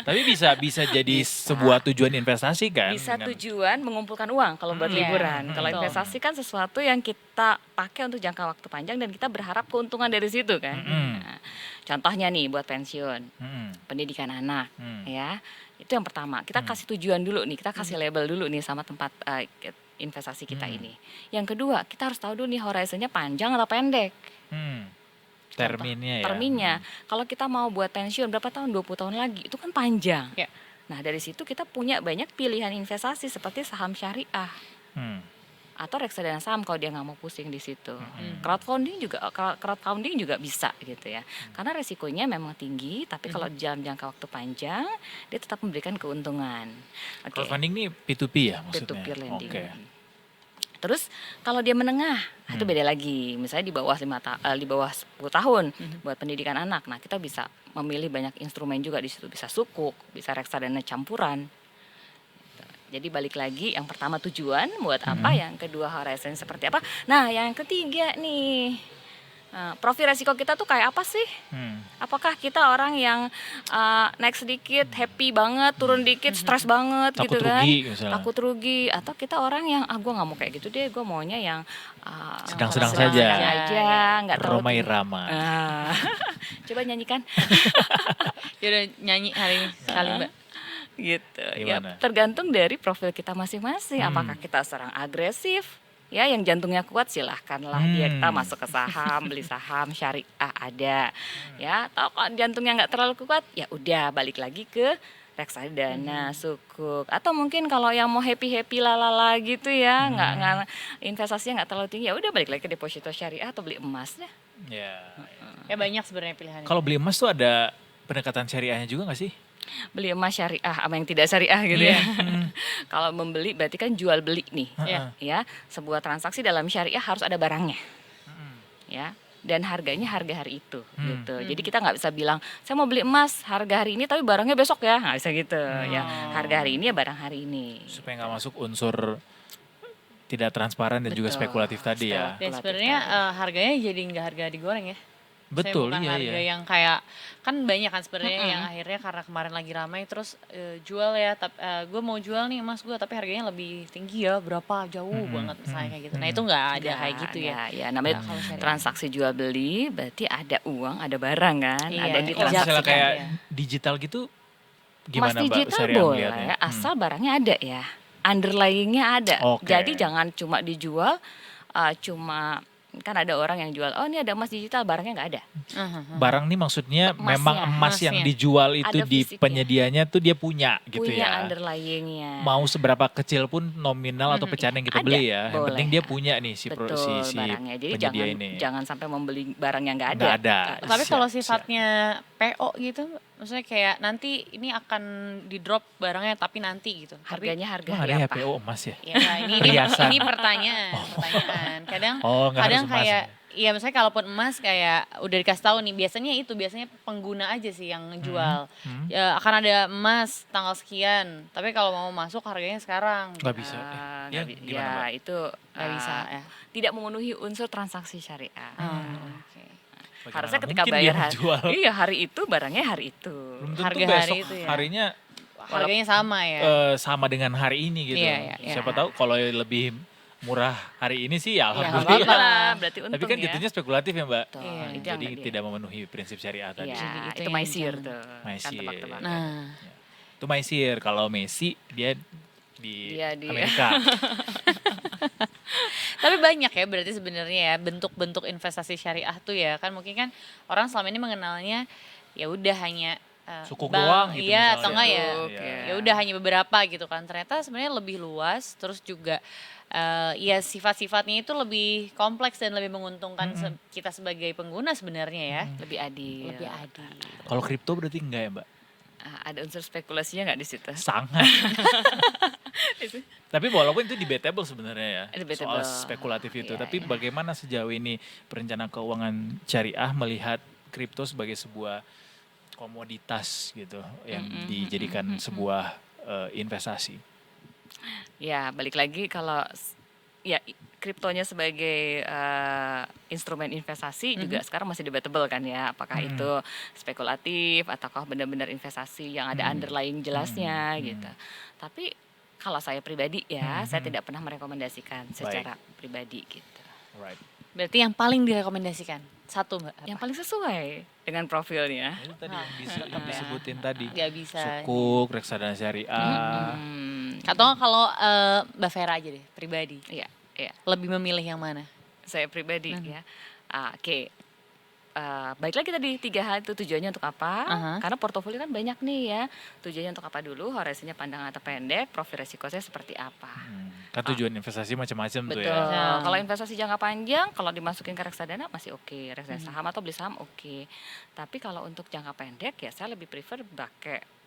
Tapi bisa jadi sebuah tujuan investasi kan. Bisa dengan- tujuan mengumpulkan uang kalau buat liburan. Kalau betul. investasi kan sesuatu yang kita pakai untuk jangka waktu panjang dan kita berharap keuntungan dari situ kan. Nah, contohnya nih buat pensiun, pendidikan anak ya. Itu yang pertama. Kita kasih tujuan dulu nih, kita kasih label dulu nih sama tempat investasi kita ini. Yang kedua, kita harus tahu dulu nih horizonnya panjang atau pendek. Terminnya ya. Terminnya. Kalau kita mau buat pensiun berapa tahun? 20 tahun lagi. Itu kan panjang. Ya. Nah, dari situ kita punya banyak pilihan investasi seperti saham syariah atau reksadana saham kalau dia nggak mau pusing di situ. Crowdfunding juga bisa gitu ya. Karena resikonya memang tinggi, tapi kalau dalam jangka waktu panjang dia tetap memberikan keuntungan. Oke. Crowdfunding ini P2P ya maksudnya. Peer-to-peer lending. Oke. Terus kalau dia menengah, itu beda lagi. Misalnya di bawah 10 tahun buat pendidikan anak. Nah, kita bisa memilih banyak instrumen juga di situ, bisa sukuk, bisa reksadana campuran. Gitu. Jadi balik lagi, yang pertama tujuan buat apa, yang kedua horizon seperti apa. Nah, yang ketiga nih, profil resiko kita tuh kayak apa sih? Apakah kita orang yang naik sedikit happy banget, turun dikit stres banget Takut gitu kan? rugi misalnya. Takut rugi, atau kita orang yang gue nggak mau kayak gitu deh, gue maunya yang Sedang-sedang sedang-sedang saja. aja, nggak terlalu Roma tinggi. Irama. Coba nyanyikan. Yaudah nyanyi hari ini sekali Mbak. Gitu. Gimana? Ya tergantung dari profil kita masing-masing. Apakah kita seorang agresif? Ya, yang jantungnya kuat silahkanlah dia kita masuk ke saham, beli saham syariah ada. Ya, atau kalau jantungnya nggak terlalu kuat, ya udah balik lagi ke reksadana, sukuk. Atau mungkin kalau yang mau happy lalala gitu ya, nggak investasinya nggak terlalu tinggi, ya udah balik lagi ke deposito syariah atau beli emas deh. Ya. Ya banyak sebenarnya pilihannya. Kalau beli emas tuh ada pendekatan syariahnya juga gak sih? Beli emas syariah sama yang tidak syariah gitu ya. Kalau membeli berarti kan jual beli nih. Ya, sebuah transaksi dalam syariah harus ada barangnya. Ya, dan harganya harga hari itu gitu. Jadi kita nggak bisa bilang saya mau beli emas harga hari ini tapi barangnya besok ya, nggak bisa gitu. Ya, harga hari ini ya barang hari ini. Supaya nggak masuk unsur tidak transparan dan juga Betul. spekulatif tadi ya. Dan sebenarnya harganya jadi nggak harga digoreng ya. Betul, Bukan iya harga iya. yang kayak kan banyak kan sebenarnya yang akhirnya karena kemarin lagi ramai terus jual ya, gue mau jual nih emas gue tapi harganya lebih tinggi ya, berapa jauh banget misalnya kayak gitu. Nah itu nggak ada kayak gitu ya. Ya, namanya Kalau syariah. transaksi jual beli berarti ada uang, ada barang kan, Iya, ada iya. Kalau misalnya ditransaksikan. kayak ya. digital gitu Emas gimana Mbak digital syariah boleh, melihatnya? asal barangnya ada ya. underlyingnya ada. Oke. Jadi jangan cuma dijual, cuma kan ada orang yang jual, oh ini ada emas digital, barangnya nggak ada. Barang nih maksudnya Emasnya, memang emas yang emasnya. dijual itu Ada di fisiknya. penyedianya tuh dia punya gitu Punya ya. underlyingnya. Mau seberapa kecil pun nominal atau pecahan yang kita Ada, beli ya. Yang boleh. penting dia punya nih si Betul, si barangnya. Jadi penyedia jangan ini. jangan sampai membeli barang yang nggak ada. Nggak ada. Tapi Siap, kalau siap. sifatnya PO gitu, maksudnya kayak nanti ini akan di drop barangnya tapi nanti gitu. Tapi Harganya harga Emang hari ada ya apa? PO emas ya? ya nah, ini Perhiasan. pertanyaan. Kadang Oh, nggak kadang harus emas kayak ya? iya misalnya kalaupun emas kayak udah dikasih tahu nih biasanya pengguna aja sih yang ngejual. Ya, akan ada emas tanggal sekian, tapi kalau mau masuk harganya sekarang. Nggak bisa. Ya, Nggak bi- gimana, Mbak? itu Nggak bisa ya. tidak memenuhi unsur transaksi syariah. Oke. Bagaimana Harusnya ketika mungkin bayar dia menjual? iya hari itu barangnya hari itu. Belum tentu Harga besok hari itu ya. harinya Harganya sama ya. sama dengan hari ini gitu. Iya, iya. Siapa tahu kalau lebih murah hari ini sih ya Iya, alhamdulillah. nggak apa-apa. Berarti untung Tapi kan ya. gitunya spekulatif ya Mbak. Betul, Iya. itu yang Jadi nggak tidak memenuhi prinsip syariah tadi. Iya, Jadi itu itu yang maisir jangan. tuh. Maisir. Kan tebak-tebakan. Nah, Itu maisir. Kalau Messi dia di Iya, di- Amerika. tapi banyak ya berarti sebenarnya ya bentuk-bentuk investasi syariah tuh ya kan mungkin kan orang selama ini mengenalnya ya udah hanya Sukuk bank, doang gitu iya misalnya. atau enggak ya Sukuk, Iya. ya udah hanya beberapa gitu kan ternyata sebenarnya lebih luas terus juga ya sifat-sifatnya itu lebih kompleks dan lebih menguntungkan kita sebagai pengguna sebenarnya ya Lebih adil. lebih adil. Kalau kripto berarti enggak ya Mbak? Ada unsur spekulasinya nggak di situ? Sangat. Tapi walaupun itu debatable sebenarnya ya. Debatable. Soal spekulatif itu. Iya, Tapi iya. bagaimana sejauh ini perencana keuangan syariah melihat kripto sebagai sebuah komoditas gitu yang dijadikan sebuah investasi. Ya balik lagi kalau ya kriptonya sebagai instrumen investasi juga sekarang masih debatable kan ya apakah itu spekulatif ataukah benar-benar investasi yang ada underlying jelasnya gitu. Tapi kalau saya pribadi ya saya tidak pernah merekomendasikan secara pribadi gitu. Right. Berarti yang paling direkomendasikan satu mbak Yang apa? paling sesuai dengan profilnya. Itu tadi yang disebutin tadi. Nggak bisa. Sukuk, reksadana syariah. Atau kalau Mbak Vera aja deh pribadi Iya, iya. lebih memilih yang mana? Saya pribadi ya. Oke. Baik lagi tadi 3 hal itu tujuannya untuk apa? Karena portofolio kan banyak nih ya. Tujuannya untuk apa dulu? Horizonnya panjang atau pendek? Profil resikonya seperti apa? Kan tujuan investasi macam-macam tuh Betul. ya. Kalau investasi jangka panjang, kalau dimasukin ke reksadana masih oke. Reksadana saham atau beli saham oke. Tapi kalau untuk jangka pendek ya saya lebih prefer pakai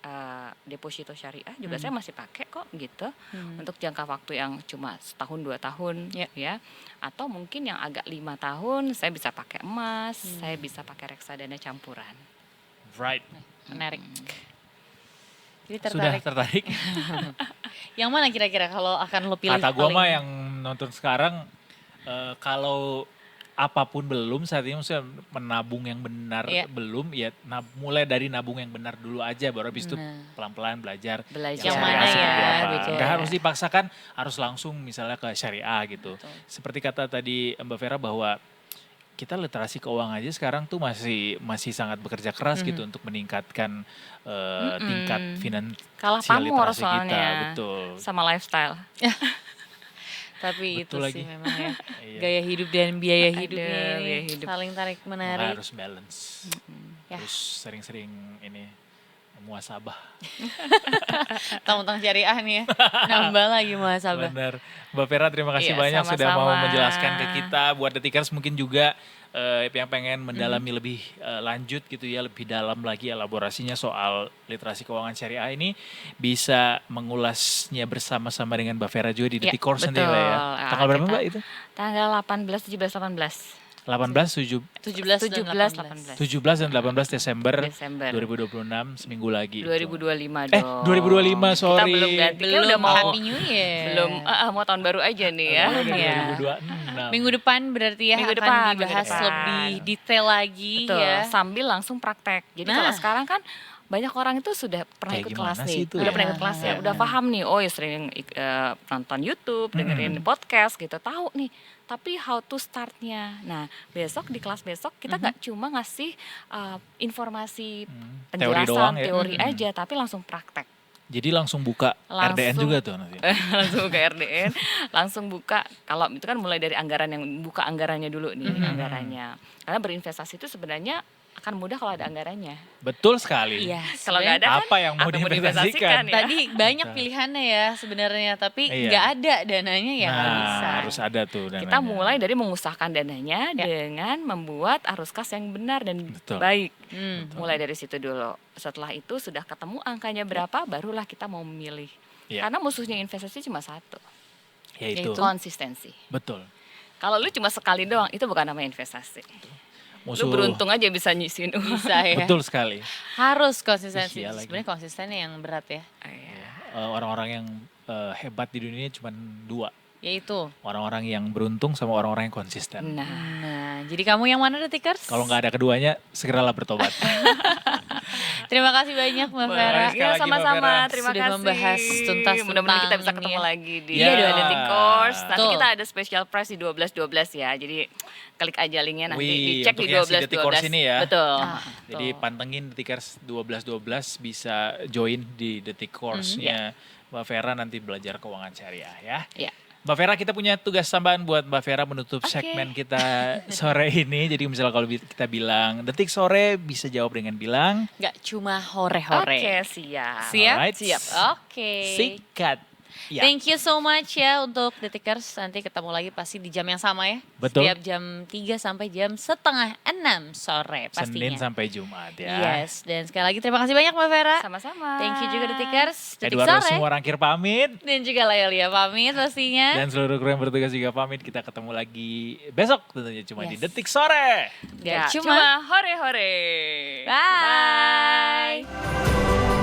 deposito syariah juga saya masih pakai kok gitu. Untuk jangka waktu yang cuma setahun 2 tahun ya. Atau mungkin yang agak 5 tahun saya bisa pakai emas, saya bisa pakai reksadana campuran. Right. Menarik. Jadi Sudah tertarik. tertarik. Yang mana kira-kira kalau akan lo pilih? Kata gue paling- mah yang nonton sekarang kalau apapun belum saat ini maksudnya menabung yang benar Iya. belum ya mulai dari nabung yang benar dulu aja baru habis itu pelan-pelan belajar Belajar. Yang syariah mana seperti ya, apa. betul. Nggak harus dipaksakan harus langsung misalnya ke syariah gitu. Betul. Seperti kata tadi Mbak Vera bahwa kita literasi keuangan aja sekarang tuh masih sangat bekerja keras gitu untuk meningkatkan tingkat Kalah finansial pamor literasi kita, soalnya. betul. Sama lifestyle. Tapi itu Betul sih lagi. memang ya Iya. gaya hidup dan biaya Ada hidupnya ini biaya hidup. saling tarik Makanya menarik. harus balance. Ya. Terus sering-sering ini muasabah. Tentang syariah nih ya. Nambah lagi muhasabah. Benar. Mbak Vera terima kasih Iya, banyak sudah mau sama-sama. menjelaskan ke kita. Buat detikers mungkin juga yang pengen mendalami lebih lanjut gitu ya, lebih dalam lagi elaborasinya soal literasi keuangan syariah ini bisa mengulasnya bersama-sama dengan Mbak Vera juga di Ya, Detik Course nanti Mbak ya. betul. Tanggal berapa Kita- Mbak itu? Tanggal 18, 17, 18. 18, 17 dan 17, 18. 17 dan 18 Desember, Desember 2026 seminggu lagi. 2025 dong. 2025 Kita sorry. belum ganti, Belum udah mau Happy New Year. belum mau tahun baru aja nih ya. Udah Iya. 2026. Minggu depan berarti ya Minggu akan depan, minggu dibahas depan. lebih detail lagi Betul, ya. sambil langsung praktek. Jadi Nah. kalau sekarang kan banyak orang itu sudah pernah Kayak ikut gimana kelas sih nih, itu udah ya? pernah ikut kelas ya, udah paham nih, oh ya sering nonton YouTube, dengerin podcast gitu, tahu nih. Tapi how to startnya, nah besok di kelas besok kita nggak cuma ngasih informasi Teori penjelasan doang ya? teori aja, tapi langsung praktek. Jadi langsung buka RDN Langsung. juga tuh nanti. Langsung buka RDN, langsung buka. Kalau itu kan mulai dari anggaran yang buka anggarannya dulu nih, anggarannya. Karena berinvestasi itu sebenarnya akan mudah kalau ada anggarannya. Betul sekali. Iya, Kalau nggak ada kan Apa yang mau apa yang diinvestasikan? ya? Tadi banyak Betul. pilihannya ya sebenarnya, tapi Iya. nggak ada dananya ya nggak bisa. Harus ada tuh dananya. Kita mulai dari mengusahakan dananya dengan membuat arus kas yang benar dan Betul. baik. Hmm. Mulai dari situ dulu. Setelah itu sudah ketemu angkanya berapa, barulah kita mau memilih. Iya. Karena musuhnya investasi cuma satu, Yaitu. konsistensi. Betul. Kalau lu cuma sekali doang, itu bukan namanya investasi. Musuh. Lu beruntung aja bisa nyisiin uang. Bisa ya. Betul sekali. Harus konsistensi. Iya lagi. Sebenarnya konsistennya yang berat ya. Iya. Orang-orang yang hebat di dunia cuma 2. Yaitu. Orang-orang yang beruntung sama orang-orang yang konsisten. Nah, Nah, jadi kamu yang mana Detikers? Kalau nggak ada keduanya, segeralah bertobat. Terima kasih banyak Mbak Boleh. Vera. Sekali ya lagi, Mbak sama-sama. Vera. Terima Sudah kasih. membahas tuntas Mudah-mudahan kita tentang bisa ketemu ini ya. lagi di Iya dong. Detik Course. Nanti Betul. kita ada special price di 12.12 ya. Jadi klik aja linknya nanti Wih, dicek untuk di yang si Detik Course 12.12. ini ya. Betul. Nah, Jadi pantengin Detikers 12.12 bisa join di Detik Course-nya Mbak Vera nanti belajar keuangan syariah ya. Iya. Mbak Vera, kita punya tugas tambahan buat Mbak Vera menutup Oke. segmen kita sore ini. Jadi misalnya kalau kita bilang Detik Sore, bisa jawab dengan bilang nggak cuma hore-hore. Oke, siap. Siap? Alright. Siap. Oke. sikat. Ya, Thank you so much ya untuk Detikers. Nanti ketemu lagi pasti di jam yang sama ya. Betul. Setiap jam 3 sampai jam setengah 6 sore pastinya. Senin sampai Jumat ya. Yes, dan sekali lagi terima kasih banyak Mbak Vera. Sama-sama. Thank you juga Detikers. Detik Eduardo sore. semua rangkir pamit. Dan juga Layalia pamit pastinya. Dan seluruh kru yang bertugas juga pamit. Kita ketemu lagi besok tentunya cuma di Yes. Detik Sore. Nggak Ya, cuma hore-hore. Bye.